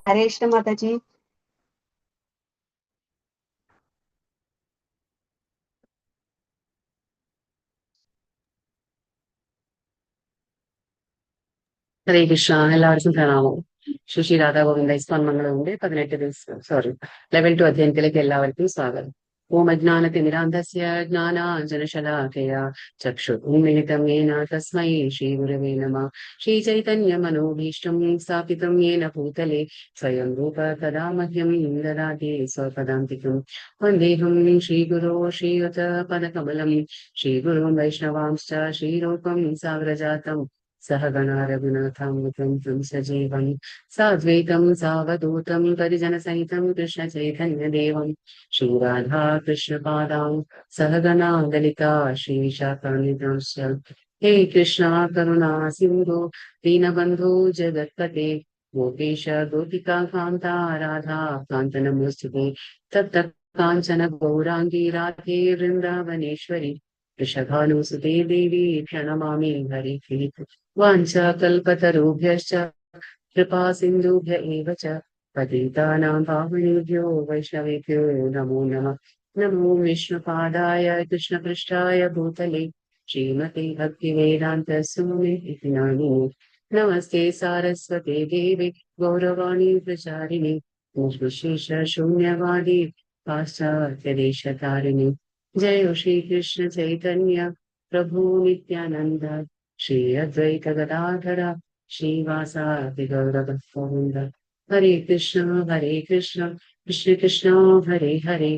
हरे कृष्ण माता जी। ഹരേ കൃഷ്ണ. എല്ലാവർക്കും പ്രണാമം. ശ്രീ രാധാഗോവിന്ദ ഇസ്മാൻ മംഗളത്തിന്റെ 18 ദിവസം 11 അധ്യായത്തിലേക്ക് എല്ലാവർക്കും സ്വാഗതം. ഓം അജ്ഞാനതിമിരാന്ധസ്യ ജ്ഞാനാഞ്ജനശലാഖയ ചക്ഷുർമിലിതം യേന തസ്മൈ ശ്രീഗുരവേ നമഃ. ശ്രീചൈതന്യമനോഭീഷ്ടം സ്ഥാപിതം യേന ഭൂതലേ സ്വയം രൂപ തദാ മഹ്യം ദദാതി സ്വപദാന്തികം. വന്ദേഹം ശ്രീഗുരോ ശ്രീയുത പദകമലം ശ്രീഗുരും വൈഷ്ണവാംശ്ച ശ്രീരൂപം സാഗ്രജാതം सहगणा रघुनाथामृतं तं सजीवं साद्वैतं सावधूतं परिजनसहितं कृष्णचैतन्यदेवं श्रीराधा कृष्णपादां सहगणा ललिता श्रीशाखान्वितांश्च। हे कृष्णा करुणा सिन्धु दीनबन्धो जगत्पते गोपेश गोपिका कान्ता राधा कान्त नमोऽस्तुते। तप्त काञ्चन गौराङ्गी राधे वृन्दावनेश्वरी वृषभानुसुते देवी प्रणमामि हरिप्रिये। वाञ्छाकल्पतरुभ्यश्च कृपा सिन्धुभ्य एव च पतितानां पावनेभ्यो वैष्णवेभ्यो नमो नमः। नमो विष्णुपादाय कृष्णपृष्ठाय भूतले श्रीमते भक्तिवेदान्त स्वामिनिति नामिने। नमस्ते सारस्वते देवे गौरवाणी प्रचारिणे निर्विशेष शून्यवादी पाश्चात्यदेशतारिणे। जय श्री कृष्ण चैतन्य प्रभु नित्यानंद श्री अद्वैत गदाधर श्रीवासादि गौरभक्तवृंद। हरे कृष्ण कृष्ण कृष्ण हरे हरे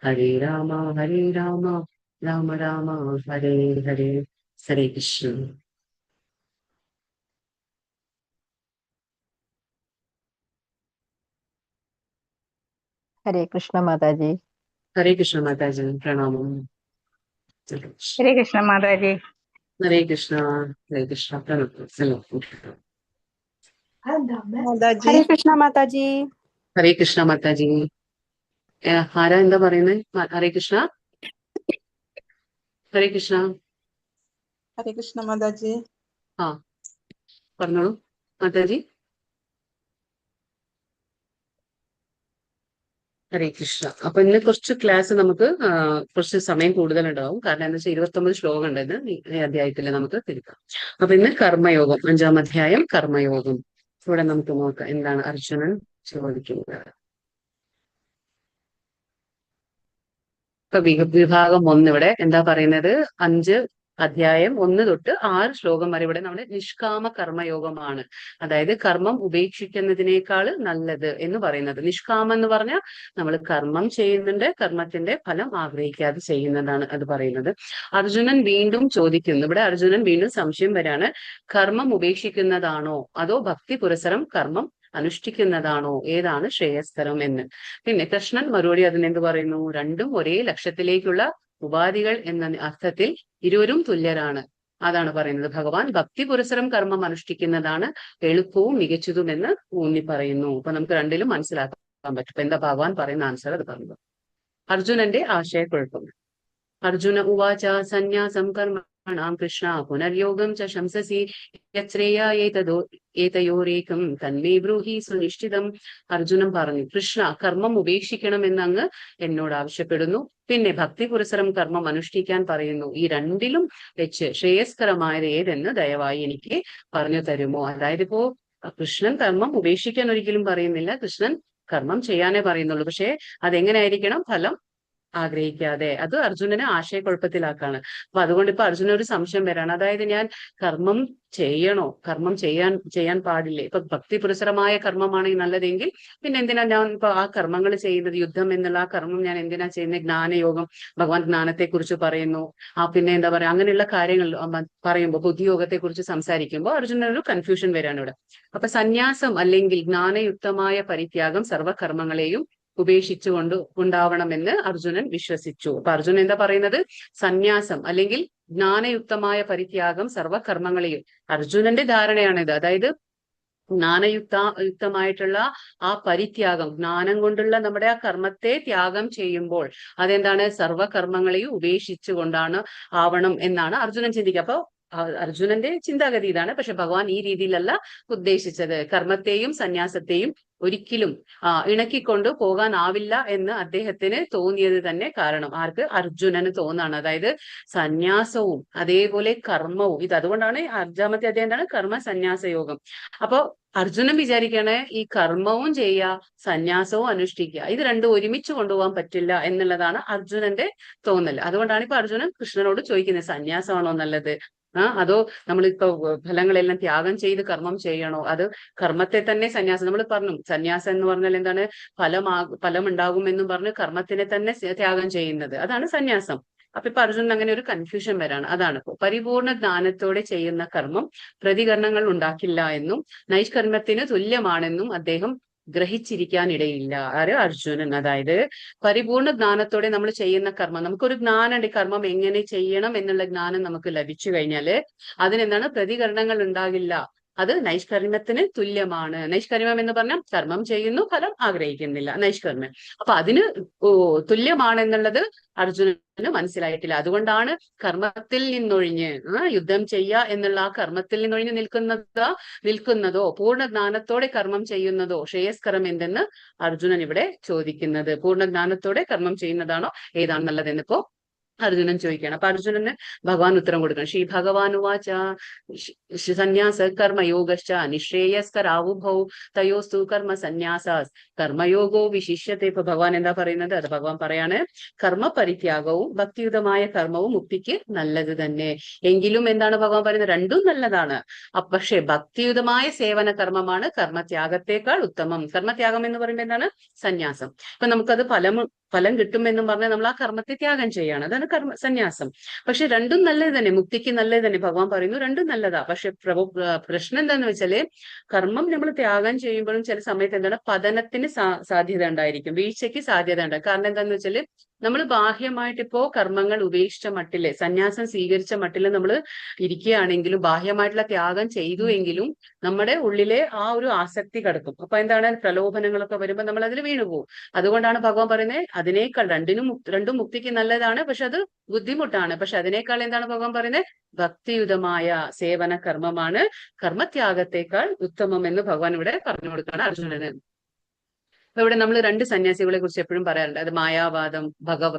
हरे राम राम राम हरे हरे। हरे कृष्ण। हरे कृष्ण माता जी। हरे कृष्ण माता जी प्रणाम। हरे कृष्ण माता जी। हरे कृष्ण प्रणाम। हरे कृष्ण माता जी। ഹരേ കൃഷ്ണ മാതാജി. ആരാ എന്താ പറയുന്നത്? ഹരേ കൃഷ്ണ. ഹരേ കൃഷ്ണ. हरे कृष्ण माता जी। ആ പറഞ്ഞോളൂ മാതാജി. ഹരേ കൃഷ്ണ. അപ്പൊ ഇന്ന് കുറച്ച് ക്ലാസ് നമുക്ക് കുറച്ച് സമയം കൂടുതലുണ്ടാവും. കാരണം എന്താ വെച്ചാൽ 29 ശ്ലോകം ഉണ്ട് ഇന്ന് ഈ അധ്യായത്തിൽ നമുക്ക് തിരുത്താം. അപ്പൊ ഇന്ന് കർമ്മയോഗം 5-ാം അധ്യായം കർമ്മയോഗം. ഇവിടെ നമുക്ക് നോക്കാം എന്താണ് അർജുനൻ ചോദിക്കുന്നത്. ഇപ്പൊ വിഭാഗം 1 ഇവിടെ എന്താ പറയുന്നത്? 5 അധ്യായം 1 തൊട്ട് 6 ശ്ലോകം വരെ ഇവിടെ നമ്മുടെ നിഷ്കാമ കർമ്മയോഗമാണ്. അതായത് കർമ്മം ഉപേക്ഷിക്കുന്നതിനേക്കാൾ നല്ലത് എന്ന് പറയുന്നത്. നിഷ്കാമം എന്ന് പറഞ്ഞാൽ നമ്മൾ കർമ്മം ചെയ്യുന്നുണ്ട്, കർമ്മത്തിന്റെ ഫലം ആഗ്രഹിക്കാതെ ചെയ്യുന്നതാണ് അത് പറയുന്നത്. അർജുനൻ വീണ്ടും ചോദിക്കുന്നു. ഇവിടെ അർജുനൻ വീണ്ടും സംശയം വരാണ്. കർമ്മം ഉപേക്ഷിക്കുന്നതാണോ അതോ ഭക്തി പുരസരം കർമ്മം അനുഷ്ഠിക്കുന്നതാണോ, ഏതാണ് ശ്രേയസ്കരം എന്ന്. പിന്നെ കൃഷ്ണൻ മറുപടി അതിനെന്ത് പറയുന്നു? രണ്ടും ഒരേ ലക്ഷ്യത്തിലേക്കുള്ള ഉപാധികൾ എന്ന അർത്ഥത്തിൽ ഇരുവരും തുല്യരാണ്. അതാണ് പറയുന്നത്. ഭഗവാൻ ഭക്തി പുരസരം കർമ്മം അനുഷ്ഠിക്കുന്നതാണ് എളുപ്പവും മികച്ചതുമെന്ന് ഊന്നി പറയുന്നു. അപ്പൊ നമുക്ക് രണ്ടിലും മനസ്സിലാക്കാൻ പറ്റും. ഇപ്പൊ എന്താ ഭഗവാൻ പറയുന്ന ആൻസർ അത് പറഞ്ഞു. അർജുനന്റെ ആശയക്കുഴപ്പം. അർജുന ഉവാച സന്യാസം കർമ്മണാം കൃഷ്ണ പുനർയോഗം ച ശംസസി യശ്രേയ ഏതയോരേകം തന്മേ ബ്രൂഹി സുനിശ്ചിതം. അർജുനൻ പറഞ്ഞു, കൃഷ്ണ കർമ്മം ഉപേക്ഷിക്കണമെന്ന് അങ്ങ് എന്നോട് ആവശ്യപ്പെടുന്നു, പിന്നെ ഭക്തി പുരസരം കർമ്മം അനുഷ്ഠിക്കാൻ പറയുന്നു. ഈ രണ്ടിലും വെച്ച് ശ്രേയസ്കരമായത് ഏതെന്ന് ദയവായി എനിക്ക് പറഞ്ഞു തരുമോ? അതായത് ഇപ്പോ കൃഷ്ണൻ കർമ്മം ഉപേക്ഷിക്കാൻ ഒരിക്കലും പറയുന്നില്ല, കൃഷ്ണൻ കർമ്മം ചെയ്യാനേ പറയുന്നുള്ളൂ. പക്ഷെ അതെങ്ങനെയായിരിക്കണം? ഫലം ആഗ്രഹിക്കാതെ. അത് അർജുനനെ ആശയക്കുഴപ്പത്തിലാക്കാണ്. അപ്പൊ അതുകൊണ്ട് ഇപ്പൊ അർജുന ഒരു സംശയം വരാണ്. അതായത് ഞാൻ കർമ്മം ചെയ്യണോ? കർമ്മം ചെയ്യാൻ പാടില്ലേ? ഇപ്പൊ ഭക്തി പുരസരമായ കർമ്മമാണ് നല്ലതെങ്കിൽ പിന്നെ എന്തിനാ ഞാൻ ഇപ്പൊ ആ കർമ്മങ്ങൾ ചെയ്യുന്നത്? യുദ്ധം എന്നുള്ള ആ കർമ്മം ഞാൻ എന്തിനാ ചെയ്യുന്നത്? ജ്ഞാനയോഗം, ഭഗവാൻ ജ്ഞാനത്തെ കുറിച്ച് പറയുന്നു. പിന്നെ എന്താ പറയാ, അങ്ങനെയുള്ള കാര്യങ്ങൾ പറയുമ്പോൾ ബുദ്ധിയോഗത്തെ കുറിച്ച് സംസാരിക്കുമ്പോൾ അർജുനൊരു കൺഫ്യൂഷൻ വരാണ് ഇവിടെ. അപ്പൊ സന്യാസം അല്ലെങ്കിൽ ജ്ഞാനയുക്തമായ പരിത്യാഗം സർവ്വകർമ്മങ്ങളെയും ഉപേക്ഷിച്ചുകൊണ്ട് ഉണ്ടാവണമെന്ന് അർജുനൻ വിശ്വസിച്ചു. അപ്പൊ അർജുനൻ എന്താ പറയുന്നത്? സന്യാസം അല്ലെങ്കിൽ ജ്ഞാനയുക്തമായ സർവ്വകർമ്മങ്ങളെയും, അർജുനന്റെ ധാരണയാണിത്. അതായത് ജ്ഞാനയുക്തമായിട്ടുള്ള ആ പരിത്യാഗം, ജ്ഞാനം കൊണ്ടുള്ള നമ്മുടെ ആ കർമ്മത്തെ ത്യാഗം ചെയ്യുമ്പോൾ അതെന്താണ്? സർവ്വകർമ്മങ്ങളെയും ഉപേക്ഷിച്ചുകൊണ്ടാണ് ആവണം എന്നാണ് അർജുനൻ ചിന്തിക്കുക. അപ്പൊ അർജുനന്റെ ചിന്താഗതി ഇതാണ്. പക്ഷെ ഭഗവാൻ ഈ രീതിയിലല്ല ഉദ്ദേശിച്ചത്. കർമ്മത്തെയും സന്യാസത്തെയും ഒരിക്കലും ഇണക്കിക്കൊണ്ട് പോകാനാവില്ല എന്ന് അദ്ദേഹത്തിന് തോന്നിയത് തന്നെ കാരണം. ആർക്ക്? അർജുനന് തോന്നാണ്. അതായത് സന്യാസവും അതേപോലെ കർമ്മവും, ഇത് അതുകൊണ്ടാണ് 5-ാമത്തെ അധ്യായം എന്താണ്? കർമ്മ സന്യാസ യോഗം. അപ്പോ അർജുനൻ വിചാരിക്കുകയാണ് ഈ കർമ്മവും ചെയ്യുക, സന്യാസവും അനുഷ്ഠിക്കുക, ഇത് രണ്ടും ഒരുമിച്ച് കൊണ്ടുപോകാൻ പറ്റില്ല എന്നുള്ളതാണ് അർജുനന്റെ തോന്നൽ. അതുകൊണ്ടാണ് ഇപ്പൊ അർജുനൻ കൃഷ്ണനോട് ചോദിക്കുന്നത്, സന്യാസമാണോ നല്ലത്, അതോ നമ്മളിപ്പോ ഫലങ്ങളെല്ലാം ത്യാഗം ചെയ്ത് കർമ്മം ചെയ്യണോ? അത് കർമ്മത്തെ തന്നെ സന്യാസം, നമ്മൾ പറഞ്ഞു സന്യാസം എന്ന് പറഞ്ഞാൽ എന്താണ്? ഫലം ഉണ്ടാകുമെന്നും പറഞ്ഞ് കർമ്മത്തിനെ തന്നെ ത്യാഗം ചെയ്യുന്നത്, അതാണ് സന്യാസം. അപ്പൊ ഇപ്പൊ അർജുനൻ അങ്ങനെ ഒരു കൺഫ്യൂഷൻ വരാണ്. അതാണ് പരിപൂർണ ജ്ഞാനത്തോടെ ചെയ്യുന്ന കർമ്മം പ്രതികരണങ്ങൾ ഉണ്ടാക്കില്ല എന്നും നൈഷ്കർമ്മത്തിന് തുല്യമാണെന്നും അദ്ദേഹം ഗ്രഹിച്ചിരിക്കാനിടയില്ല. ആര്? അർജുനൻ. അതായത് പരിപൂർണ ജ്ഞാനത്തോടെ നമ്മൾ ചെയ്യുന്ന കർമ്മം, നമുക്കൊരു ജ്ഞാനമുണ്ട്, കർമ്മം എങ്ങനെ ചെയ്യണം എന്നുള്ള ജ്ഞാനം നമുക്ക് ലഭിച്ചു കഴിഞ്ഞാല് അതിനെന്താണ്? പ്രതികരണങ്ങൾ ഉണ്ടാകില്ല. അത് നൈഷ്കർമ്മത്തിന് തുല്യമാണ്. നൈഷ്കർമ്മം എന്ന് പറഞ്ഞാൽ കർമ്മം ചെയ്യുന്നു, ഫലം ആഗ്രഹിക്കുന്നില്ല, നൈഷ്കർമ്മം. അപ്പൊ അതിന് തുല്യമാണെന്നുള്ളത് അർജുനന് മനസ്സിലായിട്ടില്ല. അതുകൊണ്ടാണ് കർമ്മത്തിൽ നിന്നൊഴിഞ്ഞ് യുദ്ധം ചെയ്യുക എന്നുള്ള ആ കർമ്മത്തിൽ നിന്നൊഴിഞ്ഞ് നിൽക്കുന്നതോ പൂർണ്ണ ജ്ഞാനത്തോടെ കർമ്മം ചെയ്യുന്നതോ ശ്രേയസ്കരം എന്തെന്ന് അർജുനൻ ഇവിടെ ചോദിക്കുന്നത്. പൂർണ്ണ ജ്ഞാനത്തോടെ കർമ്മം ചെയ്യുന്നതാണോ ഏതാണ് നല്ലതെന്നിപ്പോ അർജുനൻ ചോദിക്കുകയാണ്. അപ്പൊ അർജുനന് ഭഗവാൻ ഉത്തരം കൊടുക്കണം. ശ്രീ ഭഗവാൻ ഉവാച സന്യാസ കർമ്മയോഗശ്ച നിശ്രേയസ്കരാവുഭൗ തയോസ്തു കർമ്മ സന്യാസാസ് കർമ്മയോഗോ വിശിഷ്യത്തെ. ഇപ്പൊ ഭഗവാൻ എന്താ പറയുന്നത്? അത് ഭഗവാൻ പറയാണ്, കർമ്മ പരിത്യാഗവും ഭക്തിയുതമായ കർമ്മവും മുക്തിക്ക് നല്ലത് തന്നെ. എങ്കിലും എന്താണ് ഭഗവാൻ പറയുന്നത്? രണ്ടും നല്ലതാണ്. പക്ഷെ ഭക്തിയുതമായ സേവന കർമ്മമാണ് കർമ്മത്യാഗത്തെക്കാൾ ഉത്തമം. കർമ്മത്യാഗം എന്ന് പറയുമ്പോൾ എന്താണ്? സന്യാസം. അപ്പൊ നമുക്കത് ഫലം കിട്ടുമെന്നും പറഞ്ഞാൽ നമ്മൾ ആ കർമ്മത്തെ ത്യാഗം ചെയ്യാണ്, അതാണ് സന്യാസം. പക്ഷെ രണ്ടും നല്ലത് തന്നെ, മുക്തിക്ക് നല്ലത് തന്നെ. ഭഗവാൻ പറയുന്നു രണ്ടും നല്ലതാ. പക്ഷെ പ്രശ്നം എന്താന്ന് വെച്ചാല് കർമ്മം നമ്മൾ ത്യാഗം ചെയ്യുമ്പോഴും ചില സമയത്ത് എന്താണ്? പതനത്തിന് സാധ്യത ഉണ്ടായിരിക്കും, വീഴ്ചയ്ക്ക് സാധ്യത ഉണ്ടാകും. കാരണം എന്താന്ന് വെച്ചാല് നമ്മൾ ബാഹ്യമായിട്ട് ഇപ്പോ കർമ്മങ്ങൾ ഉപേക്ഷിച്ച മട്ടില്, സന്യാസം സ്വീകരിച്ച മട്ടില് നമ്മൾ ഇരിക്കുകയാണെങ്കിലും ബാഹ്യമായിട്ടുള്ള ത്യാഗം ചെയ്തു എങ്കിലും നമ്മുടെ ഉള്ളിലെ ആ ഒരു ആസക്തി കിടക്കും. അപ്പൊ എന്താണ്? പ്രലോഭനങ്ങളൊക്കെ വരുമ്പോൾ നമ്മൾ അതിൽ വീണുപോകും. അതുകൊണ്ടാണ് ഭഗവാൻ പറയുന്നത് അതിനേക്കാൾ രണ്ടും മുക്തിക്ക് നല്ലതാണ്, പക്ഷെ അത് ബുദ്ധിമുട്ടാണ്. പക്ഷെ അതിനേക്കാൾ എന്താണ് ഭഗവാൻ പറയുന്നത്? ഭക്തിയുതമായ സേവന കർമ്മമാണ് കർമ്മത്യാഗത്തെക്കാൾ ഉത്തമം എന്ന് ഭഗവാൻ ഇവിടെ പറഞ്ഞു കൊടുക്കുകയാണ് അർജുനന്. അപ്പൊ ഇവിടെ നമ്മൾ 2 സന്യാസികളെ കുറിച്ച് എപ്പോഴും പറയാറുണ്ട്. അത് മായാവാദം,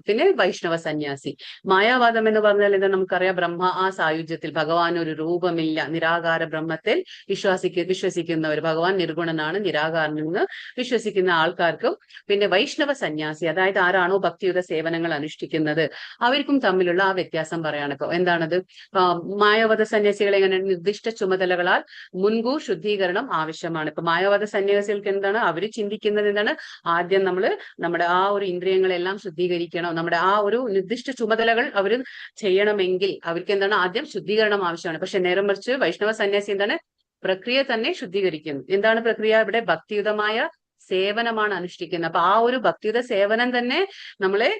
പിന്നെ വൈഷ്ണവ സന്യാസി. മായാവാദം എന്ന് പറഞ്ഞാൽ എന്താ? നമുക്കറിയാം, ബ്രഹ്മ ആ സായുജ്യത്തിൽ ഭഗവാൻ ഒരു രൂപമില്ല, നിരാകാര ബ്രഹ്മത്തിൽ വിശ്വസിക്കുന്നവർ, ഭഗവാൻ നിർഗുണനാണ്, നിരാകാരനെന്ന് വിശ്വസിക്കുന്ന ആൾക്കാർക്കും. പിന്നെ വൈഷ്ണവ സന്യാസി, അതായത് ആരാണോ ഭക്തിയുത സേവനങ്ങൾ അനുഷ്ഠിക്കുന്നത് അവർക്കും തമ്മിലുള്ള ആ വ്യത്യാസം പറയാണ്. ഇപ്പൊ എന്താണത്? മായാവാദ സന്യാസികളെ എങ്ങനെ? നിർദ്ദിഷ്ട ചുമതലകളാൽ മുൻകൂർ ശുദ്ധീകരണം ആവശ്യമാണ്. ഇപ്പൊ മായാവാദ സന്യാസികൾക്ക് എന്താണ്? അവര് ചിന്തിക്കുന്നത് എന്താണ്? ആദ്യം നമ്മുടെ ആ ഒരു ഇന്ദ്രിയങ്ങളെല്ലാം ശുദ്ധീകരിക്കണം, നമ്മുടെ ആ ഒരു നിർദ്ദിഷ്ട ചുമതലകൾ അവർ ചെയ്യണമെങ്കിൽ അവർക്ക് എന്താണ്? ആദ്യം ശുദ്ധീകരണം ആവശ്യമാണ്. പക്ഷെ നേരം മറിച്ച് വൈഷ്ണവ സന്യാസി എന്താണ്? പ്രക്രിയ തന്നെ ശുദ്ധീകരിക്കുന്നു. എന്താണ് പ്രക്രിയ? ഇവിടെ ഭക്തിയുതമായ സേവനമാണ് അനുഷ്ഠിക്കുന്നത്. അപ്പൊ ആ ഒരു ഭക്തിയുത സേവനം തന്നെ നമ്മളെ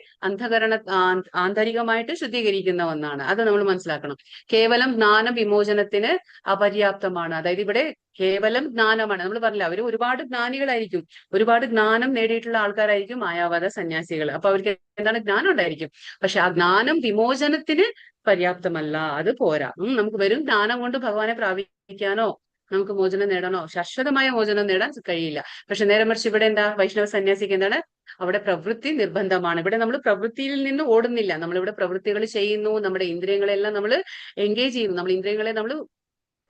ആന്തരികമായിട്ട് ശുദ്ധീകരിക്കുന്ന ഒന്നാണ്. അത് നമ്മൾ മനസ്സിലാക്കണം. കേവലം ജ്ഞാന വിമോചനത്തിന് അപര്യാപ്തമാണ്. അതായത് ഇവിടെ കേവലം ജ്ഞാനമാണ്. നമ്മൾ പറഞ്ഞില്ല, അവര് ഒരുപാട് ജ്ഞാനികളായിരിക്കും, ഒരുപാട് ജ്ഞാനം നേടിയിട്ടുള്ള ആൾക്കാരായിരിക്കും മായാവാദ സന്യാസികൾ. അപ്പൊ അവർക്ക് എന്താണ്? ജ്ഞാനം ഉണ്ടായിരിക്കും. പക്ഷെ ആ ജ്ഞാനം വിമോചനത്തിന് പര്യാപ്തമല്ല, അത് പോരാ. നമുക്ക് വെറും ജ്ഞാനം കൊണ്ട് ഭഗവാനെ പ്രാപിക്കാനോ നമുക്ക് മോചനം നേടാനോ, ശാശ്വതമായ മോചനം നേടാൻ കഴിയില്ല. പക്ഷെ നേരെ മറിച്ച് ഇവിടെ എന്താ? വൈഷ്ണവ സന്യാസിക്ക് എന്താണ്? അവിടെ പ്രവൃത്തി നിർബന്ധമാണ്. ഇവിടെ നമ്മൾ പ്രവൃത്തിയിൽ നിന്ന് ഓടുന്നില്ല, നമ്മളിവിടെ പ്രവൃത്തികൾ ചെയ്യുന്നു, നമ്മുടെ ഇന്ദ്രിയങ്ങളെല്ലാം നമ്മൾ എൻഗേജ് ചെയ്യുന്നു, നമ്മൾ ഇന്ദ്രിയങ്ങളെ നമ്മൾ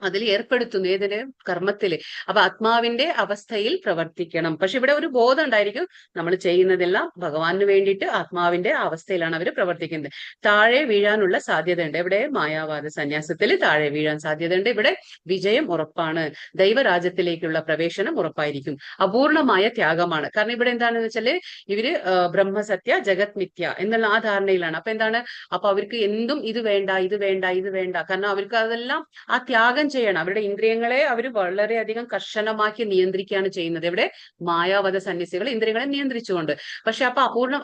അതിൽ ഏർപ്പെടുത്തുന്നു. ഏതിന്? കർമ്മത്തില്. അപ്പൊ ആത്മാവിന്റെ അവസ്ഥയിൽ പ്രവർത്തിക്കണം. പക്ഷെ ഇവിടെ ഒരു ബോധം ഉണ്ടായിരിക്കും, നമ്മൾ ചെയ്യുന്നതെല്ലാം ഭഗവാന് വേണ്ടിയിട്ട് ആത്മാവിന്റെ അവസ്ഥയിലാണ് അവർ പ്രവർത്തിക്കുന്നത്. താഴെ വീഴാനുള്ള സാധ്യതയുണ്ട്. എവിടെ? മായാവാദ സന്യാസത്തിൽ താഴെ വീഴാൻ സാധ്യതയുണ്ട്. ഇവിടെ വിജയം ഉറപ്പാണ്, ദൈവരാജ്യത്തിലേക്കുള്ള പ്രവേശനം ഉറപ്പായിരിക്കും. അപൂർണമായ ത്യാഗമാണ്. കാരണം ഇവിടെ എന്താണെന്ന് വെച്ചാല് ഇവര് ബ്രഹ്മസത്യ ജഗത് മിഥ്യ എന്നുള്ള ആ ധാരണയിലാണ്. അപ്പൊ എന്താണ്? അപ്പൊ അവർക്ക് എന്തും ഇത് വേണ്ട, ഇത് വേണ്ട, ഇത് വേണ്ട. കാരണം അവർക്ക് അതെല്ലാം ആ ത്യാഗം ചെയ്യണം. അവരുടെ ഇന്ദ്രിയങ്ങളെ അവർ വളരെയധികം കർശനമാക്കി നിയന്ത്രിക്കുകയാണ് ചെയ്യുന്നത്. ഇവിടെ മായാവധ സന്യാസികൾ ഇന്ദ്രിയങ്ങളെ നിയന്ത്രിച്ചുകൊണ്ട്. പക്ഷെ അപ്പൊ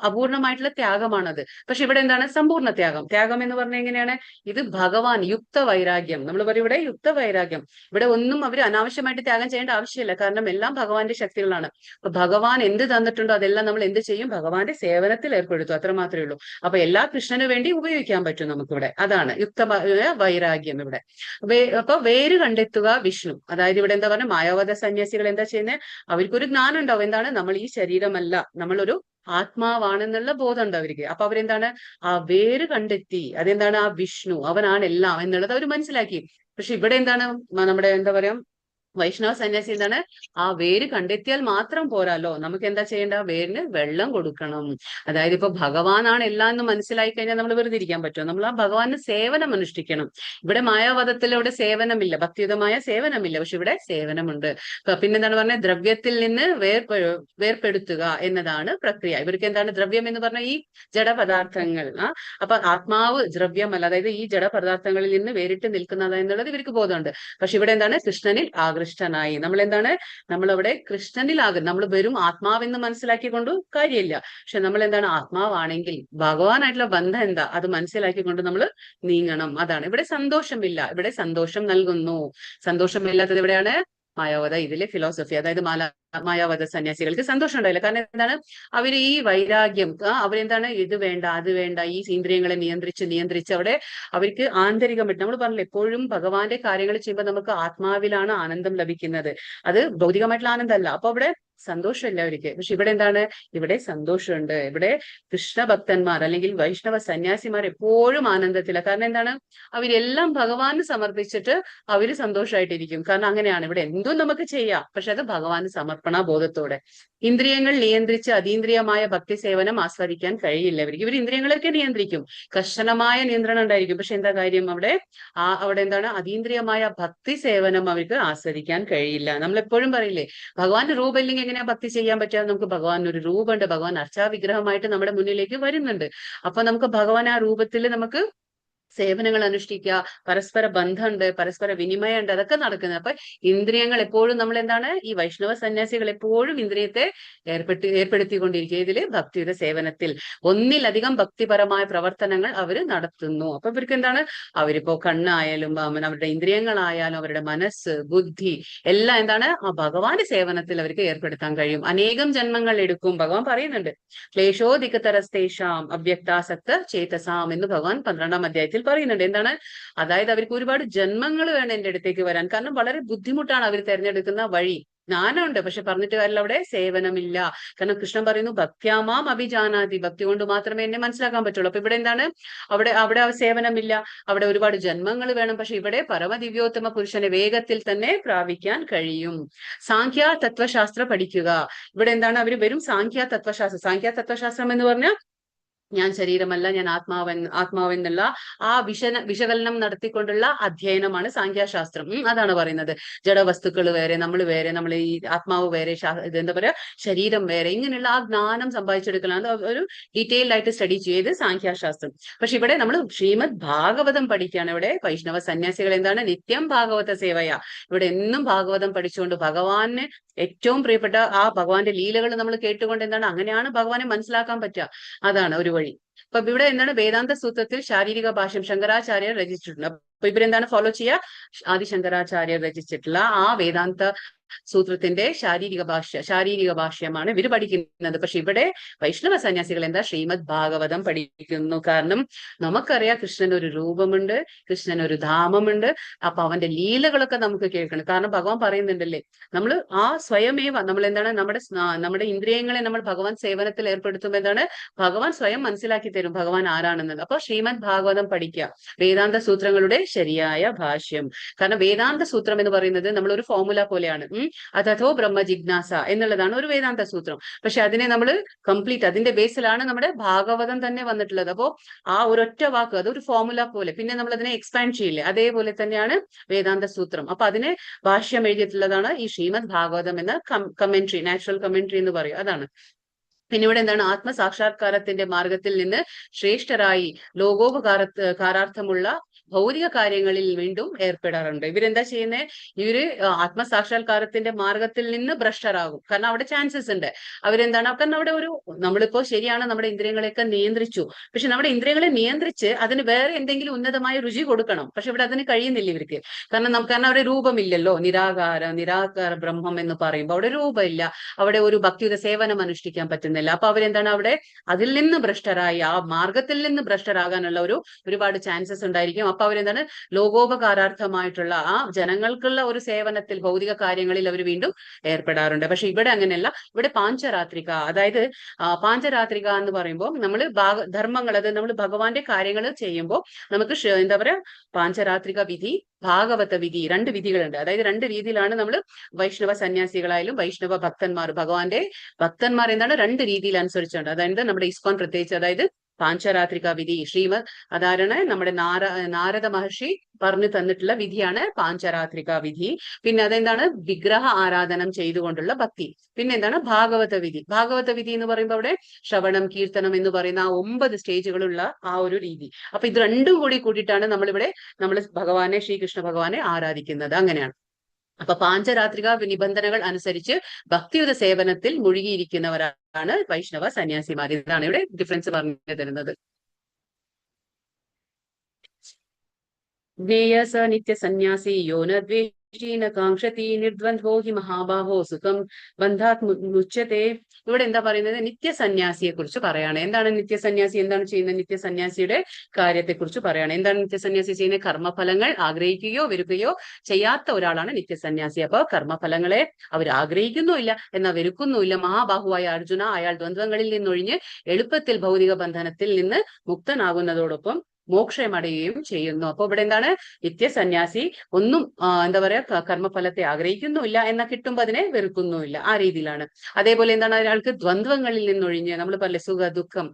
അപൂർണമായിട്ടുള്ള ത്യാഗമാണത്. പക്ഷെ ഇവിടെ എന്താണ്? സമ്പൂർണ്ണ ത്യാഗം. ത്യാഗം എന്ന് പറഞ്ഞാൽ എങ്ങനെയാണ്? ഇത് ഭഗവാൻ യുക്ത വൈരാഗ്യം. നമ്മൾ പറയും ഇവിടെ യുക്ത വൈരാഗ്യം. ഇവിടെ ഒന്നും അവർ അനാവശ്യമായിട്ട് ത്യാഗം ചെയ്യേണ്ട ആവശ്യമില്ല. കാരണം എല്ലാം ഭഗവാന്റെ ശക്തികളാണ്. അപ്പൊ ഭഗവാൻ എന്ത് തന്നിട്ടുണ്ടോ അതെല്ലാം നമ്മൾ എന്ത് ചെയ്യും? ഭഗവാന്റെ സേവനത്തിൽ ഏർപ്പെടുത്തും. അത്ര മാത്രമേ ഉള്ളൂ. അപ്പൊ എല്ലാ കൃഷ്ണന് വേണ്ടി ഉപയോഗിക്കാൻ പറ്റും നമുക്കിവിടെ. അതാണ് യുക്ത വൈരാഗ്യം ഇവിടെ. അപ്പൊ വേര് കണ്ടെത്തുക വിഷ്ണു. അതായത് ഇവിടെ എന്താ പറഞ്ഞ മായാവത സന്യാസികൾ എന്താ ചെയ്യുന്നത്? അവർക്കൊരു ജ്ഞാനം ഉണ്ടാവും. എന്താണ്? നമ്മൾ ഈ ശരീരമല്ല, നമ്മളൊരു ആത്മാവാണെന്നുള്ള ബോധം ഉണ്ട് അവർക്ക്. അപ്പൊ അവരെന്താണ്? ആ വേര് കണ്ടെത്തി. അതെന്താണ്? ആ വിഷ്ണു അവനാണ് എല്ലാം എന്നുള്ളത് അവർ മനസ്സിലാക്കി. പക്ഷെ ഇവിടെ എന്താണ് നമ്മുടെ എന്താ പറയാ വൈഷ്ണവ സന്യാസി എന്താണ്? ആ വേര് കണ്ടെത്തിയാൽ മാത്രം പോരാലോ, നമുക്ക് എന്താ ചെയ്യേണ്ട? വേരിന് വെള്ളം കൊടുക്കണം. അതായത് ഇപ്പൊ ഭഗവാനാണ് എല്ലാം എന്ന് മനസ്സിലായി കഴിഞ്ഞാൽ നമ്മൾ വെറുതെ ഇരിക്കാൻ പറ്റുമോ? നമ്മൾ ആ ഭഗവാന് സേവനം അനുഷ്ഠിക്കണം. ഇവിടെ മായാവധത്തിൽ ഇവിടെ സേവനമില്ല, ഭക്തിയുതമായ സേവനമില്ല. പക്ഷെ ഇവിടെ സേവനമുണ്ട്. പിന്നെന്താണ് പറഞ്ഞത്? ദ്രവ്യത്തിൽ നിന്ന് വേർപെടുത്തുക എന്നതാണ് പ്രക്രിയ. ഇവർക്ക് എന്താണ് ദ്രവ്യം എന്ന് പറഞ്ഞാൽ ഈ ജഡപദാർത്ഥങ്ങൾ. അപ്പൊ ആത്മാവ് ദ്രവ്യമല്ല, അതായത് ഈ ജഡപദാർത്ഥങ്ങളിൽ നിന്ന് വേറിട്ട് നിൽക്കുന്നത് എന്നുള്ളത് ഇവർക്ക് ബോധമുണ്ട്. പക്ഷെ ഇവിടെ എന്താണ്? കൃഷ്ണനിൽ ആകൃഷ്ടനായി. നമ്മൾ എന്താണ്? നമ്മളവിടെ കൃഷ്ണനിലാകും. നമ്മൾ വെറും ആത്മാവെന്ന് മനസ്സിലാക്കിക്കൊണ്ട് കാര്യമില്ല. പക്ഷെ നമ്മൾ എന്താണ്? ആത്മാവാണെങ്കിൽ ഭഗവാനായിട്ടുള്ള ബന്ധം എന്താ അത് മനസ്സിലാക്കിക്കൊണ്ട് നമ്മൾ നീങ്ങണം. അതാണ് ഇവിടെ സന്തോഷമില്ല. ഇവിടെ സന്തോഷം നൽകുന്നു. സന്തോഷമില്ലാത്തത് എവിടെയാണ്? മായാവത. ഇതിലെ ഫിലോസഫി. അതായത് മായാവത സന്യാസികൾക്ക് സന്തോഷം ഉണ്ടായില്ല. കാരണം എന്താണ്? അവർ ഈ വൈരാഗ്യം, അവരെന്താണ്? ഇത് വേണ്ട അത് വേണ്ട, ഈ ഇന്ദ്രിയങ്ങളെ നിയന്ത്രിച്ച് അവിടെ അവർക്ക് ആന്തരികമായിട്ട്, നമ്മൾ പറഞ്ഞില്ല എപ്പോഴും ഭഗവാന്റെ കാര്യങ്ങൾ ചെയ്യുമ്പോൾ നമുക്ക് ആത്മാവിലാണ് ആനന്ദം ലഭിക്കുന്നത്, അത് ഭൗതികമായിട്ടുള്ള ആനന്ദമല്ല. അപ്പൊ അവിടെ സന്തോഷമില്ല അവർക്ക്. പക്ഷെ ഇവിടെ എന്താണ്? ഇവിടെ സന്തോഷമുണ്ട്. ഇവിടെ കൃഷ്ണഭക്തന്മാർ അല്ലെങ്കിൽ വൈഷ്ണവ സന്യാസിമാർ എപ്പോഴും ആനന്ദത്തിലാണ്. കാരണം എന്താണ്? അവരെല്ലാം ഭഗവാന് സമർപ്പിച്ചിട്ട് അവര് സന്തോഷമായിട്ടിരിക്കും. കാരണം അങ്ങനെയാണ്. ഇവിടെ എന്തും നമുക്ക് ചെയ്യാം, പക്ഷെ അത് ഭഗവാന് സമർപ്പണ ബോധത്തോടെ. ഇന്ദ്രിയങ്ങൾ നിയന്ത്രിച്ച് അതീന്ദ്രിയമായ ഭക്തി സേവനം ആസ്വദിക്കാൻ കഴിയില്ല അവർക്ക്. ഇവർ ഇന്ദ്രിയങ്ങളൊക്കെ നിയന്ത്രിക്കും, കർശനമായ നിയന്ത്രണം ഉണ്ടായിരിക്കും. പക്ഷെ എന്താ കാര്യം? അവിടെ എന്താണ്? അതീന്ദ്രിയമായ ഭക്തി സേവനം അവർക്ക് ആസ്വദിക്കാൻ കഴിയില്ല. നമ്മൾ എപ്പോഴും പറയില്ലേ, ഭഗവാന്റെ രൂപം ഇല്ലെങ്കിൽ എങ്ങനെയാ ഭക്തി ചെയ്യാൻ പറ്റുക? നമുക്ക് ഭഗവാൻ ഒരു രൂപമുണ്ട്, ഭഗവാൻ അർച്ചാവിഗ്രഹമായിട്ട് നമ്മുടെ മുന്നിലേക്ക് വരുന്നുണ്ട്. അപ്പൊ നമുക്ക് ഭഗവാൻ ആ രൂപത്തിൽ നമുക്ക് സേവനങ്ങൾ അനുഷ്ഠിക്കുക, പരസ്പര ബന്ധമുണ്ട്, പരസ്പര വിനിമയം ഉണ്ട്, അതൊക്കെ നടക്കുന്നത്. അപ്പൊ ഇന്ദ്രിയങ്ങൾ എപ്പോഴും നമ്മൾ എന്താണ്? ഈ വൈഷ്ണവ സന്യാസികൾ എപ്പോഴും ഇന്ദ്രിയത്തെ ഏർപ്പെടുത്തിക്കൊണ്ടിരിക്കുക. ഇതില് ഭക്തിയുടെ സേവനത്തിൽ ഒന്നിലധികം ഭക്തിപരമായ പ്രവർത്തനങ്ങൾ അവർ നടത്തുന്നു. അപ്പൊ ഇവർക്ക് എന്താണ്? അവരിപ്പോ കണ്ണായാലും അവരുടെ ഇന്ദ്രിയങ്ങളായാലും അവരുടെ മനസ്സ്, ബുദ്ധി എല്ലാം എന്താണ്? ആ ഭഗവാന്റെ സേവനത്തിൽ അവർക്ക് ഏർപ്പെടുത്താൻ കഴിയും. അനേകം ജന്മങ്ങൾ എടുക്കും. ഭഗവാൻ പറയുന്നുണ്ട്, ക്ലേശോധികതരസ്തേഷാം അവ്യക്താസക്ത ചേതസാം എന്ന് ഭഗവാൻ 12-ാം അധ്യായത്തിൽ പറയുന്നുണ്ട്. എന്താണ്? അതായത് അവർക്ക് ഒരുപാട് ജന്മങ്ങൾ വേണം എന്റെ അടുത്തേക്ക് വരാൻ. കാരണം വളരെ ബുദ്ധിമുട്ടാണ് അവർ തിരഞ്ഞെടുക്കുന്ന വഴി. ജ്ഞാനമുണ്ട്, പക്ഷെ പറഞ്ഞിട്ട് കാര്യമില്ല, അവിടെ സേവനമില്ല. കാരണം കൃഷ്ണൻ പറയുന്നു, ഭക്ത്യാമാം അഭിജാനാതി, ഭക്തി കൊണ്ട് മാത്രമേ എന്നെ മനസ്സിലാക്കാൻ പറ്റുള്ളൂ. അപ്പൊ ഇവിടെ എന്താണ്? അവിടെ സേവനമില്ല, അവിടെ ഒരുപാട് ജന്മങ്ങൾ വേണം. പക്ഷെ ഇവിടെ പരമദിവ്യോത്തമ പുരുഷനെ വേഗത്തിൽ തന്നെ പ്രാപിക്കാൻ കഴിയും. സാഖ്യ തത്വശാസ്ത്രം പഠിക്കുക. ഇവിടെ എന്താണ്? അവർ വെറും സാഖ്യ തത്വശാസ്ത്രം എന്ന് പറഞ്ഞാൽ ഞാൻ ശരീരമല്ല, ഞാൻ ആത്മാവെന്നുള്ള ആ വിശകലനം നടത്തിക്കൊണ്ടുള്ള അധ്യയനമാണ് സാഖ്യശാസ്ത്രം. അതാണ് പറയുന്നത്. ജഡവസ്തുക്കൾ വേറെ, നമ്മൾ ഈ ആത്മാവ് വേറെ, എന്താ പറയാ, ശരീരം വേറെ, ഇങ്ങനെയുള്ള ആ ജ്ഞാനം സമ്പാദിച്ചെടുക്കലാണ് ഒരു ഡീറ്റെയിൽഡ് ആയിട്ട് സ്റ്റഡി ചെയ്ത് സാഖ്യശാസ്ത്രം. പക്ഷെ ഇവിടെ നമ്മൾ ശ്രീമദ് ഭാഗവതം പഠിക്കുകയാണ്. ഇവിടെ വൈഷ്ണവ സന്യാസികൾ എന്താണ്? നിത്യം ഭാഗവത സേവയ. ഇവിടെ എന്നും ഭാഗവതം പഠിച്ചുകൊണ്ട് ഭഗവാന് ഏറ്റവും പ്രിയപ്പെട്ട ആ ഭഗവാന്റെ ലീലകൾ നമ്മൾ കേട്ടുകൊണ്ട് എന്താണ്? അങ്ങനെയാണ് ഭഗവാനെ മനസ്സിലാക്കാൻ പറ്റുക. അതാണ് ഒരു വഴി. അപ്പൊ ഇവിടെ എന്താണ്? വേദാന്ത സൂത്രത്തിൽ ശാരീരിക ഭാഷ്യം ശങ്കരാചാര്യർ രചിച്ചിട്ടുണ്ട്. അപ്പൊ ഇവരെന്താണ് ഫോളോ ചെയ്യുക? ആദിശങ്കരാചാര്യർ രചിച്ചിട്ടുള്ള ആ വേദാന്ത സൂത്രത്തിന്റെ ശാരീരിക ഭാഷ്യമാണ് ഇവർ പഠിക്കുന്നത്. പക്ഷെ ഇവിടെ വൈഷ്ണവ സന്യാസികൾ എന്താ? ശ്രീമദ് ഭാഗവതം പഠിക്കുന്നു. കാരണം നമുക്കറിയാം കൃഷ്ണൻ ഒരു രൂപമുണ്ട്, കൃഷ്ണൻ ഒരു ധാമമുണ്ട്. അപ്പൊ അവന്റെ ലീലകളൊക്കെ നമുക്ക് കേൾക്കണം. കാരണം ഭഗവാൻ പറയുന്നുണ്ടല്ലേ, നമ്മൾ ആ സ്വയമേവ നമ്മൾ എന്താണ്? നമ്മുടെ ഇന്ദ്രിയങ്ങളെ നമ്മൾ ഭഗവാൻ സേവനത്തിൽ ഏർപ്പെടുത്തുമ്പോൾ എന്താണ്? ഭഗവാൻ സ്വയം മനസ്സിലാക്കി തരും ഭഗവാൻ ആരാണെന്നത്. അപ്പൊ ശ്രീമദ് ഭാഗവതം പഠിക്കുക, വേദാന്ത സൂത്രങ്ങളുടെ ശരിയായ ഭാഷ്യം. കാരണം വേദാന്ത സൂത്രം എന്ന് പറയുന്നത് നമ്മൾ ഒരു ഫോർമുല പോലെയാണ്. അതഥോ ബ്രഹ്മ ജിജ്ഞാസ എന്നുള്ളതാണ് ഒരു വേദാന്ത സൂത്രം. പക്ഷെ അതിനെ നമ്മൾ കംപ്ലീറ്റ്, അതിന്റെ ബേസിലാണ് നമ്മുടെ ഭാഗവതം തന്നെ വന്നിട്ടുള്ളത്. അപ്പോ ആ ഒരൊറ്റ വാക്ക് അതൊരു ഫോർമുല പോലെ, പിന്നെ നമ്മൾ അതിനെ എക്സ്പാൻഡ് ചെയ്യില്ലേ, അതേപോലെ തന്നെയാണ് വേദാന്ത സൂത്രം. അപ്പൊ അതിനെ ഭാഷ്യം എഴുതിയിട്ടുള്ളതാണ് ഈ ശ്രീമദ് ഭാഗവതം എന്ന കമന്ററി, നാച്ചുറൽ കമന്ററി എന്ന് പറയും. അതാണ്. പിന്നെ ഇവിടെ എന്താണ്? ആത്മസാക്ഷാത്കാരത്തിന്റെ മാർഗത്തിൽ നിന്ന് ശ്രേഷ്ഠരായി ലോകോപകാരാർത്ഥമുള്ള ഭൗതിക കാര്യങ്ങളിൽ വീണ്ടും ഏർപ്പെടാറുണ്ട്. ഇവരെന്താ ചെയ്യുന്നത്? ഇവര് ആത്മസാക്ഷാത്കാരത്തിന്റെ മാർഗത്തിൽ നിന്ന് ഭ്രഷ്ടരാകും. കാരണം അവിടെ ചാൻസസ് ഉണ്ട്. അവരെന്താണ്? കാരണം അവിടെ നമ്മളിപ്പോ ശരിയാണ്, നമ്മുടെ ഇന്ദ്രിയങ്ങളെയൊക്കെ നിയന്ത്രിച്ചു. പക്ഷെ നമ്മുടെ ഇന്ദ്രിയങ്ങളെ നിയന്ത്രിച്ച് അതിന് വേറെ എന്തെങ്കിലും ഉന്നതമായ രുചി കൊടുക്കണം. പക്ഷെ ഇവിടെ അതിന് കഴിയുന്നില്ല ഇവർക്ക്. കാരണം അവിടെ രൂപമില്ലല്ലോ. നിരാകാര ബ്രഹ്മം എന്ന് പറയുമ്പോൾ അവിടെ രൂപമില്ല. അവിടെ ഒരു ഭക്തിയുടെ സേവനം അനുഷ്ഠിക്കാൻ പറ്റുന്നില്ല. അപ്പൊ അവരെന്താണ്? അവിടെ അതിൽ നിന്ന് ഭ്രഷ്ടരായി, ആ മാർഗത്തിൽ നിന്ന് ഭ്രഷ്ടരാകാനുള്ള ഒരുപാട് ചാൻസസ് ഉണ്ടായിരിക്കും. അപ്പൊ അപ്പൊ അവരെന്താണ് ലോകോപകാരാർത്ഥമായിട്ടുള്ള ആ ജനങ്ങൾക്കുള്ള ഒരു സേവനത്തിൽ ഭൗതിക കാര്യങ്ങളിൽ അവർ വീണ്ടും ഏർപ്പെടാറുണ്ട്. പക്ഷെ ഇവിടെ അങ്ങനെയല്ല. ഇവിടെ പാഞ്ചരാത്രിക, അതായത് പാഞ്ചരാത്രിക എന്ന് പറയുമ്പോൾ നമ്മൾ ധർമ്മങ്ങൾ, അത് നമ്മൾ ഭഗവാന്റെ കാര്യങ്ങൾ ചെയ്യുമ്പോൾ നമുക്ക് എന്താ പറയാ, പാഞ്ചരാത്രിക വിധി, ഭാഗവത വിധി, രണ്ട് വിധികളുണ്ട്. അതായത് രണ്ട് രീതിയിലാണ് നമ്മൾ വൈഷ്ണവ സന്യാസികളായാലും വൈഷ്ണവ ഭക്തന്മാർ, ഭഗവാന്റെ ഭക്തന്മാർ എന്താണ് രണ്ട് രീതിയിൽ അനുസരിച്ചുണ്ട്. അതായത് നമ്മുടെ ഇസ്കോൺ പ്രത്യേകിച്ച്, അതായത് പാഞ്ചരാത്രിക വിധി, ശ്രീമദ് അതാണ് നമ്മുടെ നാരദ മഹർഷി പറഞ്ഞു തന്നിട്ടുള്ള വിധിയാണ് പാഞ്ചരാത്രിക വിധി. പിന്നെ അതെന്താണ്, വിഗ്രഹ ആരാധനം ചെയ്തുകൊണ്ടുള്ള ഭക്തി. പിന്നെ എന്താണ് ഭാഗവത വിധി. ഭാഗവത വിധി എന്ന് പറയുമ്പോൾ അവിടെ ശ്രവണം, കീർത്തനം എന്ന് പറയുന്ന ആ 9 സ്റ്റേജുകളുള്ള ആ ഒരു രീതി. അപ്പൊ ഇത് രണ്ടും കൂടി കൂട്ടിയിട്ടാണ് നമ്മൾ ഭഗവാനെ, ശ്രീകൃഷ്ണ ഭഗവാനെ ആരാധിക്കുന്നത്. അങ്ങനെയാണ്. അപ്പൊ പാഞ്ചരാത്രിക നിബന്ധനകൾ അനുസരിച്ച് ഭക്തിയുത സേവനത്തിൽ മുഴുകിയിരിക്കുന്നവരാണ് വൈഷ്ണവ സന്യാസിമാർ. ഇതാണ് ഇവിടെ ഡിഫറൻസ് പറഞ്ഞു തരുന്നത്. ജ്ഞേയ സ നിത്യ സന്യാസി യോ ന ദ്വേഷി ന കാംക്ഷതി നിർദ്വന്ദ്വോ ഹി മഹാബാഹോ സുഖം ബന്ധാത് മുച്യത്തെ. ഇവിടെ എന്താ പറയുന്നത്, നിത്യസന്യാസിയെ കുറിച്ച് പറയാണ്. എന്താണ് നിത്യസന്യാസി, എന്താണ് ചെയ്യുന്നത്, നിത്യസന്യാസിയുടെ കാര്യത്തെ കുറിച്ച് പറയാണ്. എന്താണ് നിത്യസന്യാസി ചെയ്യുന്നത്, കർമ്മഫലങ്ങൾ ആഗ്രഹിക്കുകയോ വെറുക്കുകയോ ചെയ്യാത്ത ഒരാളാണ് നിത്യസന്യാസി. അപ്പൊ കർമ്മഫലങ്ങളെ അവർ ആഗ്രഹിക്കുന്നുമില്ല, എന്നാൽ വെറുക്കുന്നുമില്ല. മഹാബാഹുവായ അർജുന, അയാൾ ദ്വന്ദ്വങ്ങളിൽ നിന്നൊഴിഞ്ഞ് എളുപ്പത്തിൽ ഭൗതിക ബന്ധനത്തിൽ നിന്ന് മുക്തനാകുന്നതോടൊപ്പം മോക്ഷമടയുകയും ചെയ്യുന്നു. അപ്പൊ ഇവിടെ എന്താണ്, നിത്യസന്യാസി ഒന്നും എന്താ പറയാ, കർമ്മഫലത്തെ ആഗ്രഹിക്കുന്നുമില്ല, എന്നാൽ കിട്ടുമ്പോൾ അതിനെ വെറുക്കുന്നുമില്ല, ആ രീതിയിലാണ്. അതേപോലെ എന്താണ്, ഒരാൾക്ക് ദ്വന്ദ്വങ്ങളിൽ നിന്നൊഴിഞ്ഞ്, നമ്മൾ പറയല്ലേ സുഖ ദുഃഖം,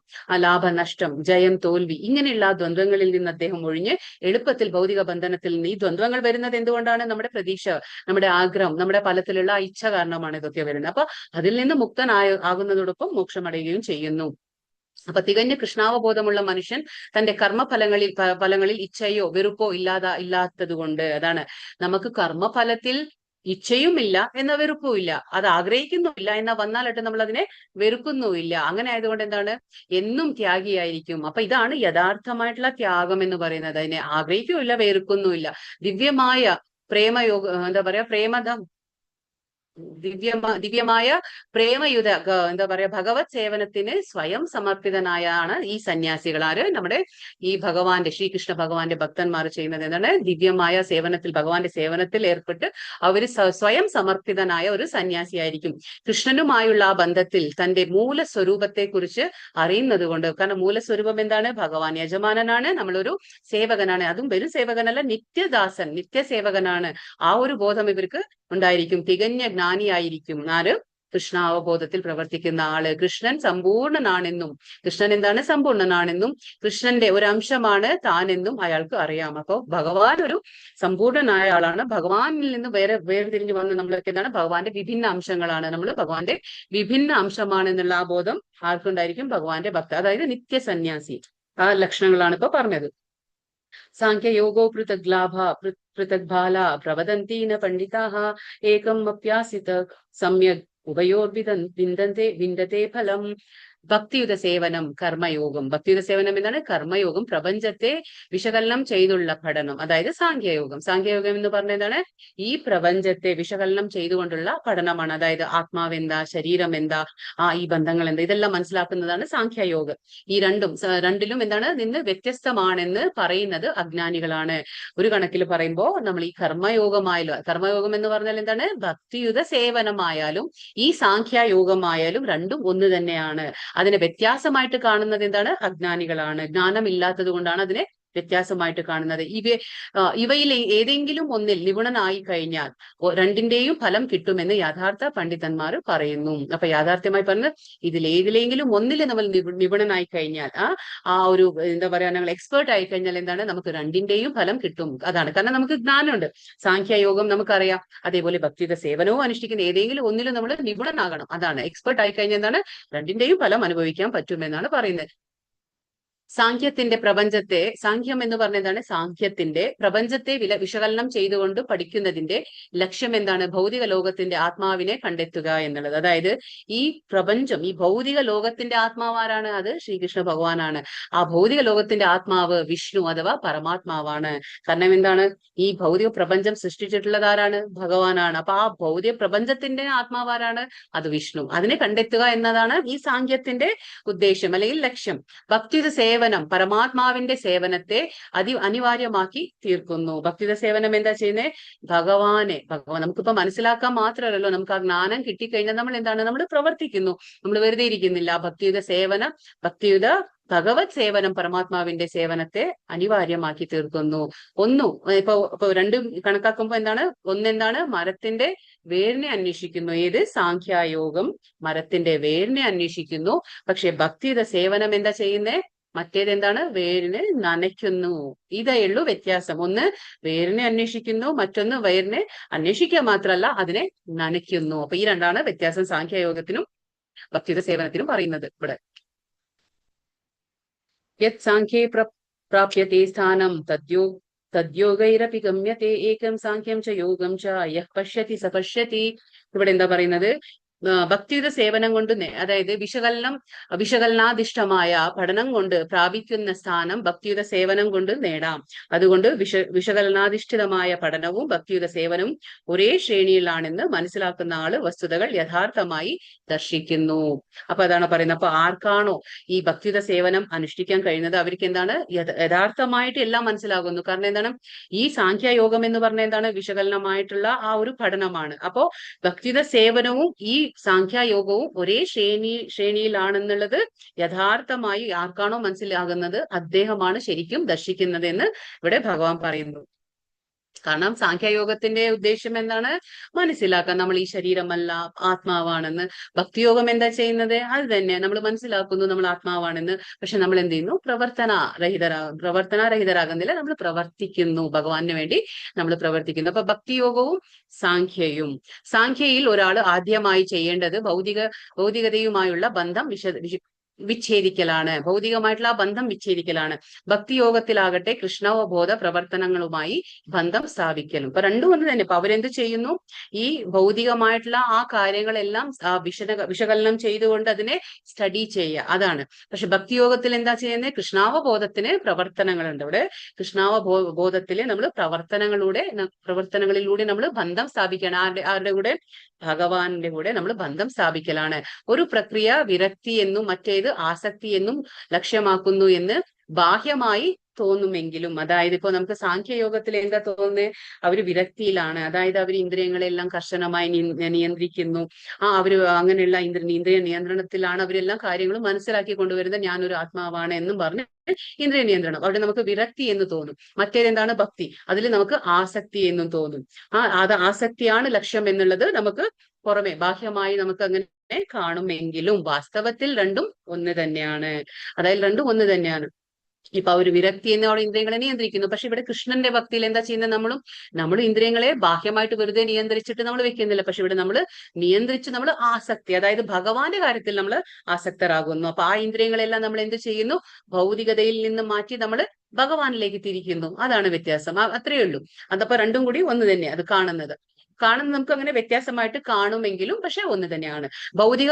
ലാഭനഷ്ടം, ജയം തോൽവി, ഇങ്ങനെയുള്ള ദ്വന്ദ്വങ്ങളിൽ നിന്ന് അദ്ദേഹം ഒഴിഞ്ഞ് എളുപ്പത്തിൽ ഭൗതിക ബന്ധനത്തിൽ നിന്ന്, ഈ ദ്വന്ദ്വങ്ങൾ വരുന്നത് എന്തുകൊണ്ടാണ്, നമ്മുടെ പ്രതീക്ഷ, നമ്മുടെ ആഗ്രഹം, നമ്മുടെ ഫലത്തിലുള്ള ഇച്ഛ കാരണമാണ് ഇതൊക്കെ വരുന്നത്. അപ്പൊ അതിൽ നിന്ന് ആകുന്നതോടൊപ്പം മോക്ഷമടയുകയും ചെയ്യുന്നു. അപ്പൊ തികഞ്ഞ കൃഷ്ണാവബോധമുള്ള മനുഷ്യൻ തന്റെ ഫലങ്ങളിൽ ഇച്ഛയോ വെറുപ്പോ ഇല്ലാത്തത് കൊണ്ട്, അതാണ് നമുക്ക് കർമ്മഫലത്തിൽ ഇച്ഛയുമില്ല എന്ന വെറുപ്പുമില്ല, അത് ആഗ്രഹിക്കുന്നുമില്ല എന്നാ വന്നാലിട്ട് നമ്മൾ അതിനെ വെറുക്കുന്നുമില്ല. അങ്ങനെ ആയതുകൊണ്ട് എന്താണ്, എന്നും ത്യാഗിയായിരിക്കും. അപ്പൊ ഇതാണ് യഥാർത്ഥമായിട്ടുള്ള ത്യാഗം എന്ന് പറയുന്നത്. അതിനെ ആഗ്രഹിക്കുമില്ല, വെറുക്കുന്നുമില്ല. ദിവ്യമായ പ്രേമയോഗ, എന്താ പറയാ, ദിവ്യമായ പ്രേമയുത എന്താ പറയാ, ഭഗവത് സേവനത്തിന് സ്വയം സമർപ്പിതനായാണ് ഈ സന്യാസികളാര്, നമ്മുടെ ഈ ഭഗവാന്റെ, ശ്രീകൃഷ്ണ ഭഗവാന്റെ ഭക്തന്മാർ ചെയ്യുന്നത് എന്താണ്, ദിവ്യമായ സേവനത്തിൽ, ഭഗവാന്റെ സേവനത്തിൽ ഏർപ്പെട്ട് അവര് സ്വയം സമർപ്പിതനായ ഒരു സന്യാസിയായിരിക്കും. കൃഷ്ണനുമായുള്ള ആ ബന്ധത്തിൽ തന്റെ മൂലസ്വരൂപത്തെ കുറിച്ച് അറിയുന്നത് കൊണ്ട്, കാരണം മൂലസ്വരൂപം എന്താണ്, ഭഗവാൻ യജമാനനാണ്, നമ്മളൊരു സേവകനാണ്. അതും വെറും സേവകനല്ല, നിത്യദാസൻ, നിത്യസേവകനാണ്. ആ ഒരു ബോധം ഇവർക്ക് ഉണ്ടായിരിക്കും. തികഞ്ഞ ജ്ഞാനിയായിരിക്കും ആര്, കൃഷ്ണാവബോധത്തിൽ പ്രവർത്തിക്കുന്ന ആള്. കൃഷ്ണൻ സമ്പൂർണ്ണനാണെന്നും, കൃഷ്ണൻ എന്താണ്, സമ്പൂർണ്ണനാണെന്നും, കൃഷ്ണന്റെ ഒരു അംശമാണ് താനെന്നും അയാൾക്ക് അറിയാം. അപ്പൊ ഭഗവാൻ ഒരു സമ്പൂർണ്ണനായ ആളാണ്. ഭഗവാനിൽ നിന്ന് വേർതിരിഞ്ഞു വന്ന് നമ്മളൊക്കെ എന്താണ്, ഭഗവാന്റെ വിഭിന്ന അംശങ്ങളാണ്, നമ്മൾ ഭഗവാന്റെ വിഭിന്ന അംശമാണെന്നുള്ള ആ ബോധം ആർക്കുണ്ടായിരിക്കും, ഭഗവാന്റെ ഭക്ത, അതായത് നിത്യസന്യാസി. ആ ലക്ഷണങ്ങളാണ് ഇപ്പൊ പറഞ്ഞത്. സാഖ്യയോഗോ പൃഥക് ലാഭ പൃഥക് ബാല പ്രവദന്തി ന പണ്ഡിതാഃ ഏകം അപ്യാസിത സമ്യക് വിന്ദത്തെ ഫലം. ഭക്തിയുത സേവനം, കർമ്മയോഗം. ഭക്തിയുത സേവനം എന്താണ്, കർമ്മയോഗം, പ്രപഞ്ചത്തെ വിശകലനം ചെയ്തുള്ള പഠനം, അതായത് സാഖ്യയോഗം. സാഖ്യയോഗം എന്ന് പറഞ്ഞ എന്താണ്, ഈ പ്രപഞ്ചത്തെ വിശകലനം ചെയ്തുകൊണ്ടുള്ള പഠനമാണ്. അതായത് ആത്മാവ് എന്താ, ശരീരം എന്താ, ഈ ബന്ധങ്ങൾ എന്താ, ഇതെല്ലാം മനസ്സിലാക്കുന്നതാണ് സാഖ്യയോഗം. ഈ രണ്ടിലും എന്താണ്, നിന്ന് വ്യത്യസ്തമാണെന്ന് പറയുന്നത് അജ്ഞാനികളാണ്. ഒരു കണക്കിൽ പറയുമ്പോൾ നമ്മൾ ഈ കർമ്മയോഗമായാലും, കർമ്മയോഗം എന്ന് പറഞ്ഞാൽ എന്താണ്, ഭക്തിയുത സേവനമായാലും ഈ സാഖ്യയോഗമായാലും രണ്ടും ഒന്ന് തന്നെയാണ്. അതിനെ വ്യത്യാസമായിട്ട് കാണുന്നത് എന്താണ്, അജ്ഞാനികളാണ്. ജ്ഞാനമില്ലാത്തത് കൊണ്ടാണ് അതിനെ വ്യത്യാസമായിട്ട് കാണുന്നത്. ഇവയിൽ ഏതെങ്കിലും ഒന്നിൽ നിപുണനായി കഴിഞ്ഞാൽ രണ്ടിന്റെയും ഫലം കിട്ടുമെന്ന് യഥാർത്ഥ പണ്ഡിതന്മാർ പറയുന്നു. അപ്പൊ യാഥാർത്ഥ്യമായി പറഞ്ഞ് ഏതിലെങ്കിലും ഒന്നിൽ നമ്മൾ നിപുണനായി കഴിഞ്ഞാൽ, ആ ഒരു എന്താ പറയാ, ഞങ്ങൾ എക്സ്പേർട്ട് ആയി കഴിഞ്ഞാൽ എന്താണ്, നമുക്ക് രണ്ടിന്റെയും ഫലം കിട്ടും. അതാണ്, കാരണം നമുക്ക് ജ്ഞാനമുണ്ട്. സാഖ്യയോഗം നമുക്കറിയാം. അതേപോലെ ഭക്തിയുടെ സേവനവും അനുഷ്ഠിക്കുന്ന ഏതെങ്കിലും ഒന്നിലും നമ്മൾ നിപുണനാകണം. അതാണ്, എക്സ്പേർട്ട് ആയി കഴിഞ്ഞാൽ എന്താണ്, രണ്ടിന്റെയും ഫലം അനുഭവിക്കാൻ പറ്റുമെന്നാണ് പറയുന്നത്. സാഖ്യത്തിന്റെ പ്രപഞ്ചത്തെ, സാഖ്യം എന്ന് പറഞ്ഞ എന്താണ്, സാഖ്യത്തിന്റെ പ്രപഞ്ചത്തെ വിശകലനം ചെയ്തുകൊണ്ട് പഠിക്കുന്നതിന്റെ ലക്ഷ്യം എന്താണ്, ഭൗതിക ലോകത്തിന്റെ ആത്മാവിനെ കണ്ടെത്തുക എന്നുള്ളത്. അതായത് ഈ പ്രപഞ്ചം, ഈ ഭൗതിക ലോകത്തിന്റെ ആത്മാവാരാണ്, അത് ശ്രീകൃഷ്ണ ഭഗവാനാണ്. ആ ഭൗതിക ലോകത്തിന്റെ ആത്മാവ് വിഷ്ണു അഥവാ പരമാത്മാവാണ്. കാരണം എന്താണ്, ഈ ഭൗതിക പ്രപഞ്ചം സൃഷ്ടിച്ചിട്ടുള്ളത് ആരാണ്, ഭഗവാനാണ്. അപ്പൊ ആ ഭൗതിക പ്രപഞ്ചത്തിന്റെ ആത്മാവാരാണ്, അത് വിഷ്ണു. അതിനെ കണ്ടെത്തുക എന്നതാണ് ഈ സാഖ്യത്തിന്റെ ഉദ്ദേശം അല്ലെങ്കിൽ ലക്ഷ്യം. ഭക്തിയുടെ സേവനം, പരമാത്മാവിന്റെ സേവനത്തെ അനിവാര്യമാക്കി തീർക്കുന്നു. ഭക്തിയുത സേവനം എന്താ ചെയ്യുന്നത്? ഭഗവാൻ നമുക്കിപ്പോ മനസ്സിലാക്കാൻ മാത്രമല്ലല്ലോ, നമുക്ക് ആ ജ്ഞാനം കിട്ടിക്കഴിഞ്ഞാൽ നമ്മൾ എന്താണ്, നമ്മൾ പ്രവർത്തിക്കുന്നു, നമ്മൾ വെറുതെ ഇരിക്കുന്നില്ല. ഭക്തിയുത സേവനം, ഭക്തിയുത ഭഗവത് സേവനം പരമാത്മാവിന്റെ സേവനത്തെ അനിവാര്യമാക്കി തീർക്കുന്നു. ഇപ്പൊ രണ്ടും കണക്കാക്കുമ്പോ എന്താണ്, ഒന്നെന്താണ്, മരത്തിന്റെ വേരിനെ അന്വേഷിക്കുന്നു. ഏത്? സാഖ്യായോഗം മരത്തിന്റെ വേരിനെ അന്വേഷിക്കുന്നു. പക്ഷെ ഭക്തിയുത സേവനം എന്താ ചെയ്യുന്നേ? മറ്റേതെന്താണ്? വേരിനെ നനയ്ക്കുന്നു. ഇതേ ഉള്ളൂ വ്യത്യാസം. ഒന്ന് വേരിനെ അന്വേഷിക്കുന്നു, മറ്റൊന്ന് വേരിനെ അന്വേഷിക്കുക മാത്രമല്ല അതിനെ നനയ്ക്കുന്നു. അപ്പൊ ഈ രണ്ടാണ് വ്യത്യാസം സാഖ്യയോഗത്തിനും ഭക്തിയുത സേവനത്തിനും പറയുന്നത് ഇവിടെ. യത് സാഖ്യേ പ്രാപ്യത്തെ സ്ഥാനം തദ്യോഗൈരപി ഗമ്യത്തെ ഏകം സാഖ്യം ച യോഗം ച യഃ പശ്യതി സ പശ്യതി. ഇവിടെ എന്താ പറയുന്നത്? ഭക്തിയുത സേവനം കൊണ്ട്, അതായത് വിശകലനാധിഷ്ഠമായ പഠനം കൊണ്ട് പ്രാപിക്കുന്ന സ്ഥാനം ഭക്തിയുത സേവനം കൊണ്ട് നേടാം. അതുകൊണ്ട് വിശകലനാധിഷ്ഠിതമായ പഠനവും ഭക്തിയുത സേവനവും ഒരേ ശ്രേണിയിലാണെന്ന് മനസ്സിലാക്കുന്ന ആള് വസ്തുതകൾ യഥാർത്ഥമായി ദർശിക്കുന്നു. അപ്പൊ അതാണ് പറയുന്നത്. അപ്പൊ ആർക്കാണോ ഈ ഭക്തിയുത സേവനം അനുഷ്ഠിക്കാൻ കഴിയുന്നത് അവർക്ക് എന്താണ്, യഥാർത്ഥമായിട്ട് എല്ലാം മനസ്സിലാകുന്നു. കാരണം എന്താണ്, ഈ സാഖ്യയോഗം എന്ന് പറഞ്ഞ എന്താണ്, വിശകലനമായിട്ടുള്ള ആ ഒരു പഠനമാണ്. അപ്പോ ഭക്തിയുത സേവനവും ഈ സാഖ്യയോഗവും ഒരേ ശ്രേണിയിലാണെന്നുള്ളത് യഥാർത്ഥമായി ആർക്കാണോ മനസ്സിലാകുന്നത് അദ്ദേഹമാണ് ശരിക്കും ദർശിക്കുന്നത് എന്ന് ഇവിടെ ഭഗവാൻ പറയുന്നു. കാരണം സാഖ്യയോഗത്തിന്റെ ഉദ്ദേശം എന്താണ്? മനസ്സിലാക്കാൻ, നമ്മൾ ഈ ശരീരമല്ല ആത്മാവാണെന്ന്. ഭക്തിയോഗം എന്താ ചെയ്യുന്നത്? അത് തന്നെ, നമ്മൾ മനസ്സിലാക്കുന്നു നമ്മൾ ആത്മാവാണെന്ന്. പക്ഷെ നമ്മൾ എന്ത് ചെയ്യുന്നു? പ്രവർത്തനരഹിതരാകുന്നില്ല, നമ്മൾ പ്രവർത്തിക്കുന്നു, ഭഗവാന് വേണ്ടി നമ്മൾ പ്രവർത്തിക്കുന്നു. അപ്പൊ ഭക്തിയോഗവും സാഖ്യയിൽ ഒരാൾ ആദ്യമായി ചെയ്യേണ്ടത് ഭൗതികതയുമായുള്ള ബന്ധം വിച്ഛേദിക്കലാണ്. ഭൗതികമായിട്ടുള്ള ആ ബന്ധം വിച്ഛേദിക്കലാണ്. ഭക്തിയോഗത്തിലാകട്ടെ കൃഷ്ണാവബോധ പ്രവർത്തനങ്ങളുമായി ബന്ധം സ്ഥാപിക്കലും. ഇപ്പൊ രണ്ടും ഒന്ന് തന്നെ. ഇപ്പൊ അവരെന്ത് ചെയ്യുന്നു? ഈ ഭൗതികമായിട്ടുള്ള ആ കാര്യങ്ങളെല്ലാം വിശകലനം ചെയ്തുകൊണ്ട് അതിനെ സ്റ്റഡി ചെയ്യുക, അതാണ്. പക്ഷെ ഭക്തിയോഗത്തിൽ എന്താ ചെയ്യുന്നത്? കൃഷ്ണാവബോധത്തിന് പ്രവർത്തനങ്ങളുണ്ട്. ഇവിടെ കൃഷ്ണാവബോധത്തില് നമ്മൾ പ്രവർത്തനങ്ങളിലൂടെ നമ്മൾ ബന്ധം സ്ഥാപിക്കണം. ആരുടെ കൂടെ? ഭഗവാന്റെ കൂടെ നമ്മൾ ബന്ധം സ്ഥാപിക്കലാണ്. ഒരു പ്രക്രിയ വിരക്തി എന്നും മറ്റേത് ആസക്തി എന്നും ലക്ഷ്യമാക്കുന്നു എന്ന് ബാഹ്യമായി തോന്നുമെങ്കിലും, അതായത് ഇപ്പൊ നമുക്ക് സാഖ്യയോഗത്തിൽ എന്താ തോന്നുന്നത്? അവര് വിരക്തിയിലാണ്, അതായത് അവർ ഇന്ദ്രിയങ്ങളെല്ലാം കർശനമായി നിയന്ത്രിക്കുന്നു. അവര് അങ്ങനെയുള്ള ഇന്ദ്രിയ നിയന്ത്രണത്തിലാണ് അവരെല്ലാം കാര്യങ്ങളും മനസ്സിലാക്കി കൊണ്ടുവരുന്നത്. ഞാനൊരു ആത്മാവാണ് എന്നും പറഞ്ഞ് ഇന്ദ്രിയ നിയന്ത്രണം. അവിടെ നമുക്ക് വിരക്തി എന്ന് തോന്നും. മറ്റേതെന്താണ്? ഭക്തി. അതിൽ നമുക്ക് ആസക്തി എന്നും തോന്നും. അത് ആസക്തിയാണ് ലക്ഷ്യം എന്നുള്ളത് നമുക്ക് പുറമെ ബാഹ്യമായി നമുക്ക് അങ്ങനെ കാണുമെങ്കിലും വാസ്തവത്തിൽ രണ്ടും ഒന്ന് തന്നെയാണ്. അതായത് രണ്ടും ഒന്ന് തന്നെയാണ്. ഇപ്പൊ ഒരു വിരക്തി എന്നോട് ഇന്ദ്രിയങ്ങളെ നിയന്ത്രിക്കുന്നു. പക്ഷെ ഇവിടെ കൃഷ്ണന്റെ ഭക്തിയിൽ എന്താ ചെയ്യുന്നത്? നമ്മൾ ഇന്ദ്രിയങ്ങളെ ബാഹ്യമായിട്ട് വെറുതെ നിയന്ത്രിച്ചിട്ട് നമ്മൾ വെക്കുന്നില്ല. പക്ഷെ ഇവിടെ നമ്മൾ നിയന്ത്രിച്ച് നമ്മൾ ആസക്തി, അതായത് ഭഗവാന്റെ കാര്യത്തിൽ നമ്മൾ ആസക്തരാകുന്നു. അപ്പൊ ആ ഇന്ദ്രിയങ്ങളെല്ലാം നമ്മൾ എന്ത് ചെയ്യുന്നു? ഭൗതികതയിൽ നിന്ന് മാറ്റി നമ്മൾ ഭഗവാനിലേക്ക് തിരിക്കുന്നു. അതാണ് വ്യത്യാസം. അത്രയേ ഉള്ളൂ. അതപ്പോ രണ്ടും കൂടി ഒന്ന് തന്നെ അത് കാണുന്നത് നമുക്ക് അങ്ങനെ വ്യത്യാസമായിട്ട് കാണുമെങ്കിലും പക്ഷെ ഒന്ന് തന്നെയാണ്. ഭൗതിക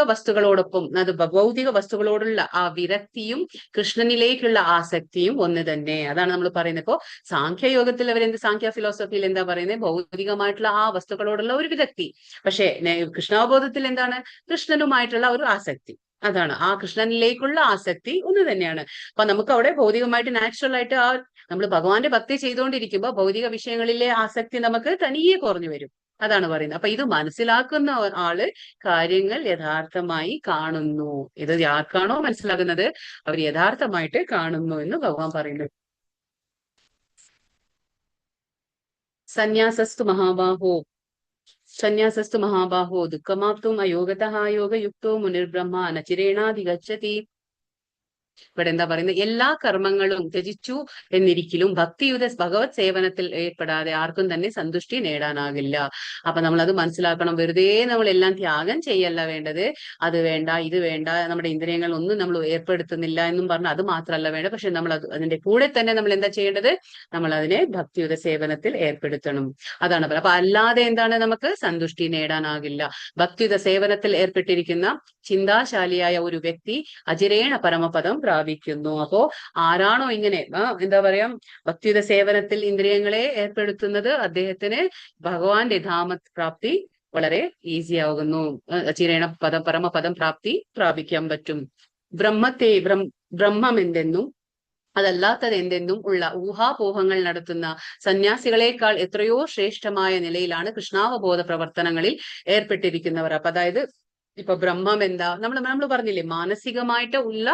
വസ്തുക്കളോടുള്ള ആ വിരക്തിയും കൃഷ്ണനിലേക്കുള്ള ആസക്തിയും ഒന്ന് തന്നെ. അതാണ് നമ്മൾ പറയുന്നത്. ഇപ്പോ സാഖ്യയോഗത്തിൽ സാഖ്യ ഫിലോസഫിയിൽ എന്താ പറയുന്നത്? ഭൗതികമായിട്ടുള്ള ആ വസ്തുക്കളോടുള്ള ഒരു വിരക്തി. പക്ഷെ കൃഷ്ണാവബോധത്തിൽ എന്താണ്? കൃഷ്ണനുമായിട്ടുള്ള ഒരു ആസക്തി. അതാണ് ആ കൃഷ്ണനിലേക്കുള്ള ആസക്തി ഒന്ന് തന്നെയാണ്. അപ്പൊ നമുക്ക് അവിടെ ഭൗതികമായിട്ട് നാച്ചുറൽ ആയിട്ട് നമ്മൾ ഭഗവാന്റെ ഭക്തി ചെയ്തുകൊണ്ടിരിക്കുമ്പോൾ ഭൗതിക വിഷയങ്ങളിലെ ആസക്തി നമുക്ക് തനിയെ കുറഞ്ഞു വരും. അതാണ് പറയുന്നത്. അപ്പൊ ഇത് മനസ്സിലാക്കുന്ന ആള് കാര്യങ്ങൾ യഥാർത്ഥമായി കാണുന്നു. ഇത് ആർക്കാണോ മനസ്സിലാകുന്നത് അവർ യഥാർത്ഥമായിട്ട് കാണുന്നു എന്ന് ഭഗവാൻ പറയുന്നു. സന്യാസസ്തു മഹാബാഹോ ദുഃഖമാപ്തും അയോഗതഃ യോഗയുക്തോ മുനിർബ്രഹ്മ നചിരേണാധിഗച്ഛതി. ഇവിടെ എന്താ പറയുന്നത്? എല്ലാ കർമ്മങ്ങളും ത്യജിച്ചു എന്നിരിക്കലും ഭക്തിയുത ഭഗവത് സേവനത്തിൽ ഏർപ്പെടാതെ ആർക്കും തന്നെ സന്തുഷ്ടി നേടാനാകില്ല. അപ്പൊ നമ്മൾ അത് മനസ്സിലാക്കണം. വെറുതെ നമ്മൾ എല്ലാം ത്യാഗം ചെയ്യല്ല വേണ്ടത്. അത് വേണ്ട, ഇത് വേണ്ട, നമ്മുടെ ഇന്ദ്രിയങ്ങൾ ഒന്നും നമ്മൾ ഏർപ്പെടുത്തുന്നില്ല എന്നും പറഞ്ഞ് അത് മാത്രമല്ല വേണ്ടത്. പക്ഷെ നമ്മൾ അതിന്റെ കൂടെ തന്നെ നമ്മൾ എന്താ ചെയ്യേണ്ടത്? നമ്മൾ അതിനെ ഭക്തിയുത സേവനത്തിൽ ഏർപ്പെടുത്തണം. അതാണ്. അപ്പൊ അല്ലാതെ എന്താണ്? നമുക്ക് സന്തുഷ്ടി നേടാനാകില്ല. ഭക്തിയുത സേവനത്തിൽ ഏർപ്പെട്ടിരിക്കുന്ന ചിന്താശാലിയായ ഒരു വ്യക്തി അജിരേണ പരമപദം പ്രാപിക്കുന്നു. അപ്പോ ആരാണോ ഇങ്ങനെ എന്താ പറയാ ഭക്തിയുത സേവനത്തിൽ ഇന്ദ്രിയങ്ങളെ ഏർപ്പെടുത്തുന്നത് അദ്ദേഹത്തിന് ഭഗവാന്റെ ധാമപ്രാപ്തി വളരെ ഈസി ആകുന്നു. ചിരേണ പരമപദം പ്രാപ്തി പ്രാപിക്കാൻ പറ്റും. ബ്രഹ്മം എന്തെന്നും അതല്ലാത്തത് എന്തെന്നും ഉള്ള ഊഹാപോഹങ്ങൾ നടത്തുന്ന സന്യാസികളെക്കാൾ എത്രയോ ശ്രേഷ്ഠമായ നിലയിലാണ് കൃഷ്ണാവബോധ പ്രവർത്തനങ്ങളിൽ ഏർപ്പെട്ടിരിക്കുന്നവർ. അപ്പൊ അതായത് ഇപ്പൊ ബ്രഹ്മം എന്താ, നമ്മൾ പറഞ്ഞില്ലേ, മാനസികമായിട്ട് ഉള്ള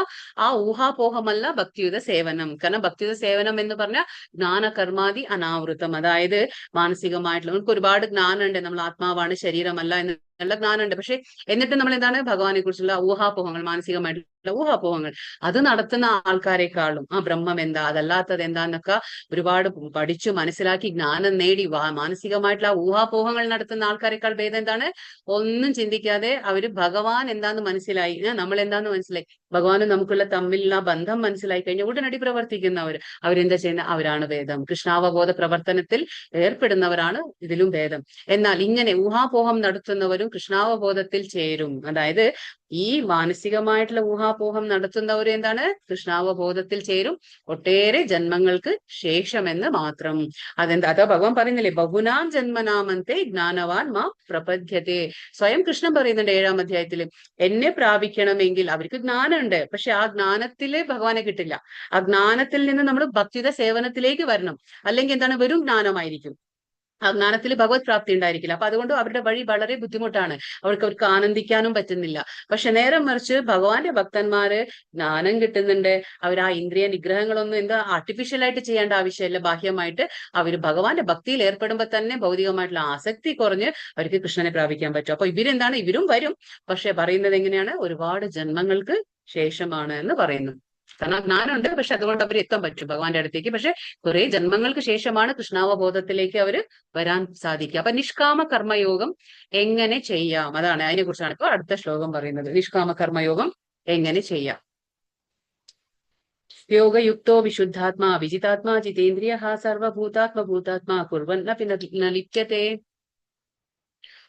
ആ ഊഹാപോഹമല്ല ഭക്തിയുത സേവനം. കാരണം ഭക്തിയുത സേവനം എന്ന് പറഞ്ഞാൽ ജ്ഞാനകർമാതി അനാവൃതം, അതായത് മാനസികമായിട്ടുള്ള നമുക്ക് ഒരുപാട് ജ്ഞാനമുണ്ട്, നമ്മൾ ആത്മാവാണ് ശരീരമല്ല എന്നുള്ള ജ്ഞാനമുണ്ട്. പക്ഷെ എന്നിട്ട് നമ്മൾ എന്താണ് ഭഗവാനെ കുറിച്ചുള്ള ഊഹാപോഹങ്ങൾ, മാനസികമായിട്ടുള്ള ഊഹാപോഹങ്ങൾ അത് നടത്തുന്ന ആൾക്കാരെക്കാളും ആ ബ്രഹ്മം എന്താ, അതല്ലാത്തത് എന്താന്നൊക്കെ ഒരുപാട് പഠിച്ചു മനസ്സിലാക്കി ജ്ഞാനം നേടി മാനസികമായിട്ടുള്ള ആ ഊഹാപോഹങ്ങൾ നടത്തുന്ന ആൾക്കാരെക്കാൾ ഭേദം എന്താണ്? ഒന്നും ചിന്തിക്കാതെ അവര് ഭഗവാൻ എന്താന്ന് മനസ്സിലായി, നമ്മൾ എന്താന്ന് മനസ്സിലായി, ഭഗവാനും നമുക്കുള്ള തമ്മിലുള്ള ബന്ധം മനസ്സിലായി കഴിഞ്ഞാൽ ഉടനടി പ്രവർത്തിക്കുന്നവർ, അവരെന്താ ചെയ്യുന്ന, അവരാണ് ഭേദം. കൃഷ്ണാവബോധ പ്രവർത്തനത്തിൽ ഏർപ്പെടുന്നവരാണ് ഇതിലും ഭേദം. എന്നാൽ ഇങ്ങനെ ഊഹാപോഹം നടത്തുന്നവരും കൃഷ്ണാവബോധത്തിൽ ചേരും. അതായത് ഈ മാനസികമായിട്ടുള്ള ഊഹാപോഹം നടത്തുന്നവർ എന്താണ്, കൃഷ്ണാവബോധത്തിൽ ചേരും ഒട്ടേറെ ജന്മങ്ങൾക്ക് ശേഷമെന്ന് മാത്രം. അതാ ഭഗവാൻ പറയുന്നില്ലേ, ബഹുനാം ജന്മനാമന്തെ ജ്ഞാനവാൻ മാ പ്രപദ്യത്തെ. സ്വയം കൃഷ്ണൻ പറയുന്നുണ്ട് 7-ാം അധ്യായത്തില്, എന്നെ പ്രാപിക്കണമെങ്കിൽ അവർക്ക് ജ്ഞാനമുണ്ട്, പക്ഷെ ആ ജ്ഞാനത്തില് ഭഗവാനെ കിട്ടില്ല. ആ ജ്ഞാനത്തിൽ നിന്ന് നമ്മൾ ഭക്തിയുത സേവനത്തിലേക്ക് വരണം, അല്ലെങ്കിൽ എന്താണ്, വെറും ജ്ഞാനമായിരിക്കും, ആ ജ്ഞാനത്തിൽ ഭഗവത് പ്രാപ്തി ഉണ്ടായിരിക്കില്ല. അപ്പൊ അതുകൊണ്ട് അവരുടെ വഴി വളരെ ബുദ്ധിമുട്ടാണ്, അവർക്ക് ആനന്ദിക്കാനും പറ്റുന്നില്ല. പക്ഷെ നേരെ മറിച്ച് ഭഗവാന്റെ ഭക്തന്മാര് ജ്ഞാനം കിട്ടുന്നുണ്ട്, അവർ ആ ഇന്ദ്രിയ നിഗ്രഹങ്ങളൊന്നും എന്താ ആർട്ടിഫിഷ്യൽ ആയിട്ട് ചെയ്യേണ്ട ആവശ്യമില്ല, ബാഹ്യമായിട്ട് അവർ ഭഗവാന്റെ ഭക്തിയിൽ ഏർപ്പെടുമ്പോൾ തന്നെ ഭൗതികമായിട്ടുള്ള ആസക്തി കുറഞ്ഞ് അവർക്ക് കൃഷ്ണനെ പ്രാപിക്കാൻ പറ്റും. അപ്പൊ ഇവരെന്താണ്, ഇവരും വരും, പക്ഷെ പറയുന്നത് എങ്ങനെയാണ്, ഒരുപാട് ജന്മങ്ങൾക്ക് ശേഷമാണ് എന്ന് പറയുന്നു. കാരണം ജ്ഞാനമുണ്ട്, പക്ഷെ അതുകൊണ്ട് അവർ എത്താൻ പറ്റും ഭഗവാന്റെ അടുത്തേക്ക്. പക്ഷെ കുറെ ജന്മങ്ങൾക്ക് ശേഷമാണ് കൃഷ്ണാവബോധത്തിലേക്ക് അവർ വരാൻ സാധിക്കുക. അപ്പൊ നിഷ്കാമ കർമ്മയോഗം എങ്ങനെ ചെയ്യാം, അതാണ്, അതിനെ കുറിച്ചാണ് ഇപ്പോൾ അടുത്ത ശ്ലോകം പറയുന്നത്. നിഷ്കാമ കർമ്മയോഗം എങ്ങനെ ചെയ്യാം. യോഗയുക്തോ വിശുദ്ധാത്മാ വിജിതാത്മാ ജിതേന്ദ്രിയ സർവഭൂതാത്മഭൂതാത്മാ കുർവന്നപി ന ലിപ്യത്തെ.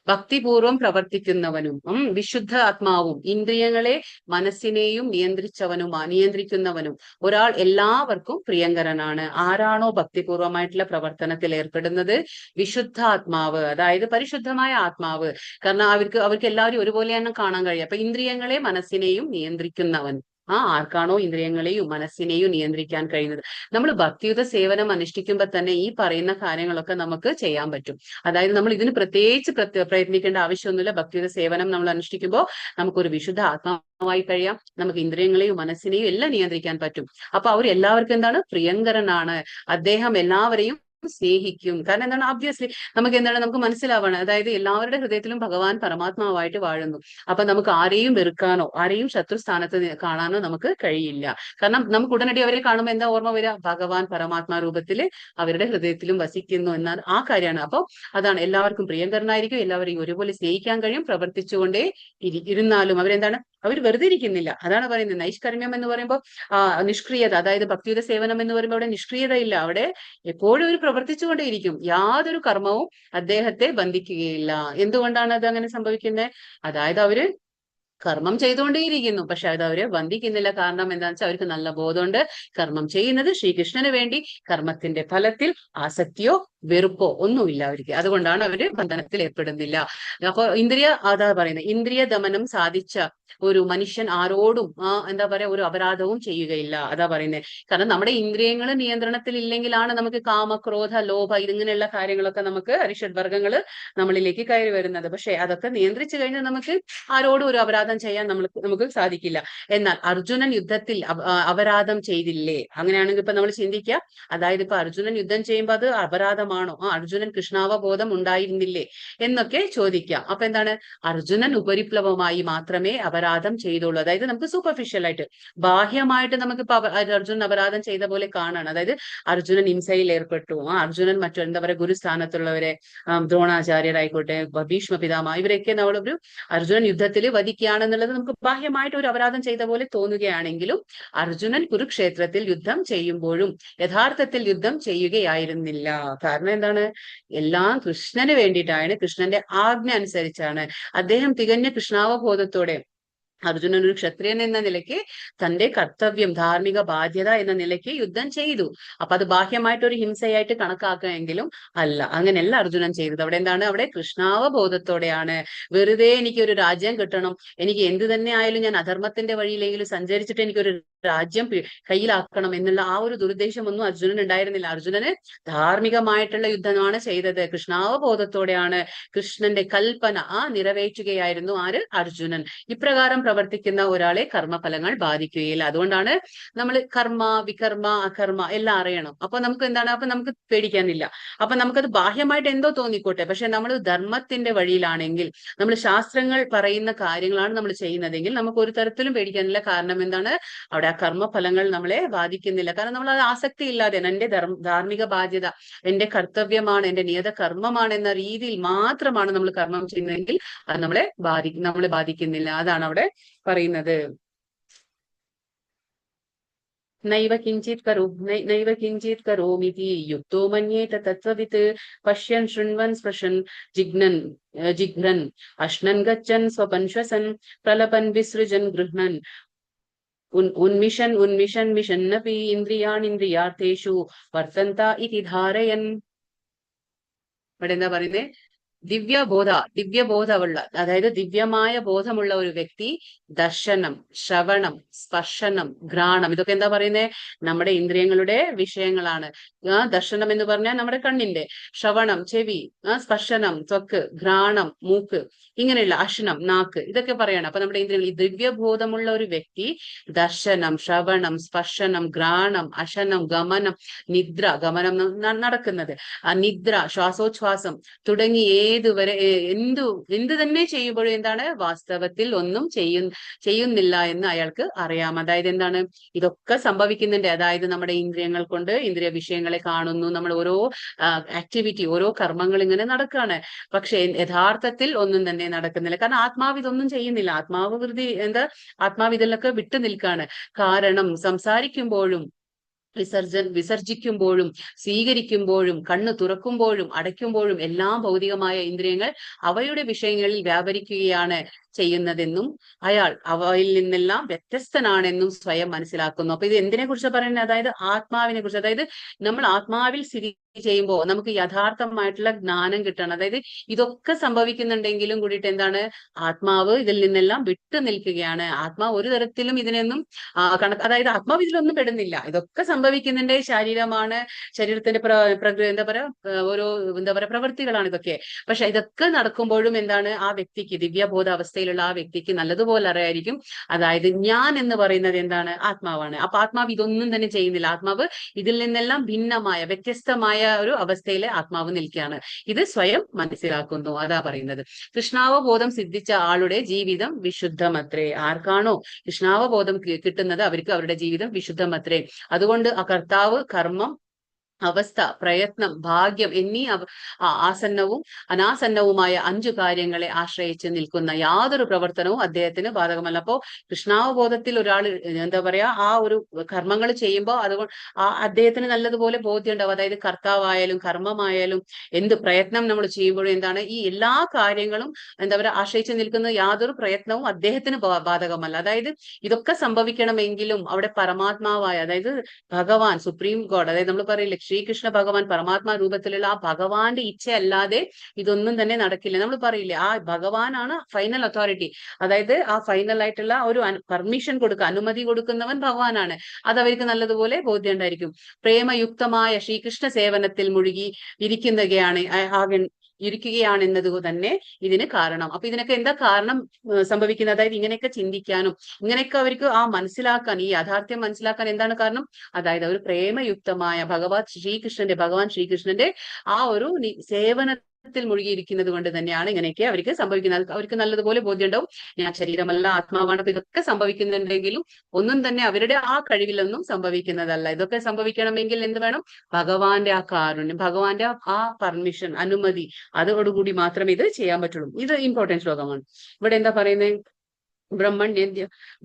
ഭക്തിപൂർവം പ്രവർത്തിക്കുന്നവനും വിശുദ്ധ ആത്മാവും ഇന്ദ്രിയങ്ങളെ മനസ്സിനെയും നിയന്ത്രിക്കുന്നവനും ഒരാൾ എല്ലാവർക്കും പ്രിയങ്കരനാണ്. ആരാണോ ഭക്തിപൂർവമായിട്ടുള്ള പ്രവർത്തനത്തിൽ ഏർപ്പെടുന്നത്, വിശുദ്ധാത്മാവ്, അതായത് പരിശുദ്ധമായ ആത്മാവ്. കാരണം അവർക്ക് എല്ലാവരും ഒരുപോലെയാണ് കാണാൻ കഴിയുക. അപ്പൊ ഇന്ദ്രിയങ്ങളെ മനസ്സിനെയും നിയന്ത്രിക്കുന്നവൻ, ആർക്കാണോ ഇന്ദ്രിയങ്ങളെയും മനസ്സിനെയും നിയന്ത്രിക്കാൻ കഴിയുന്നത്. നമ്മൾ ഭക്തിയുത സേവനം അനുഷ്ഠിക്കുമ്പോൾ തന്നെ ഈ പറയുന്ന കാര്യങ്ങളൊക്കെ നമുക്ക് ചെയ്യാൻ പറ്റും. അതായത് നമ്മൾ ഇതിന് പ്രത്യേകിച്ച് പ്രയത്നിക്കേണ്ട ആവശ്യമൊന്നുമില്ല. ഭക്തിയുത സേവനം നമ്മൾ അനുഷ്ഠിക്കുമ്പോൾ നമുക്കൊരു വിശുദ്ധ ആത്മാവായി കഴിയാം, നമുക്ക് ഇന്ദ്രിയങ്ങളെയും മനസ്സിനെയും എല്ലാം നിയന്ത്രിക്കാൻ പറ്റും. അപ്പൊ അവർ എല്ലാവർക്കും എന്താണ്, പ്രിയങ്കരനാണ്. അദ്ദേഹം എല്ലാവരെയും സ്നേഹിക്കും. കാരണം എന്താണ്, ഒബ്വിയസ്ലി നമുക്ക് എന്താണ്, നമുക്ക് മനസ്സിലാവണം, അതായത് എല്ലാവരുടെ ഹൃദയത്തിലും ഭഗവാൻ പരമാത്മാവായിട്ട് വാഴുന്നു. അപ്പൊ നമുക്ക് ആരെയും വെറുക്കാനോ ആരെയും ശത്രുസ്ഥാനത്ത് കാണാനോ നമുക്ക് കഴിയില്ല. കാരണം നമുക്ക് ഉടനടി അവരെ കാണുമ്പോൾ എന്താ ഓർമ്മ വരിക, ഭഗവാൻ പരമാത്മാ രൂപത്തില് അവരുടെ ഹൃദയത്തിലും വസിക്കുന്നു എന്ന ആ കാര്യമാണ്. അപ്പൊ അതാണ്, എല്ലാവർക്കും പ്രിയങ്കരനായിരിക്കും, എല്ലാവരെയും ഒരുപോലെ സ്നേഹിക്കാൻ കഴിയും. പ്രവർത്തിച്ചുകൊണ്ടേ ഇരുന്നാലും അവരെന്താണ്, അവർ വെറുതെ ഇരിക്കുന്നില്ല. അതാണ് പറയുന്നത്. നൈഷ്കർമ്മ്യം എന്ന് പറയുമ്പോൾ നിഷ്ക്രിയത, അതായത് ഭക്തിയുത സേവനം എന്ന് പറയുമ്പോൾ അവിടെ നിഷ്ക്രിയത ഇല്ല, അവിടെ എപ്പോഴും ഒരു പ്രവർത്തിച്ചുകൊണ്ടേയിരിക്കും. യാതൊരു കർമ്മവും അദ്ദേഹത്തെ ബന്ധിക്കുകയില്ല. എന്തുകൊണ്ടാണ് അത് അങ്ങനെ സംഭവിക്കുന്നത്? അതായത് അവര് കർമ്മം ചെയ്തുകൊണ്ടേയിരിക്കുന്നു, പക്ഷെ അത് അവരെ ബന്ധിക്കുന്നില്ല. കാരണം എന്താണെന്ന് വെച്ചാൽ അവർക്ക് നല്ല ബോധമുണ്ട്, കർമ്മം ചെയ്യുന്നത് ശ്രീകൃഷ്ണന് വേണ്ടി, കർമ്മത്തിന്റെ ഫലത്തിൽ ആസക്തിയോ വെറുപ്പോ ഒന്നുമില്ല അവർക്ക്. അതുകൊണ്ടാണ് അവര് ബന്ധനത്തിൽ ഏർപ്പെടുന്നില്ല. അപ്പൊ അതാ പറയുന്നത്, ഇന്ദ്രിയ ദമനം സാധിച്ച ഒരു മനുഷ്യൻ ആരോടും എന്താ പറയാ, ഒരു അപരാധവും ചെയ്യുകയില്ല. അതാ പറയുന്നത്. കാരണം നമ്മുടെ ഇന്ദ്രിയങ്ങൾ നിയന്ത്രണത്തിൽ ഇല്ലെങ്കിലാണ് നമുക്ക് കാമ, ക്രോധ, ലോഭ ഇതിങ്ങനെയുള്ള കാര്യങ്ങളൊക്കെ നമുക്ക് അരിഷഡ്വർഗങ്ങൾ നമ്മളിലേക്ക് കയറി വരുന്നത്. പക്ഷെ അതൊക്കെ നിയന്ത്രിച്ചു കഴിഞ്ഞാൽ നമുക്ക് ആരോടും ഒരു അപരാധം ചെയ്യാൻ നമുക്ക് സാധിക്കില്ല. എന്നാൽ അർജുനൻ യുദ്ധത്തിൽ അപരാധം ചെയ്തില്ലേ? അങ്ങനെയാണെങ്കിൽ ഇപ്പൊ നമ്മൾ ചിന്തിക്കുക, അതായത് ഇപ്പൊ അർജുനൻ യുദ്ധം ചെയ്യുമ്പോൾ അത് അപരാധമാണോ? അർജുനൻ കൃഷ്ണാവബോധം ഉണ്ടായിരുന്നില്ലേ എന്നൊക്കെ ചോദിക്കാം. അപ്പൊ എന്താണ്, അർജുനൻ ഉപരിപ്ലവമായി മാത്രമേ അപരാധം ചെയ്തുള്ളൂ. അതായത് നമുക്ക് സൂപ്പർഫിഷ്യൽ ആയിട്ട്, ബാഹ്യമായിട്ട് നമുക്കിപ്പോ അർജുനൻ അപരാധം ചെയ്ത പോലെ കാണാണ്. അതായത് അർജുനൻ ഹിംസയിൽ ഏർപ്പെട്ടു, അർജുനൻ എന്താ പറയുക, ഗുരുസ്ഥാനത്തുള്ളവരെ ദ്രോണാചാര്യരായിക്കോട്ടെ, ഭീഷ്മ പിതാമഹ, ഇവരെയൊക്കെ നമ്മളൊരു അർജുനൻ യുദ്ധത്തിൽ വധിക്കുകയാണെന്നുള്ളത് നമുക്ക് ബാഹ്യമായിട്ട് ഒരു അപരാധം ചെയ്ത പോലെ തോന്നുകയാണെങ്കിലും അർജുനൻ കുരുക്ഷേത്രത്തിൽ യുദ്ധം ചെയ്യുമ്പോഴും യഥാർത്ഥത്തിൽ യുദ്ധം ചെയ്യുകയായിരുന്നില്ല. കാരണം എന്താണ്, എല്ലാം കൃഷ്ണന് വേണ്ടിയിട്ടാണ്, കൃഷ്ണന്റെ ആജ്ഞ അനുസരിച്ചാണ്. അദ്ദേഹം തികഞ്ഞ കൃഷ്ണാവബോധത്തോടെ അർജുനൻ ഒരു ക്ഷത്രിയൻ എന്ന നിലയ്ക്ക് തന്റെ കർത്തവ്യം, ധാർമ്മിക ബാധ്യത എന്ന നിലയ്ക്ക് യുദ്ധം ചെയ്തു. അപ്പൊ അത് ബാഹ്യമായിട്ട് ഒരു ഹിംസയായിട്ട് കണക്കാക്കുമെങ്കിലും അല്ല, അങ്ങനെയല്ല അർജുനൻ ചെയ്തത്. അവിടെ എന്താണ്, അവിടെ കൃഷ്ണാവബോധത്തോടെയാണ്. വെറുതെ എനിക്കൊരു രാജ്യം കിട്ടണം, എനിക്ക് എന്ത് തന്നെ ആയാലും ഞാൻ അധർമ്മത്തിന്റെ വഴിയിലെങ്കിലും സഞ്ചരിച്ചിട്ട് എനിക്കൊരു രാജ്യം കയ്യിലാക്കണം എന്നുള്ള ആ ഒരു ദുരുദ്ദേശമൊന്നും അർജുനൻ ഉണ്ടായിരുന്നില്ല. അർജുനന് ധാർമ്മികമായിട്ടുള്ള യുദ്ധമാണ് ചെയ്തത്. കൃഷ്ണാവബോധത്തോടെയാണ് കൃഷ്ണന്റെ കൽപ്പന നിറവേറ്റുകയായിരുന്നു ആര്? അർജുനൻ. ഇപ്രകാരം പ്രവർത്തിക്കുന്ന ഒരാളെ കർമ്മഫലങ്ങൾ ബാധിക്കുകയില്ല. അതുകൊണ്ടാണ് നമ്മൾ കർമ്മ, വികർമ്മ, അകർമ്മ എല്ലാം അറിയണം. അപ്പൊ നമുക്ക് എന്താണ്? അപ്പൊ നമുക്ക് പേടിക്കാനില്ല. അപ്പൊ നമുക്കത് ബാഹ്യമായിട്ട് എന്തോ തോന്നിക്കോട്ടെ, പക്ഷെ നമ്മൾ ധർമ്മത്തിന്റെ വഴിയിലാണെങ്കിൽ, നമ്മൾ ശാസ്ത്രങ്ങൾ പറയുന്ന കാര്യങ്ങളാണ് നമ്മൾ ചെയ്യുന്നതെങ്കിൽ നമുക്ക് ഒരു തരത്തിലും പേടിക്കാനില്ല. കാരണം എന്താണ്? അവിടെ ആ കർമ്മഫലങ്ങൾ നമ്മളെ ബാധിക്കുന്നില്ല. കാരണം നമ്മൾ അത് ആസക്തി ഇല്ലാതെ എന്റെ ധാർമ്മിക ബാധ്യത, എന്റെ കർത്തവ്യമാണ്, എന്റെ നിയത കർമ്മമാണ് എന്ന രീതിയിൽ മാത്രമാണ് നമ്മൾ കർമ്മം ചെയ്യുന്നതെങ്കിൽ അത് നമ്മളെ ബാധിക്കുന്നില്ല. അതാണ് അവിടെ പറയുന്നത്. നൈവ കിഞ്ചിത് കരോമിതി യുക്തോ മന്യേത തത്വവിത് പശ്യൻ ശൃണ്വൻ സ്പൃശൻ ജിഘ്രൻ അശ്നൻ ഗച്ഛൻ സ്വപൻ ശ്വസൻ പ്രലപൻ വിസൃജൻ ഗൃഹ്ണൻ ഉന്മിഷൻ മിഷന്നപി ഇന്ദ്രിയാർത്ഥേഷു വർത്തന്ത ഇതി ധാരയൻ. ഇവിടെ എന്താ പറയുന്നത്? ദിവ്യബോധമുള്ള, അതായത് ദിവ്യമായ ബോധമുള്ള ഒരു വ്യക്തി ദർശനം, ശ്രവണം, സ്പർശനം, ഘ്രാണം, ഇതൊക്കെ എന്താ പറയുന്നത്? നമ്മുടെ ഇന്ദ്രിയങ്ങളുടെ വിഷയങ്ങളാണ്. ദർശനം എന്ന് പറഞ്ഞാൽ നമ്മുടെ കണ്ണിന്റെ, ശ്രവണം ചെവി, സ്പർശനം ത്വക്ക്, ഘ്രാണം മൂക്ക്, ഇങ്ങനെയുള്ള അശ്നം നാക്ക്, ഇതൊക്കെ പറയണം. അപ്പൊ നമ്മുടെ ഇന്ദ്രിയങ്ങൾ, ഈ ദിവ്യബോധമുള്ള ഒരു വ്യക്തി ദർശനം, ശ്രവണം, സ്പർശനം, ഘ്രാണം, അശനം, ഗമനം, നിദ്ര, ഗമനം നടക്കുന്നത്, നിദ്ര, ശ്വാസോച്ഛ്വാസം തുടങ്ങി ഏതുവരെ എന്ത് തന്നെ ചെയ്യുമ്പോഴും എന്താണ്? വാസ്തവത്തിൽ ഒന്നും ചെയ്യുന്നില്ല എന്ന് അയാൾക്ക് അറിയാം. അതായത് എന്താണ്? ഇതൊക്കെ സംഭവിക്കുന്നുണ്ട്. അതായത് നമ്മുടെ ഇന്ദ്രിയങ്ങൾ കൊണ്ട് ഇന്ദ്രിയ വിഷയങ്ങളെ കാണുന്നു, നമ്മൾ ഓരോ ആക്ടിവിറ്റി, ഓരോ കർമ്മങ്ങൾ ഇങ്ങനെ നടക്കുകയാണ്. പക്ഷെ യഥാർത്ഥത്തിൽ ഒന്നും തന്നെ നടക്കുന്നില്ല. കാരണം ആത്മാവ് ഇതൊന്നും ചെയ്യുന്നില്ല. ആത്മാവ് ആത്മാവ് ഇതിലൊക്കെ വിട്ടു നിൽക്കാണ്. കാരണം സംസാരിക്കുമ്പോഴും വിസർജിക്കുമ്പോഴും സ്വീകരിക്കുമ്പോഴും കണ്ണ് തുറക്കുമ്പോഴും അടയ്ക്കുമ്പോഴും എല്ലാം ഭൗതികമായ ഇന്ദ്രിയങ്ങൾ അവയുടെ വിഷയങ്ങളിൽ വ്യാപരിക്കുകയാണ് ചെയ്യുന്നതെന്നും അയാൾ അവയിൽ നിന്നെല്ലാം വ്യത്യസ്തനാണെന്നും സ്വയം മനസ്സിലാക്കുന്നു. അപ്പൊ ഇത് എന്തിനെ കുറിച്ച് പറയുന്നത്? അതായത് ആത്മാവിനെ കുറിച്ച്. അതായത് നമ്മൾ ആത്മാവിൽ സ്ഥിതി ചെയ്യുമ്പോൾ നമുക്ക് യഥാർത്ഥമായിട്ടുള്ള ജ്ഞാനം കിട്ടണം. അതായത് ഇതൊക്കെ സംഭവിക്കുന്നുണ്ടെങ്കിലും കൂടിയിട്ട് എന്താണ്? ആത്മാവ് ഇതിൽ നിന്നെല്ലാം വിട്ടു നിൽക്കുകയാണ്. ആത്മാവ് ഒരു തരത്തിലും ഇതിനൊന്നും അതായത് ആത്മാവ് ഇതിലൊന്നും പെടുന്നില്ല. ഇതൊക്കെ സംഭവിക്കുന്നുണ്ട്. ശരീരമാണ്, ശരീരത്തിന്റെ ഓരോ പ്രവൃത്തികളാണ് ഇതൊക്കെ. പക്ഷെ ഇതൊക്കെ നടക്കുമ്പോഴും എന്താണ്? ആ വ്യക്തിക്ക്, ദിവ്യബോധ അവസ്ഥയിലുള്ള ആ വ്യക്തിക്ക് നല്ലതുപോലെ അറിയായിരിക്കും. അതായത് ഞാൻ എന്ന് പറയുന്നത് എന്താണ്? ആത്മാവാണ്. അപ്പൊ ആത്മാവ് ഇതൊന്നും തന്നെ ചെയ്യുന്നില്ല. ആത്മാവ് ഇതിൽ നിന്നെല്ലാം ഭിന്നമായ, വ്യത്യസ്തമായ ഒരു അവസ്ഥയിൽ ആത്മാവ് നിൽക്കുകയാണ്. ഇത് സ്വയം മനസ്സിലാക്കുന്നു. അതാ പറയുന്നത്. കൃഷ്ണാവബോധം സിദ്ധിച്ച ആളുടെ ജീവിതം വിശുദ്ധമത്രേ. ആർക്കാണോ കൃഷ്ണാവബോധം കിട്ടുന്നത് അവർക്ക് അവരുടെ ജീവിതം വിശുദ്ധമത്രേ. അതുകൊണ്ട് ആ കർത്താവ്, കർമ്മം, അവസ്ഥ, പ്രയത്നം, ഭാഗ്യം എന്നീ ആസന്നവും അനാസന്നവുമായ 5 കാര്യങ്ങളെ ആശ്രയിച്ച് നിൽക്കുന്ന യാതൊരു പ്രവർത്തനവും അദ്ദേഹത്തിന് ബാധകമല്ല. അപ്പോ കൃഷ്ണാവബോധത്തിൽ ഒരാൾ എന്താ പറയാ, ആ ഒരു കർമ്മങ്ങൾ ചെയ്യുമ്പോൾ അതുകൊണ്ട് അദ്ദേഹത്തിന് നല്ലതുപോലെ ബോധ്യം ഉണ്ടാവും. അതായത് കർത്താവായാലും കർമ്മമായാലും എന്ത് പ്രയത്നം നമ്മൾ ചെയ്യുമ്പോഴും എന്താണ്? ഈ എല്ലാ കാര്യങ്ങളും എന്താ പറയുക ആശ്രയിച്ച് നിൽക്കുന്ന യാതൊരു പ്രയത്നവും അദ്ദേഹത്തിന് ബാധകമല്ല. അതായത് ഇതൊക്കെ സംഭവിക്കണമെങ്കിലും അവിടെ പരമാത്മാവായ, അതായത് ഭഗവാൻ, സുപ്രീം ഗോഡ്, അതായത് നമ്മൾ പറയില്ലേ ശ്രീകൃഷ്ണ ഭഗവാൻ പരമാത്മാ രൂപത്തിലുള്ള ആ ഭഗവാന്റെ ഇച്ഛ അല്ലാതെ ഇതൊന്നും തന്നെ നടക്കില്ല. നമ്മൾ പറയില്ലേ ആ ഭഗവാനാണ് ഫൈനൽ അതോറിറ്റി. അതായത് ആ ഫൈനൽ ആയിട്ടുള്ള ഒരു പെർമിഷൻ അനുമതി കൊടുക്കുന്നവൻ ഭഗവാനാണ്. അത് അവർക്ക് നല്ലതുപോലെ ബോധ്യം ഉണ്ടായിരിക്കും. പ്രേമയുക്തമായ ശ്രീകൃഷ്ണ സേവനത്തിൽ മുഴുകി ഇരിക്കുകയാണെന്നത് തന്നെ ഇതിന് കാരണം. അപ്പൊ ഇതിനൊക്കെ എന്താ കാരണം സംഭവിക്കുന്നത്? അതായത് ഇങ്ങനെയൊക്കെ ചിന്തിക്കാനും ഇങ്ങനെയൊക്കെ അവർക്ക് മനസ്സിലാക്കാൻ, ഈ യാഥാർത്ഥ്യം മനസ്സിലാക്കാൻ എന്താണ് കാരണം? അതായത് ഒരു പ്രേമയുക്തമായ ഭഗവാൻ ശ്രീകൃഷ്ണന്റെ ആ ഒരു സേവനത്തിൽ മുഴുകിയിരിക്കുന്നത് കൊണ്ട് തന്നെയാണ് ഇങ്ങനെയൊക്കെ അവർക്ക് സംഭവിക്കുന്നത്. അവർക്ക് നല്ലതുപോലെ ബോധ്യം ഉണ്ടാവും, ഞാൻ ശരീരമല്ല ആത്മാവാണ്. അപ്പൊ ഇതൊക്കെ സംഭവിക്കുന്നുണ്ടെങ്കിലും ഒന്നും തന്നെ അവരുടെ ആ കഴിവിലൊന്നും സംഭവിക്കുന്നതല്ല. ഇതൊക്കെ സംഭവിക്കണമെങ്കിൽ എന്ത് വേണം? ഭഗവാന്റെ ആ കാരുണ്യം, ഭഗവാന്റെ ആ പെർമിഷൻ, അനുമതി, അതോടുകൂടി മാത്രമേ ഇത് ചെയ്യാൻ പറ്റുള്ളൂ. ഇത് ഇമ്പോർട്ടൻറ്റ് ശ്ലോകമാണ്. ഇവിടെ എന്താ പറയുന്നത്?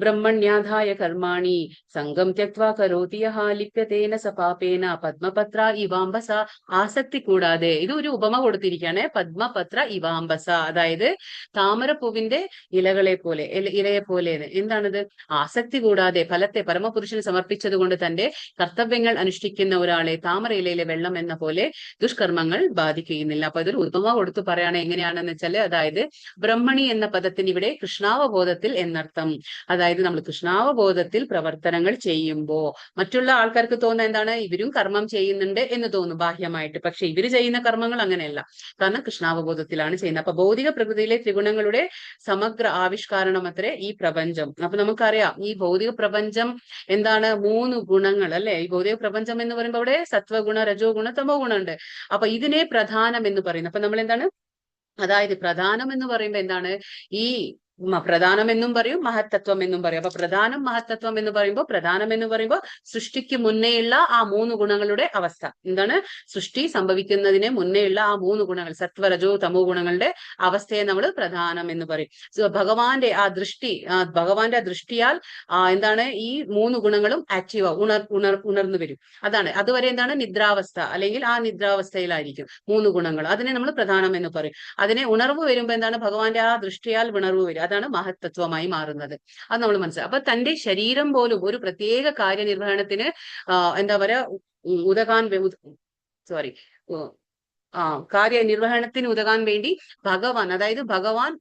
ബ്രഹ്മണ്യാധായ കർമാണി സംഗം ത്യക്വാ കരോതി യഹ ലിപ്യതേന സപാപേന പത്മപത്ര ഇവാംബസ. ആസക്തി കൂടാതെ, ഇത് ഒരു ഉപമ കൊടുത്തിരിക്കുകയാണ്. പത്മപത്ര ഇവാംബസ, അതായത് താമരപ്പൂവിന്റെ ഇലയെ പോലെ. എന്താണിത്? ആസക്തി കൂടാതെ ഫലത്തെ പരമപുരുഷന് സമർപ്പിച്ചത് കൊണ്ട് തന്റെ കർത്തവ്യങ്ങൾ അനുഷ്ഠിക്കുന്ന ഒരാളെ താമര ഇലയിലെ വെള്ളം എന്ന പോലെ ദുഷ്കർമ്മങ്ങൾ ബാധിക്കുകയുന്നില്ല. അപ്പൊ ഇതൊരു ഉപമ കൊടുത്തു പറയാണ്. എങ്ങനെയാണെന്ന് വെച്ചാല്, അതായത് ബ്രഹ്മണി എന്ന പദത്തിന് ഇവിടെ കൃഷ്ണാവബോധത്തിൽ എന്നർത്ഥം. അതായത് നമ്മൾ കൃഷ്ണാവബോധത്തിൽ പ്രവർത്തനങ്ങൾ ചെയ്യുമ്പോൾ മറ്റുള്ള ആൾക്കാർക്ക് തോന്നുന്ന എന്താണ്, ഇവരും കർമ്മം ചെയ്യുന്നുണ്ട് എന്ന് തോന്നും ബാഹ്യമായിട്ട്. പക്ഷെ ഇവര് ചെയ്യുന്ന കർമ്മങ്ങൾ അങ്ങനെയല്ല, കാരണം കൃഷ്ണാവബോധത്തിലാണ് ചെയ്യുന്നത്. അപ്പൊ ഭൗതിക പ്രകൃതിയിലെ ത്രിഗുണങ്ങളുടെ സമഗ്ര ആവിഷ്കാരണം അത്രേ ഈ പ്രപഞ്ചം. അപ്പൊ നമുക്കറിയാം ഈ ഭൗതിക പ്രപഞ്ചം എന്താണ്, 3 ഗുണങ്ങൾ അല്ലെ. ഈ ഭൗതിക പ്രപഞ്ചം എന്ന് പറയുമ്പോൾ അവിടെ സത്വഗുണ, രജോ ഗുണ, തമോ ഗുണം ഉണ്ട്. അപ്പൊ ഇതിനെ പ്രധാനം എന്ന് പറയുന്നത്. അപ്പൊ നമ്മൾ എന്താണ്, അതായത് പ്രധാനം എന്ന് പറയുമ്പോൾ എന്താണ്, ഈ പ്രധാനം എന്നും പറയും, മഹത്തത്വം എന്നും പറയും. അപ്പൊ പ്രധാനം മഹത്തത്വം എന്ന് പറയുമ്പോൾ, പ്രധാനം എന്ന് പറയുമ്പോൾ സൃഷ്ടിക്ക് മുന്നേയുള്ള ആ 3 ഗുണങ്ങളുടെ അവസ്ഥ എന്താണ്, സൃഷ്ടി സംഭവിക്കുന്നതിന് മുന്നേയുള്ള ആ 3 ഗുണങ്ങൾ, സത്വരജോ തമോ ഗുണങ്ങളുടെ അവസ്ഥയെ നമ്മൾ പ്രധാനം എന്ന് പറയും. ഭഗവാന്റെ ആ ദൃഷ്ടി, ഭഗവാന്റെ ദൃഷ്ടിയാൽ എന്താണ്, ഈ 3 ഗുണങ്ങളും ആക്റ്റീവ് ഉണർന്നു വരും. അതാണ് അതുവരെ എന്താണ്, നിദ്രാവസ്ഥ, അല്ലെങ്കിൽ ആ നിദ്രാവസ്ഥയിലായിരിക്കും 3 ഗുണങ്ങൾ. അതിനെ നമ്മൾ പ്രധാനം എന്ന് പറയും. അതിനെ ഉണർവ് വരുമ്പോൾ എന്താണ്, ഭഗവാന്റെ ആ ദൃഷ്ടിയാൽ ഉണർവ് വരും. അതാണ് മഹത്തത്വമായി മാറുന്നത്. അത് നമ്മൾ മനസ്സിലാക്കും. അപ്പൊ തന്റെ ശരീരം പോലും ഒരു പ്രത്യേക കാര്യനിർവഹണത്തിന് എന്താ പറയാ, കാര്യനിർവഹണത്തിന് ഉതകാൻ വേണ്ടി ഭഗവാൻ, അതായത് ഭഗവാൻ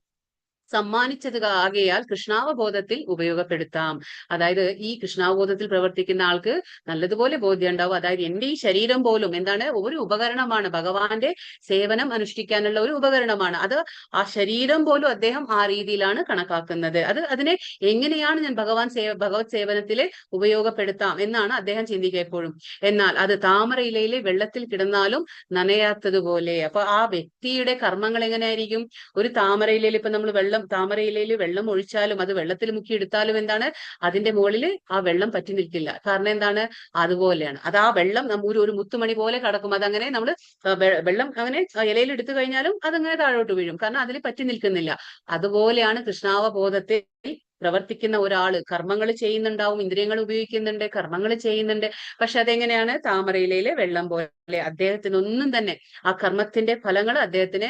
സമ്മാനിച്ചത് ആകയാൽ കൃഷ്ണാവബോധത്തിൽ ഉപയോഗപ്പെടുത്താം. അതായത് ഈ കൃഷ്ണാവബോധത്തിൽ പ്രവർത്തിക്കുന്ന ആൾക്ക് നല്ലതുപോലെ ബോധ്യം ഉണ്ടാവും. അതായത് എന്റെ ഈ ശരീരം പോലും എന്താണ്, ഒരു ഉപകരണമാണ്, ഭഗവാന്റെ സേവനം അനുഷ്ഠിക്കാനുള്ള ഒരു ഉപകരണമാണ്. അത് ആ ശരീരം പോലും അദ്ദേഹം ആ രീതിയിലാണ് കണക്കാക്കുന്നത്. അതിനെ എങ്ങനെയാണ് ഞാൻ ഭഗവത് സേവനത്തിൽ ഉപയോഗപ്പെടുത്താം എന്നാണ് അദ്ദേഹം ചിന്തിക്കുക എപ്പോഴും. എന്നാൽ അത് താമരയിലയിലെ വെള്ളത്തിൽ കിടന്നാലും നനയാത്തതുപോലെ. അപ്പൊ ആ വ്യക്തിയുടെ കർമ്മങ്ങൾ എങ്ങനെയായിരിക്കും, ഒരു താമരയിലയിൽ ഇപ്പൊ നമ്മൾ താമരയിലയിൽ വെള്ളം ഒഴിച്ചാലും അത് വെള്ളത്തിൽ മുക്കി എടുത്താലും എന്താണ്, അതിന്റെ മുകളിൽ ആ വെള്ളം പറ്റി നിൽക്കില്ല. കാരണം എന്താണ്, അതുപോലെയാണ്. അത് ആ വെള്ളം ഒരു മുത്തുമണി പോലെ കിടക്കും. അതങ്ങനെ നമ്മൾ വെള്ളം അങ്ങനെ ഇലയിൽ എടുത്തു കഴിഞ്ഞാലും അതങ്ങനെ താഴോട്ട് വീഴും, കാരണം അതിൽ പറ്റി നിൽക്കുന്നില്ല. അതുപോലെയാണ് കൃഷ്ണാവബോധത്തിൽ പ്രവർത്തിക്കുന്ന ഒരാള് കർമ്മങ്ങൾ ചെയ്യുന്നുണ്ടാവും, ഇന്ദ്രിയങ്ങൾ ഉപയോഗിക്കുന്നുണ്ട്, കർമ്മങ്ങൾ ചെയ്യുന്നുണ്ട്. പക്ഷെ അതെങ്ങനെയാണ്, താമരയിലയിലെ വെള്ളം പോലെ. അദ്ദേഹത്തിനൊന്നും തന്നെ ആ കർമ്മത്തിന്റെ ഫലങ്ങൾ അദ്ദേഹത്തിന്റെ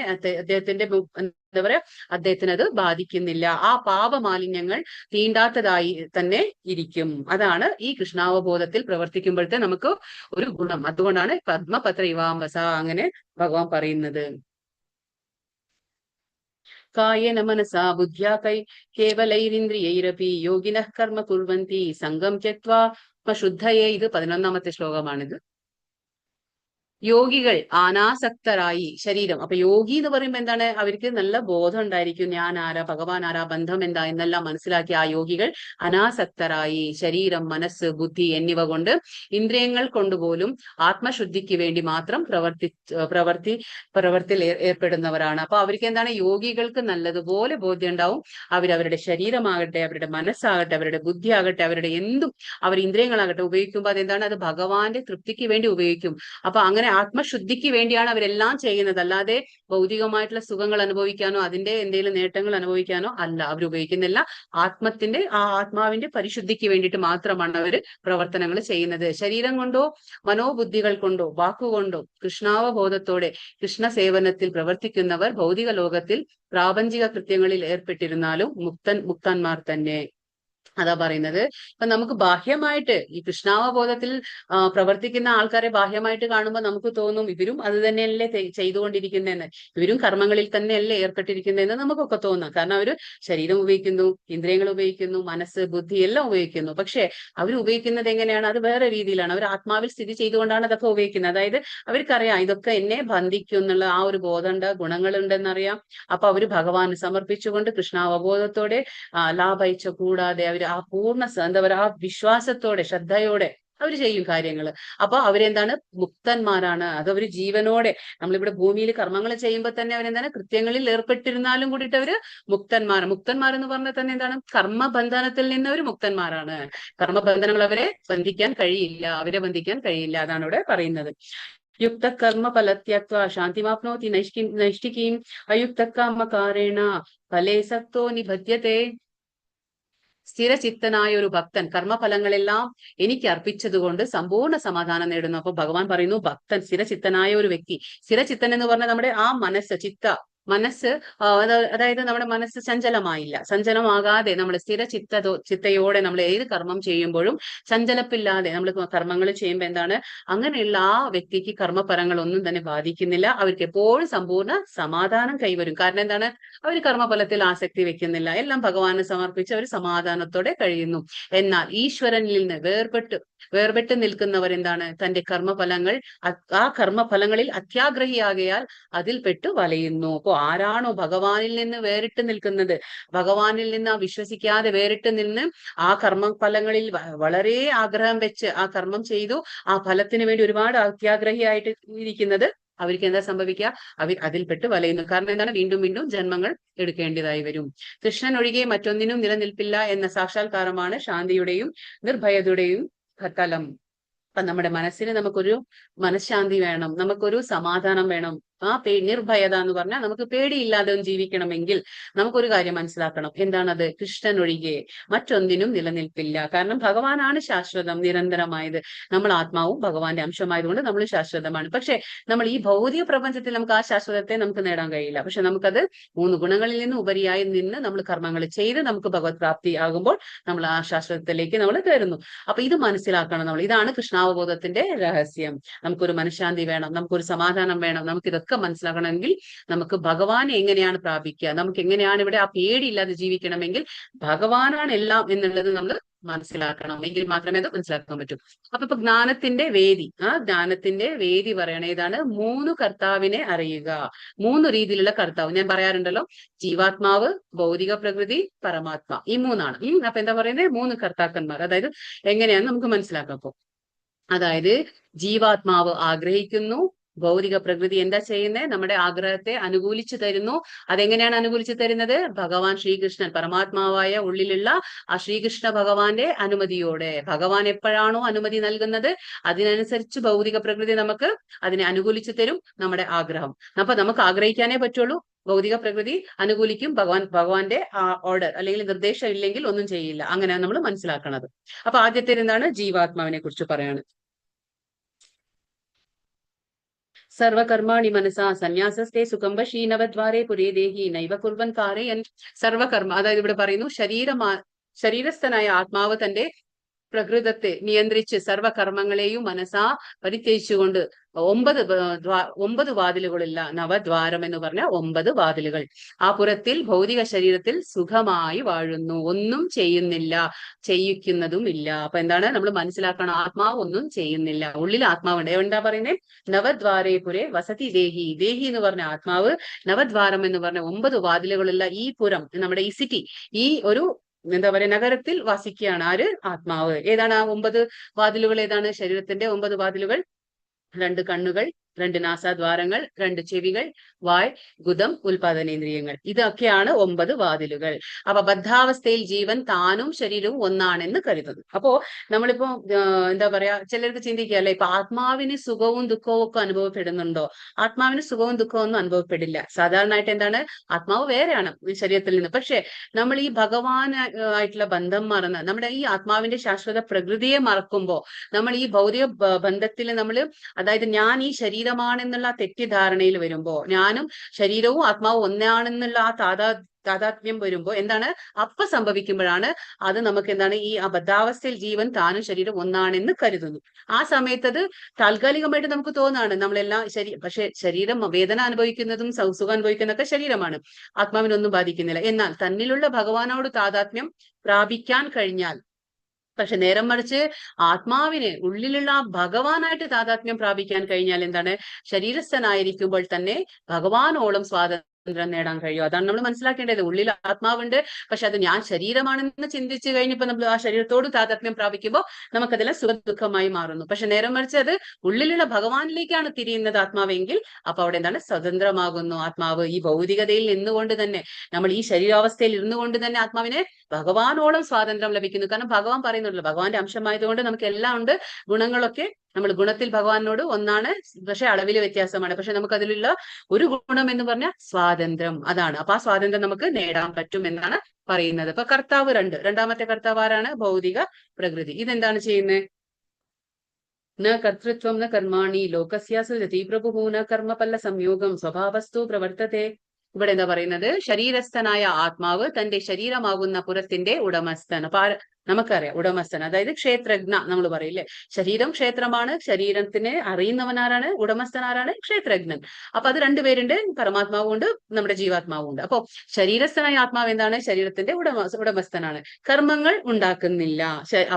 എന്താ പറയാ, അദ്ദേഹത്തിന് അത് ബാധിക്കുന്നില്ല. ആ പാപമാലിന്യങ്ങൾ തീണ്ടാത്തതായി തന്നെ ഇരിക്കും. അതാണ് ഈ കൃഷ്ണാവബോധത്തിൽ പ്രവർത്തിക്കുമ്പോഴത്തെ നമുക്ക് ഒരു ഗുണം. അതുകൊണ്ടാണ് പത്മപത്ര ഇവാംബസ അങ്ങനെ ഭഗവാൻ പറയുന്നത്. കായേന മനസാ ബുദ്ധ്യാ കേവലൈരിന്ദ്രിയൈരപി യോഗിനഃ കർമ്മ കുർവന്തി സംഗം ത്യക്ത്വാ ശുദ്ധയേ. ഇത് 11ാമത്തെ ശ്ലോകമാണിത്. യോഗികൾ അനാസക്തരായി ശരീരം. അപ്പൊ യോഗി എന്ന് പറയുമ്പോൾ എന്താണ്, അവർക്ക് നല്ല ബോധം ഉണ്ടായിരിക്കും, ഞാൻ ആരാ, ഭഗവാൻ ആരാ, ബന്ധം എന്താ എന്നെല്ലാം മനസ്സിലാക്കി ആ യോഗികൾ അനാസക്തരായി ശരീരം, മനസ്സ്, ബുദ്ധി എന്നിവ കൊണ്ട്, ഇന്ദ്രിയങ്ങൾ കൊണ്ടുപോലും ആത്മശുദ്ധിക്ക് വേണ്ടി മാത്രം പ്രവർത്തിയിൽ ഏർപ്പെടുന്നവരാണ്. അപ്പൊ അവർക്ക് എന്താണ്, യോഗികൾക്ക് നല്ലതുപോലെ ബോധ്യം ഉണ്ടാവും. അവരവരുടെ ശരീരമാകട്ടെ, അവരുടെ മനസ്സാകട്ടെ, അവരുടെ ബുദ്ധി ആകട്ടെ, അവരുടെ എന്തും, അവർ ഇന്ദ്രിയങ്ങളാകട്ടെ ഉപയോഗിക്കുമ്പോൾ അതെന്താണ്, അത് ഭഗവാന്റെ തൃപ്തിക്ക് വേണ്ടി ഉപയോഗിക്കും. അപ്പൊ അങ്ങനെ ആത്മശുദ്ധിക്ക് വേണ്ടിയാണ് അവരെല്ലാം ചെയ്യുന്നത്. അല്ലാതെ ഭൗതികമായിട്ടുള്ള സുഖങ്ങൾ അനുഭവിക്കാനോ അതിന്റെ എന്തെങ്കിലും നേട്ടങ്ങൾ അനുഭവിക്കാനോ അല്ല അവർ ഉപയോഗിക്കുന്നില്ല. ആത്മാവിന്റെ പരിശുദ്ധിക്ക് വേണ്ടിയിട്ട് മാത്രമാണ് അവർ പ്രവർത്തനങ്ങൾ ചെയ്യുന്നത്. ശരീരം കൊണ്ടോ മനോബുദ്ധികൾ കൊണ്ടോ വാക്കുകൊണ്ടോ കൃഷ്ണാവബോധത്തോടെ കൃഷ്ണസേവനത്തിൽ പ്രവർത്തിക്കുന്നവർ ഭൗതിക ലോകത്തിൽ പ്രാപഞ്ചിക കൃത്യങ്ങളിൽ ഏർപ്പെട്ടിരുന്നാലും മുക്തന്മാർ തന്നെ. അതാ പറയുന്നത്. ഇപ്പൊ നമുക്ക് ബാഹ്യമായിട്ട് ഈ കൃഷ്ണാവബോധത്തിൽ പ്രവർത്തിക്കുന്ന ആൾക്കാരെ ബാഹ്യമായിട്ട് കാണുമ്പോൾ നമുക്ക് തോന്നും ഇവരും അത് തന്നെയല്ലേ ചെയ്തുകൊണ്ടിരിക്കുന്നതെന്ന്, ഇവരും കർമ്മങ്ങളിൽ തന്നെയല്ലേ ഏർപ്പെട്ടിരിക്കുന്നതെന്ന് നമുക്കൊക്കെ തോന്നാം. കാരണം അവര് ശരീരം ഉപയോഗിക്കുന്നു, ഇന്ദ്രിയങ്ങൾ ഉപയോഗിക്കുന്നു, മനസ്സ്, ബുദ്ധി എല്ലാം ഉപയോഗിക്കുന്നു. പക്ഷെ അവർ ഉപയോഗിക്കുന്നത് എങ്ങനെയാണ്, അത് വേറെ രീതിയിലാണ്. അവർ ആത്മാവിൽ സ്ഥിതി ചെയ്തുകൊണ്ടാണ് അതൊക്കെ ഉപയോഗിക്കുന്നത്. അതായത് അവർക്കറിയാം ഇതൊക്കെ എന്നെ ബന്ധിക്കും എന്നുള്ള ആ ഒരു ബോധമുണ്ട്, ഗുണങ്ങളുണ്ടെന്നറിയാം. അപ്പൊ അവര് ഭഗവാന് സമർപ്പിച്ചുകൊണ്ട് കൃഷ്ണാവബോധത്തോടെ ലാഭയിച്ച കൂടാതെ അവർ ആ പൂർണ്ണ എന്താ പറയുക, ആ വിശ്വാസത്തോടെ ശ്രദ്ധയോടെ അവർ ചെയ്യും കാര്യങ്ങൾ. അപ്പൊ അവരെന്താണ്, മുക്തന്മാരാണ്. അത് അവര് ജീവനോടെ, നമ്മളിവിടെ ഭൂമിയിൽ കർമ്മങ്ങൾ ചെയ്യുമ്പോൾ തന്നെ അവരെന്താണ്, കൃത്യങ്ങളിൽ ഏർപ്പെട്ടിരുന്നാലും കൂടിയിട്ട് അവര് മുക്തന്മാരെന്ന് പറഞ്ഞാൽ തന്നെ എന്താണ്, കർമ്മബന്ധനത്തിൽ നിന്ന് അവർ മുക്തന്മാരാണ്. കർമ്മബന്ധനങ്ങൾ അവരെ ബന്ധിക്കാൻ കഴിയില്ല, അവരെ ബന്ധിക്കാൻ കഴിയില്ല. അതാണ് ഇവിടെ പറയുന്നത്. യുക്ത കർമ്മ ഫലത്യക്ത്വാ ശാന്തിമാപ്നോതി നൈഷ്ഠികീം അയുക്ത കാമകാരേണ ഫലേ സക്തോ നിബധ്യത്തെ. സ്ഥിരചിത്തനായ ഒരു ഭക്തൻ കർമ്മഫലങ്ങളെല്ലാം എനിക്ക് അർപ്പിച്ചതുകൊണ്ട് സമ്പൂർണ്ണ സമാധാനം നേടുന്നു. അപ്പൊ ഭഗവാൻ പറയുന്നു, ഭക്തൻ സ്ഥിരചിത്തനായ ഒരു വ്യക്തി. സ്ഥിരചിത്തൻ എന്ന് പറഞ്ഞാൽ നമ്മുടെ ആ മനസ്സ്, മനസ്സ് അതായത് നമ്മുടെ മനസ്സ് ചഞ്ചലമായില്ല. ചഞ്ചലമാകാതെ നമ്മൾ സ്ഥിര ചിത്തയോടെ നമ്മൾ ഏത് കർമ്മം ചെയ്യുമ്പോഴും ചഞ്ചലപ്പില്ലാതെ നമ്മൾ കർമ്മങ്ങൾ ചെയ്യുമ്പോൾ എന്താണ്, അങ്ങനെയുള്ള ആ വ്യക്തിക്ക് കർമ്മഫലങ്ങളൊന്നും തന്നെ ബാധിക്കുന്നില്ല. അവർക്ക് എപ്പോഴും സമ്പൂർണ്ണ സമാധാനം കൈവരും. കാരണം എന്താണ്, അവർ കർമ്മഫലത്തിൽ ആസക്തി വെക്കുന്നില്ല. എല്ലാം ഭഗവാന് സമർപ്പിച്ച് അവർ സമാധാനത്തോടെ കഴിയുന്നു. എന്നാൽ ഈശ്വരനിൽ നിന്ന് വേർപെട്ട് നിൽക്കുന്നവർ എന്താണ്, തന്റെ കർമ്മഫലങ്ങൾ ആ കർമ്മഫലങ്ങളിൽ അത്യാഗ്രഹിയാകയാൽ അതിൽ പെട്ടു വലയുന്നു. അപ്പോ ആരാണോ ഭഗവാനിൽ നിന്ന് വേറിട്ട് നിൽക്കുന്നത്, ഭഗവാനിൽ നിന്ന് ആ വിശ്വസിക്കാതെ വേറിട്ട് നിന്ന് ആ കർമ്മഫലങ്ങളിൽ വളരെ ആഗ്രഹം വെച്ച് ആ കർമ്മം ചെയ്തു ആ ഫലത്തിന് വേണ്ടി ഒരുപാട് അത്യാഗ്രഹിയായിട്ട് ഇരിക്കുന്നത്, അവർക്ക് എന്താ സംഭവിക്കുക, അവർ അതിൽപ്പെട്ട് വലയുന്നു. കാരണം എന്താണ്, വീണ്ടും വീണ്ടും ജന്മങ്ങൾ എടുക്കേണ്ടതായി വരും. കൃഷ്ണൻ ഒഴികെ മറ്റൊന്നിനും നിലനിൽപ്പില്ല എന്ന സാക്ഷാത്കാരമാണ് ശാന്തിയുടെയും നിർഭയതയുടെയും തലം. അപ്പൊ നമ്മുടെ മനസ്സിന് നമുക്കൊരു മനഃശാന്തി വേണം, നമുക്കൊരു സമാധാനം വേണം. ആ നിർഭയത എന്ന് പറഞ്ഞാൽ നമുക്ക് പേടിയില്ലാതെ ജീവിക്കണമെങ്കിൽ നമുക്കൊരു കാര്യം മനസ്സിലാക്കണം. എന്താണത്? കൃഷ്ണൻ ഒഴികെ മറ്റൊന്നിനും നിലനിൽപ്പില്ല. കാരണം ഭഗവാനാണ് ശാശ്വതം, നിരന്തരമായത്. നമ്മൾ ആത്മാവും ഭഗവാന്റെ അംശമായതുകൊണ്ട് നമ്മൾ ശാശ്വതമാണ്. പക്ഷെ നമ്മൾ ഈ ഭൗതിക പ്രപഞ്ചത്തിൽ നമുക്ക് ആ ശാശ്വതത്തെ നമുക്ക് നേടാൻ കഴിയില്ല. പക്ഷെ നമുക്കത് 3 ഗുണങ്ങളിൽ നിന്ന് ഉപരിയായി നിന്ന് നമ്മൾ കർമ്മങ്ങൾ ചെയ്ത് നമുക്ക് ഭഗവത് പ്രാപ്തി ആകുമ്പോൾ നമ്മൾ ആ ശാശ്വതത്തിലേക്ക് നമ്മൾ കയറുന്നു. അപ്പൊ ഇത് മനസ്സിലാക്കണം നമ്മൾ. ഇതാണ് കൃഷ്ണാവബോധത്തിന്റെ രഹസ്യം. നമുക്കൊരു മനഃശാന്തി വേണം, നമുക്കൊരു സമാധാനം വേണം. നമുക്ക് മനസ്സിലാക്കണമെങ്കിൽ നമുക്ക് ഭഗവാനെ എങ്ങനെയാണ് പ്രാപിക്കുക, നമുക്ക് എങ്ങനെയാണ് ഇവിടെ ആ പേടിയില്ലാതെ ജീവിക്കണമെങ്കിൽ ഭഗവാനാണ് എല്ലാം എന്നുള്ളത് നമ്മൾ മനസ്സിലാക്കണം. എങ്കിൽ മാത്രമേ അത് മനസ്സിലാക്കാൻ പറ്റൂ. ഇപ്പൊ ജ്ഞാനത്തിന്റെ വേദി, ജ്ഞാനത്തിന്റെ വേദി പറയണ ഏതാണ്? 3 കർത്താവിനെ അറിയുക. 3 രീതിയിലുള്ള കർത്താവ് ഞാൻ പറയാറുണ്ടല്ലോ, ജീവാത്മാവ്, ഭൗതിക പ്രകൃതി, പരമാത്മ. ഈ 3ആണ്. അപ്പൊ എന്താ പറയുന്നത്? 3 കർത്താക്കന്മാർ. അതായത് എങ്ങനെയാന്ന് നമുക്ക് മനസ്സിലാക്കാം. അപ്പൊ അതായത് ജീവാത്മാവ് ആഗ്രഹിക്കുന്നു, ഭൗതിക പ്രകൃതി എന്താ ചെയ്യുന്നത്? നമ്മുടെ ആഗ്രഹത്തെ അനുകൂലിച്ചു തരുന്നു. അതെങ്ങനെയാണ് അനുകൂലിച്ചു തരുന്നത്? ഭഗവാൻ ശ്രീകൃഷ്ണൻ, പരമാത്മാവായ ഉള്ളിലുള്ള ആ ശ്രീകൃഷ്ണ ഭഗവാന്റെ അനുമതിയോടെ. ഭഗവാൻ എപ്പോഴാണോ അനുമതി നൽകുന്നത് അതിനനുസരിച്ച് ഭൗതിക പ്രകൃതി നമുക്ക് അതിനെ അനുകൂലിച്ചു തരും, നമ്മുടെ ആഗ്രഹം. അപ്പൊ നമുക്ക് ആഗ്രഹിക്കാനേ പറ്റുള്ളൂ. ഭൗതിക പ്രകൃതി അനുകൂലിക്കും, ഭഗവാന്റെ ഓർഡർ അല്ലെങ്കിൽ നിർദ്ദേശം ഇല്ലെങ്കിൽ ഒന്നും ചെയ്യില്ല. അങ്ങനെയാണ് നമ്മൾ മനസ്സിലാക്കുന്നത്. അപ്പൊ ആദ്യത്തെ എന്താണ്? ജീവാത്മാവിനെ കുറിച്ച് പറയാണ്. സർവകർമാണി മനസാ സന്യാസസ്തേ സുഖംബശീ നവദ്വാരേ പുരേ ദേഹി നൈവ കുർവൻ കാരയൻ. സർവകർമ്മ, അതായത് ഇവിടെ പറയുന്നു ശരീരസ്ഥനായ ആത്മാവ് തന്റെ പ്രകൃതത്തെ നിയന്ത്രിച്ച് സർവകർമ്മങ്ങളെയും മനസാ പരിത്യജിച്ചുകൊണ്ട് 9 വാതിലുകളില്ല, നവദ്വാരം എന്ന് പറഞ്ഞ 9 വാതിലുകൾ. ആ പുറത്തിൽ ഭൗതിക ശരീരത്തിൽ സുഖമായി വാഴുന്നു, ഒന്നും ചെയ്യുന്നില്ല, ചെയ്യിക്കുന്നതും ഇല്ല. അപ്പൊ എന്താണ് നമ്മൾ മനസ്സിലാക്കണം? ആത്മാവ് ഒന്നും ചെയ്യുന്നില്ല, ഉള്ളിൽ ആത്മാവുണ്ട്. എന്താ പറയുന്നത്? നവദ്വാരേ പുരേ വസതി ദേഹി. ദേഹി എന്ന് പറഞ്ഞ ആത്മാവ്, നവദ്വാരം എന്ന് പറഞ്ഞ 9 വാതിലുകളുള്ള ഈ പുരം, നമ്മുടെ ഈ സിറ്റി, ഈ ഒരു എന്താ പറയുക നഗരത്തിൽ വസിക്കുകയാണ്. ആര്? ആത്മാവ്. ഏതാണ് ആ 9 വാതിലുകൾ? ഏതാണ് ശരീരത്തിന്റെ 9 വാതിലുകൾ? 2 കണ്ണുകൾ, 2 നാസാദ്വാരങ്ങൾ, 2 ചെവികൾ, വായ്, ഗുദം, ഉൽപാദനേന്ദ്രിയങ്ങൾ. ഇതൊക്കെയാണ് 9 വാതിലുകൾ. അപ്പൊ ബദ്ധാവസ്ഥയിൽ ജീവൻ താനും ശരീരവും ഒന്നാണെന്ന് കരുതുന്നു. അപ്പോ നമ്മളിപ്പോ എന്താ പറയാ, ചിലർക്ക് ചിന്തിക്കുകയല്ലേ, ഇപ്പൊ ആത്മാവിന് സുഖവും ദുഃഖവും ഒക്കെ അനുഭവപ്പെടുന്നുണ്ടോ? ആത്മാവിന് സുഖവും ദുഃഖവും ഒന്നും അനുഭവപ്പെടില്ല. സാധാരണയായിട്ട് എന്താണ്, ആത്മാവ് വേറെയാണ് ശരീരത്തിൽ നിന്ന്. പക്ഷെ നമ്മൾ ഈ ഭഗവാനായിട്ടുള്ള ബന്ധം മറന്ന് നമ്മുടെ ഈ ആത്മാവിന്റെ ശാശ്വത പ്രകൃതിയെ മറക്കുമ്പോ നമ്മൾ ഈ ഭൗതിക ബന്ധത്തിൽ നമ്മൾ, അതായത് ഞാൻ ഈ ശരീരമാണെന്നുള്ള തെറ്റിദ്ധാരണയിൽ വരുമ്പോ, ഞാനും ശരീരവും ആത്മാവും ഒന്നാണെന്നുള്ള ആ താതാത്മ്യം വരുമ്പോ എന്താണ് അപ്പ സംഭവിക്കുമ്പോഴാണ് അത് നമുക്ക് എന്താണ് ഈ അബദ്ധാവസ്ഥയിൽ ജീവൻ താനും ശരീരം ഒന്നാണെന്ന് കരുതുന്നു. ആ സമയത്ത് അത് താൽക്കാലികമായിട്ട് നമുക്ക് തോന്നാണ് നമ്മളെല്ലാം പക്ഷെ ശരീരം വേദന അനുഭവിക്കുന്നതും സുഖം അനുഭവിക്കുന്നതൊക്കെ ശരീരമാണ്, ആത്മാവിനൊന്നും ബാധിക്കുന്നില്ല. എന്നാൽ തന്നിലുള്ള ഭഗവാനോട് താതാത്മ്യം പ്രാപിക്കാൻ കഴിഞ്ഞാൽ, പക്ഷെ നേരം മറിച്ച് ആത്മാവിന് ഉള്ളിലുള്ള ഭഗവാനായിട്ട് താതാത്മ്യം പ്രാപിക്കാൻ കഴിഞ്ഞാൽ എന്താണ്, ശരീരസ്ഥനായിരിക്കുമ്പോൾ തന്നെ ഭഗവാനോളം സ്വാതന്ത്ര്യം നേടാൻ കഴിയും. അതാണ് നമ്മൾ മനസ്സിലാക്കേണ്ടത്. ഉള്ളിൽ ആത്മാവുണ്ട്, പക്ഷെ അത് ഞാൻ ശരീരമാണെന്ന് ചിന്തിച്ചു കഴിഞ്ഞപ്പോ നമ്മൾ ആ ശരീരത്തോട് താതാത്മ്യം പ്രാപിക്കുമ്പോൾ നമുക്കതെല്ലാം സുഖദുഃഖമായി മാറുന്നു. പക്ഷെ നേരം മറിച്ച് അത് ഉള്ളിലുള്ള ഭഗവാനിലേക്കാണ് തിരിയുന്നത് ആത്മാവെങ്കിൽ, അപ്പൊ അവിടെ എന്താണ്, സ്വതന്ത്രമാകുന്നു ആത്മാവ്. ഈ ഭൗതികതയിൽ നിന്നുകൊണ്ട് തന്നെ, നമ്മൾ ഈ ശരീരാവസ്ഥയിൽ ഇരുന്നുകൊണ്ട് തന്നെ ആത്മാവിന് ഭഗവാനോളം സ്വാതന്ത്ര്യം ലഭിക്കുന്നു. കാരണം ഭഗവാൻ പറയുന്നുണ്ടല്ലോ, ഭഗവാന്റെ അംശമായതുകൊണ്ട് നമുക്ക് എല്ലാം ഉണ്ട്. ഗുണങ്ങളൊക്കെ നമ്മൾ ഗുണത്തിൽ ഭഗവാനോട് ഒന്നാണ്, പക്ഷെ അളവിൽ വ്യത്യാസമാണ്. പക്ഷെ നമുക്ക് അതിലുള്ള ഒരു ഗുണം എന്ന് പറഞ്ഞാൽ സ്വാതന്ത്ര്യം, അതാണ്. അപ്പൊ ആ സ്വാതന്ത്ര്യം നമുക്ക് നേടാൻ പറ്റും എന്നാണ് പറയുന്നത്. അപ്പൊ കർത്താവ് രണ്ടാമത്തെ കർത്താവ് ആരാണ്? ഭൗതിക പ്രകൃതി. ഇതെന്താണ് ചെയ്യുന്നത്? ന കർത്തൃത്വം ന കർമാണി ലോകസ്യ സൃജതി പ്രഭുഃ ന കർമ്മഫല സംയോഗം സ്വഭാവസ്തു പ്രവർത്തത്തെ. ഇവിടെ എന്താ പറയുന്നത്? ശരീരസ്ഥനായ ആത്മാവ് തന്റെ ശരീരമാകുന്ന പുരത്തിന്റെ ഉടമസ്ഥൻ. അപ്പൊ നമുക്കറിയാം ഉടമസ്ഥൻ, അതായത് ക്ഷേത്രജ്ഞ നമ്മൾ പറയില്ലേ, ശരീരം ക്ഷേത്രമാണ്, ശരീരത്തിനെ അറിയുന്നവൻ ആരാണ്? ഉടമസ്ഥൻ ആരാണ്? ക്ഷേത്രജ്ഞൻ. അപ്പൊ അത് രണ്ടുപേരുണ്ട്, പരമാത്മാവും ഉണ്ട്, നമ്മുടെ ജീവാത്മാവും ഉണ്ട്. അപ്പൊ ശരീരസ്ഥനായ ആത്മാവ് എന്താണ്? ശരീരത്തിന്റെ ഉടമസ്ഥനാണ്. കർമ്മങ്ങൾ ഉണ്ടാക്കുന്നില്ല.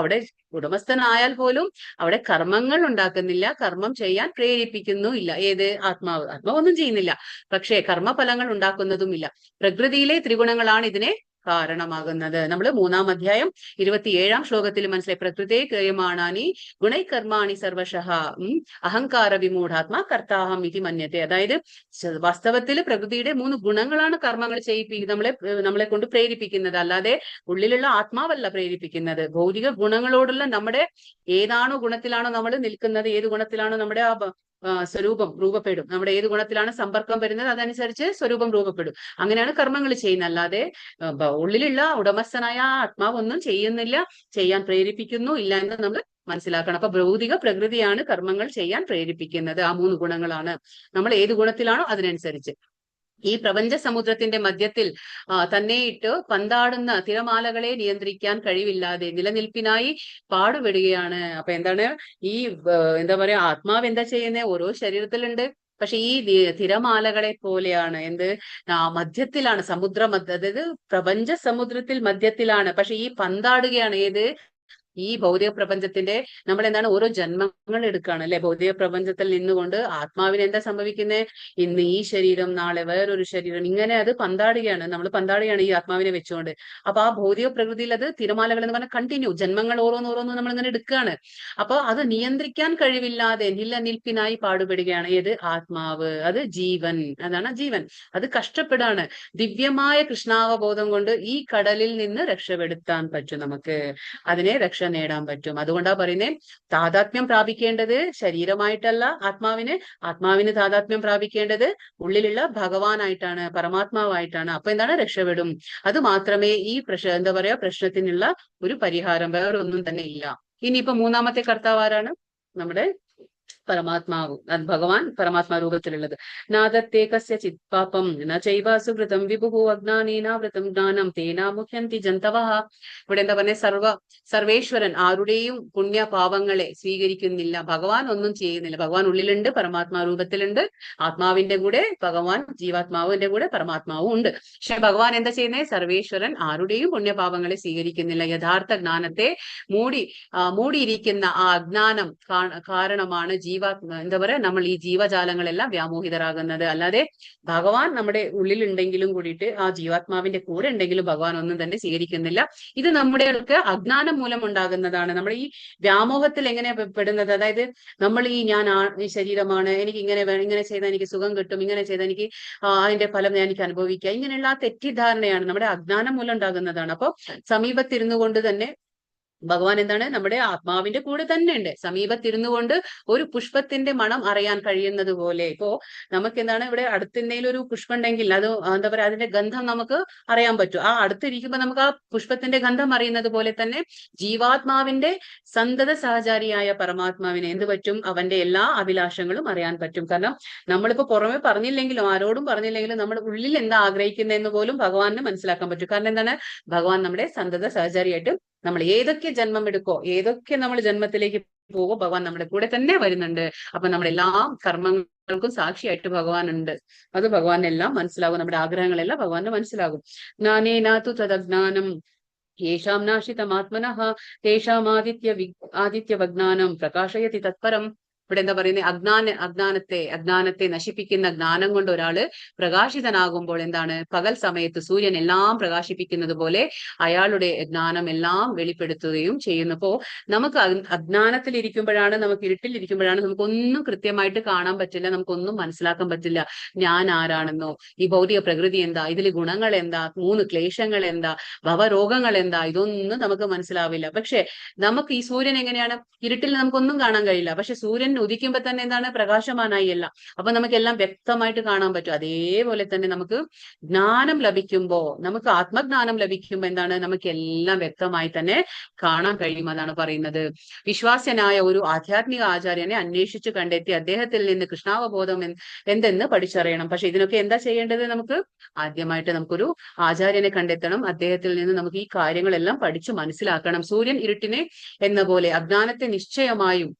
അവിടെ ഉടമസ്ഥനായാൽ പോലും അവിടെ കർമ്മങ്ങൾ ഉണ്ടാക്കുന്നില്ല, കർമ്മം ചെയ്യാൻ പ്രേരിപ്പിക്കുന്നു ഇല്ല. ഏത്? ആത്മാവ്. ആത്മാവ് ഒന്നും ചെയ്യുന്നില്ല, പക്ഷേ കർമ്മഫലങ്ങൾ ഉണ്ടാക്കുന്നതുമില്ല. പ്രകൃതിയിലെ ത്രിഗുണങ്ങളാണ് ഇതിനെ കാരണമാകുന്നത്. നമ്മൾ 3-ാം അധ്യായം 27-ാം ശ്ലോകത്തിൽ മനസ്സിലായി. പ്രകൃതേ ക്രിയമാണാനി ഗുണൈകർമാണി സർവശഃ അഹങ്കാര വിമൂഢാത്മാ കർത്താഹം ഇതി മന്യത്തെ. അതായത് വാസ്തവത്തിൽ പ്രകൃതിയുടെ 3 ഗുണങ്ങളാണ് കർമ്മങ്ങൾ നമ്മളെ കൊണ്ട് പ്രേരിപ്പിക്കുന്നത്, അല്ലാതെ ഉള്ളിലുള്ള ആത്മാവല്ല പ്രേരിപ്പിക്കുന്നത്. ഭൗതിക ഗുണങ്ങളോടുള്ള നമ്മുടെ ഏതാണോ ഗുണത്തിലാണോ നമ്മൾ നിൽക്കുന്നത്, ഏത് ഗുണത്തിലാണോ നമ്മുടെ സ്വരൂപം രൂപപ്പെടും, നമ്മുടെ ഏത് ഗുണത്തിലാണ് സമ്പർക്കം വരുന്നത് അതനുസരിച്ച് സ്വരൂപം രൂപപ്പെടും. അങ്ങനെയാണ് കർമ്മങ്ങൾ ചെയ്യുന്നത്. അല്ലാതെ ഉള്ളിലുള്ള ഉടമസ്ഥനായ ആത്മാവ് ഒന്നും ചെയ്യുന്നില്ല, ചെയ്യാൻ പ്രേരിപ്പിക്കുന്നു ഇല്ല എന്ന് നമ്മൾ മനസ്സിലാക്കണം. അപ്പൊ ഭൗതിക പ്രകൃതിയാണ് കർമ്മങ്ങൾ ചെയ്യാൻ പ്രേരിപ്പിക്കുന്നത്. ആ 3 ഗുണങ്ങളാണ്. നമ്മൾ ഏത് ഗുണത്തിലാണോ അതിനനുസരിച്ച്. ഈ പ്രപഞ്ച സമുദ്രത്തിന്റെ മധ്യത്തിൽ തന്നെ ഇട്ട് പന്താടുന്ന തിരമാലകളെ നിയന്ത്രിക്കാൻ കഴിവില്ലാതെ നിലനിൽപ്പിനായി പാടുപെടുകയാണ്. അപ്പൊ എന്താണ് ഈ എന്താ പറയാ, ആത്മാവ് എന്താ ചെയ്യുന്നത്? ഓരോ ശരീരത്തിലുണ്ട്, പക്ഷെ ഈ തിരമാലകളെ പോലെയാണ്. എന്ത്? മധ്യത്തിലാണ്, അതായത് പ്രപഞ്ച സമുദ്രത്തിൽ മധ്യത്തിലാണ്, പക്ഷെ ഈ പന്താടുകയാണ്. ഏത്? ഈ ഭൗതിക പ്രപഞ്ചത്തിന്റെ നമ്മൾ എന്താണ് ഓരോ ജന്മങ്ങൾ എടുക്കുകയാണ് അല്ലെ. ഭൗതിക പ്രപഞ്ചത്തിൽ നിന്നുകൊണ്ട് ആത്മാവിന് എന്താ സംഭവിക്കുന്നത്? ഇന്ന് ഈ ശരീരം, നാളെ വേറൊരു ശരീരം, ഇങ്ങനെ അത് പന്താടുകയാണ്. നമ്മൾ പന്താടുകയാണ് ഈ ആത്മാവിനെ വെച്ചുകൊണ്ട്. അപ്പൊ ആ ഭൗതിക പ്രകൃതിയിൽ അത് തിരമാലകൾ എന്ന് പറഞ്ഞാൽ കണ്ടിന്യൂ, ജന്മങ്ങൾ ഓരോന്നോരോന്നും നമ്മൾ ഇങ്ങനെ എടുക്കുകയാണ്. അപ്പൊ അത് നിയന്ത്രിക്കാൻ കഴിവില്ലാതെ നിലനിൽപ്പിനായി പാടുപെടുകയാണ്. ഏത്? ആത്മാവ്. അത് ജീവൻ, അതാണ് ജീവൻ. അത് കഷ്ടപ്പെടാണ്. ദിവ്യമായ കൃഷ്ണാവബോധം കൊണ്ട് ഈ കടലിൽ നിന്ന് രക്ഷപ്പെടുത്താൻ പറ്റും നമുക്ക്, അതിനെ രക്ഷ നേടാൻ പറ്റും. അതുകൊണ്ടാ പറയുന്നത് താതാത്മ്യം പ്രാപിക്കേണ്ടത് ശരീരമായിട്ടല്ല ആത്മാവിന് താതാത്മ്യം പ്രാപിക്കേണ്ടത് ഉള്ളിലുള്ള ഭഗവാനായിട്ടാണ്, പരമാത്മാവായിട്ടാണ്. അപ്പൊ എന്താണ്? രക്ഷപ്പെടും. അത് മാത്രമേ ഈ എന്താ പറയാ പ്രശ്നത്തിനുള്ള ഒരു പരിഹാരം, വേറൊന്നും തന്നെ ഇല്ല. ഇനിയിപ്പോ 3-ാമത്തെ കർത്താവ് ആരാണ്? നമ്മുടെ പരമാത്മാവ്, ഭഗവാൻ പരമാത്മാ രൂപത്തിലുള്ളത്. നാദത്തേ കസ്യ ചിത്പാപം ന ചൈവാസുകൃതം വിഭുഃ അജ്ഞാനേനാവൃതം ജ്ഞാനം തേനാ മുഹ്യന്തി ജന്തവഃ. ഇവിടെ എന്താ പറഞ്ഞ? സർവേശ്വരൻ ആരുടെയും പുണ്യപാപങ്ങളെ സ്വീകരിക്കുന്നില്ല. ഭഗവാൻ ഒന്നും ചെയ്യുന്നില്ല. ഭഗവാൻ ഉള്ളിലുണ്ട്, പരമാത്മാ രൂപത്തിലുണ്ട്. ആത്മാവിന്റെ കൂടെ ഭഗവാൻ, ജീവാത്മാവിന്റെ കൂടെ പരമാത്മാവും ഉണ്ട്. പക്ഷെ ഭഗവാൻ എന്താ ചെയ്യുന്നത്? സർവേശ്വരൻ ആരുടെയും പുണ്യപാപങ്ങളെ സ്വീകരിക്കുന്നില്ല. യഥാർത്ഥ ജ്ഞാനത്തെ മൂടിയിരിക്കുന്ന ആ അജ്ഞാനം കാരണമാണ് എന്താ പറയാ, നമ്മൾ ഈ ജീവജാലങ്ങളെല്ലാം വ്യാമോഹിതരാകുന്നത്. അല്ലാതെ ഭഗവാൻ നമ്മുടെ ഉള്ളിലുണ്ടെങ്കിലും കൂടിയിട്ട്, ആ ജീവാത്മാവിന്റെ കൂടെ ഉണ്ടെങ്കിലും ഭഗവാൻ ഒന്നും തന്നെ സ്വീകരിക്കുന്നില്ല. ഇത് നമ്മുടെയൊക്കെ അജ്ഞാനം മൂലം ഉണ്ടാകുന്നതാണ്. നമ്മൾ ഈ വ്യാമോഹത്തിൽ എങ്ങനെ പെടുന്നത്? അതായത് നമ്മൾ ഈ ശരീരമാണ്, എനിക്ക് ഇങ്ങനെ ചെയ്താൽ എനിക്ക് സുഖം കിട്ടും, ഇങ്ങനെ ചെയ്താൽ എനിക്ക് അതിന്റെ ഫലം എനിക്ക് അനുഭവിക്കാം, ഇങ്ങനെയുള്ള തെറ്റിദ്ധാരണയാണ് നമ്മുടെ അജ്ഞാനം മൂലം ഉണ്ടാകുന്നതാണ്. അപ്പൊ സമീപത്തിരുന്നു കൊണ്ട് തന്നെ ഭഗവാൻ എന്താണ്? നമ്മുടെ ആത്മാവിന്റെ കൂടെ തന്നെ ഉണ്ട്. സമീപത്തിരുന്നു കൊണ്ട് ഒരു പുഷ്പത്തിന്റെ മണം അറിയാൻ കഴിയുന്നത് പോലെ. ഇപ്പോ നമുക്ക് എന്താണ്, ഇവിടെ അടുത്തെന്തെങ്കിലും ഒരു പുഷ്പം ഉണ്ടെങ്കിൽ അത് എന്താ പറയാ, അതിന്റെ ഗന്ധം നമുക്ക് അറിയാൻ പറ്റും. ആ അടുത്തിരിക്കുമ്പോൾ നമുക്ക് ആ പുഷ്പത്തിന്റെ ഗന്ധം അറിയുന്നത് പോലെ തന്നെ ജീവാത്മാവിന്റെ സന്തത സഹചാരിയായ പരമാത്മാവിനെ എന്ത് പറ്റും? അവന്റെ എല്ലാ അഭിലാഷങ്ങളും അറിയാൻ പറ്റും. കാരണം നമ്മളിപ്പോ പുറമെ പറഞ്ഞില്ലെങ്കിലും, ആരോടും പറഞ്ഞില്ലെങ്കിലും, നമ്മുടെ ഉള്ളിൽ എന്താ ആഗ്രഹിക്കുന്നതെന്ന് പോലും ഭഗവാന് മനസ്സിലാക്കാൻ പറ്റും. കാരണം എന്താണ്? ഭഗവാൻ നമ്മുടെ സന്തത സഹചാരിയായിട്ട് നമ്മൾ ഏതൊക്കെ ജന്മം എടുക്കോ, ഏതൊക്കെ നമ്മൾ ജന്മത്തിലേക്ക് പോകോ, ഭഗവാൻ നമ്മുടെ കൂടെ തന്നെ വരുന്നുണ്ട്. അപ്പൊ നമ്മുടെ എല്ലാ കർമ്മങ്ങൾക്കും സാക്ഷിയായിട്ട് ഭഗവാൻ ഉണ്ട്. അത് ഭഗവാനെല്ലാം മനസ്സിലാകും. നമ്മുടെ ആഗ്രഹങ്ങളെല്ലാം ഭഗവാന് മനസ്സിലാകും. ജ്ഞാനേനാതു തദജ്ഞാനം യേഷാം നാശിതമാത്മനഃ തേഷാം ആദിത്യവജ്ഞാനം പ്രകാശയതി തത്പരം. ഇവിടെ എന്താ പറയുന്നത്? അജ്ഞാനത്തെ നശിപ്പിക്കുന്ന ജ്ഞാനം കൊണ്ട് ഒരാള് പ്രകാശിതനാകുമ്പോൾ എന്താണ്? പകൽ സമയത്ത് സൂര്യൻ എല്ലാം പ്രകാശിപ്പിക്കുന്നത് പോലെ അയാളുടെ ജ്ഞാനം എല്ലാം വെളിപ്പെടുത്തുകയും ചെയ്യുന്നപ്പോ നമുക്ക് അജ്ഞാനത്തിൽ ഇരിക്കുമ്പോഴാണ്, നമുക്ക് ഇരുട്ടിലിരിക്കുമ്പോഴാണ് നമുക്കൊന്നും കൃത്യമായിട്ട് കാണാൻ പറ്റില്ല, നമുക്കൊന്നും മനസ്സിലാക്കാൻ പറ്റില്ല. ഞാൻ ആരാണെന്നോ, ഈ ഭൗതിക പ്രകൃതി എന്താ, ഇതിൽ ഗുണങ്ങൾ എന്താ, 3 ക്ലേശങ്ങൾ എന്താ, ഭവരോഗങ്ങൾ എന്താ, ഇതൊന്നും നമുക്ക് മനസ്സിലാവില്ല. പക്ഷെ നമുക്ക് ഈ സൂര്യൻ എങ്ങനെയാണ്? ഇരുട്ടിൽ നമുക്കൊന്നും കാണാൻ കഴിയില്ല. പക്ഷെ സൂര്യൻ ഉദിക്കുമ്പോ തന്നെ എന്താണ് പ്രകാശമാനായി എല്ലാം. അപ്പൊ നമുക്കെല്ലാം വ്യക്തമായിട്ട് കാണാൻ പറ്റും. അതേപോലെ തന്നെ നമുക്ക് ജ്ഞാനം ലഭിക്കുമ്പോ, നമുക്ക് ആത്മജ്ഞാനം ലഭിക്കുമ്പോ എന്താണ്, നമുക്ക് എല്ലാം വ്യക്തമായി തന്നെ കാണാൻ കഴിയും. അതാണ് പറയുന്നത്. വിശ്വാസ്യനായ ഒരു ആധ്യാത്മിക ആചാര്യനെ അന്വേഷിച്ചു കണ്ടെത്തി അദ്ദേഹത്തിൽ നിന്ന് കൃഷ്ണാവബോധം എന്തെന്ന് പഠിച്ചറിയണം. പക്ഷെ ഇതിനൊക്കെ എന്താ ചെയ്യേണ്ടത്? നമുക്ക് ആദ്യമായിട്ട് നമുക്കൊരു ആചാര്യനെ കണ്ടെത്തണം. അദ്ദേഹത്തിൽ നിന്ന് നമുക്ക് ഈ കാര്യങ്ങളെല്ലാം പഠിച്ചു മനസ്സിലാക്കണം. സൂര്യൻ ഇരുട്ടിനെ എന്ന പോലെ അജ്ഞാനത്തെ നിശ്ചയമായും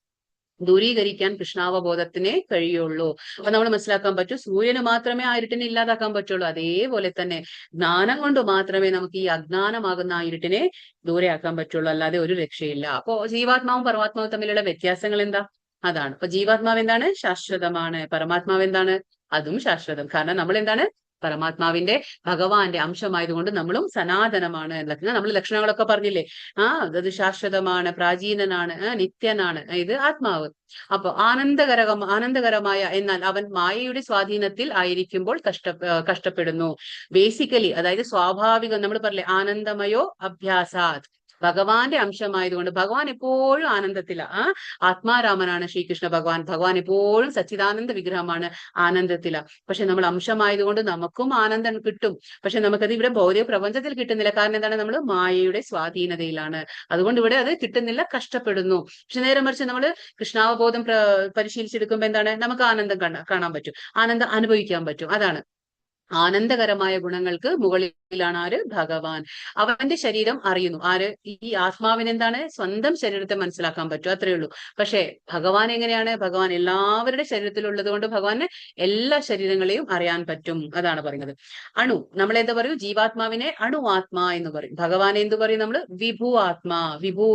ദൂരീകരിക്കാൻ കൃഷ്ണാവബോധത്തിനെ കഴിയുള്ളൂ. അപ്പൊ നമ്മൾ മനസ്സിലാക്കാൻ പറ്റൂ, സൂര്യന് മാത്രമേ ആ ഇരുട്ടിനെ ഇല്ലാതാക്കാൻ പറ്റുള്ളൂ. അതേപോലെ തന്നെ ജ്ഞാനം കൊണ്ട് മാത്രമേ നമുക്ക് ഈ അജ്ഞാനമാകുന്ന ആ ഇരുട്ടിനെ ദൂരെയാക്കാൻ പറ്റുള്ളൂ. അല്ലാതെ ഒരു രക്ഷയില്ല. അപ്പോ ജീവാത്മാവും പരമാത്മാവും തമ്മിലുള്ള വ്യത്യാസങ്ങൾ എന്താ? അതാണ്. അപ്പൊ ജീവാത്മാവ് എന്താണ്? ശാശ്വതമാണ്. പരമാത്മാവ് എന്താണ്? അതും ശാശ്വതം. കാരണം നമ്മൾ എന്താണ്? പരമാത്മാവിന്റെ ഭഗവാന്റെ അംശമായതുകൊണ്ട് നമ്മളും സനാതനമാണ്. നമ്മൾ ലക്ഷണങ്ങളൊക്കെ പറഞ്ഞില്ലേ? അത് ശാശ്വതമാണ്, പ്രാചീനനാണ്, നിത്യനാണ്. ഇത് ആത്മാവ്. അപ്പൊ ആനന്ദകരമായ, എന്നാൽ അവൻ മായയുടെ സ്വാധീനത്തിൽ ആയിരിക്കുമ്പോൾ കഷ്ടപ്പെടുന്നു. ബേസിക്കലി, അതായത് സ്വാഭാവികം, നമ്മൾ പറയില്ലേ ആനന്ദമയോ അഭ്യാസാത്, ഭഗവാന്റെ അംശമായതുകൊണ്ട് ഭഗവാൻ എപ്പോഴും ആനന്ദത്തില. ആത്മാരാമനാണ് ശ്രീകൃഷ്ണ ഭഗവാൻ. ഭഗവാൻ എപ്പോഴും സച്ചിദാനന്ദ വിഗ്രഹമാണ്, ആനന്ദത്തില. പക്ഷെ നമ്മൾ അംശമായതുകൊണ്ട് നമുക്കും ആനന്ദം കിട്ടും. പക്ഷെ നമുക്കത് ഇവിടെ ഭൗതിക പ്രപഞ്ചത്തിൽ കിട്ടുന്നില്ല. കാരണം എന്താണ്? നമ്മൾ മായയുടെ സ്വാധീനതയിലാണ്. അതുകൊണ്ട് ഇവിടെ അത് കിട്ടുന്നില്ല, കഷ്ടപ്പെടുന്നു. പക്ഷെ നേരെ മറിച്ച് നമ്മൾ കൃഷ്ണാവബോധം പരിശീലിച്ചെടുക്കുമ്പോ എന്താണ്? നമുക്ക് ആനന്ദം കാണാൻ പറ്റും, ആനന്ദം അനുഭവിക്കാൻ പറ്റും. അതാണ് ആനന്ദകരമായ ഗുണങ്ങൾക്ക് മുകളിലാണ് ആര്? ഭഗവാൻ. അവന്റെ ശരീരം അറിയുന്നു. ആര്? ഈ ആത്മാവിന് എന്താണ്? സ്വന്തം ശരീരത്തെ മനസ്സിലാക്കാൻ പറ്റും, അത്രയേ ഉള്ളൂ. പക്ഷെ ഭഗവാൻ എങ്ങനെയാണ്? ഭഗവാൻ എല്ലാവരുടെ ശരീരത്തിലുള്ളത് കൊണ്ട് ഭഗവാന് എല്ലാ ശരീരങ്ങളെയും അറിയാൻ പറ്റും. അതാണ് പറയുന്നത്. അണു, നമ്മൾ എന്താ പറയൂ? ജീവാത്മാവിനെ അണുവാത്മാ എന്ന് പറയും. ഭഗവാനെ എന്ത് പറയും നമ്മൾ? വിഭു ആത്മാ. വിഭു,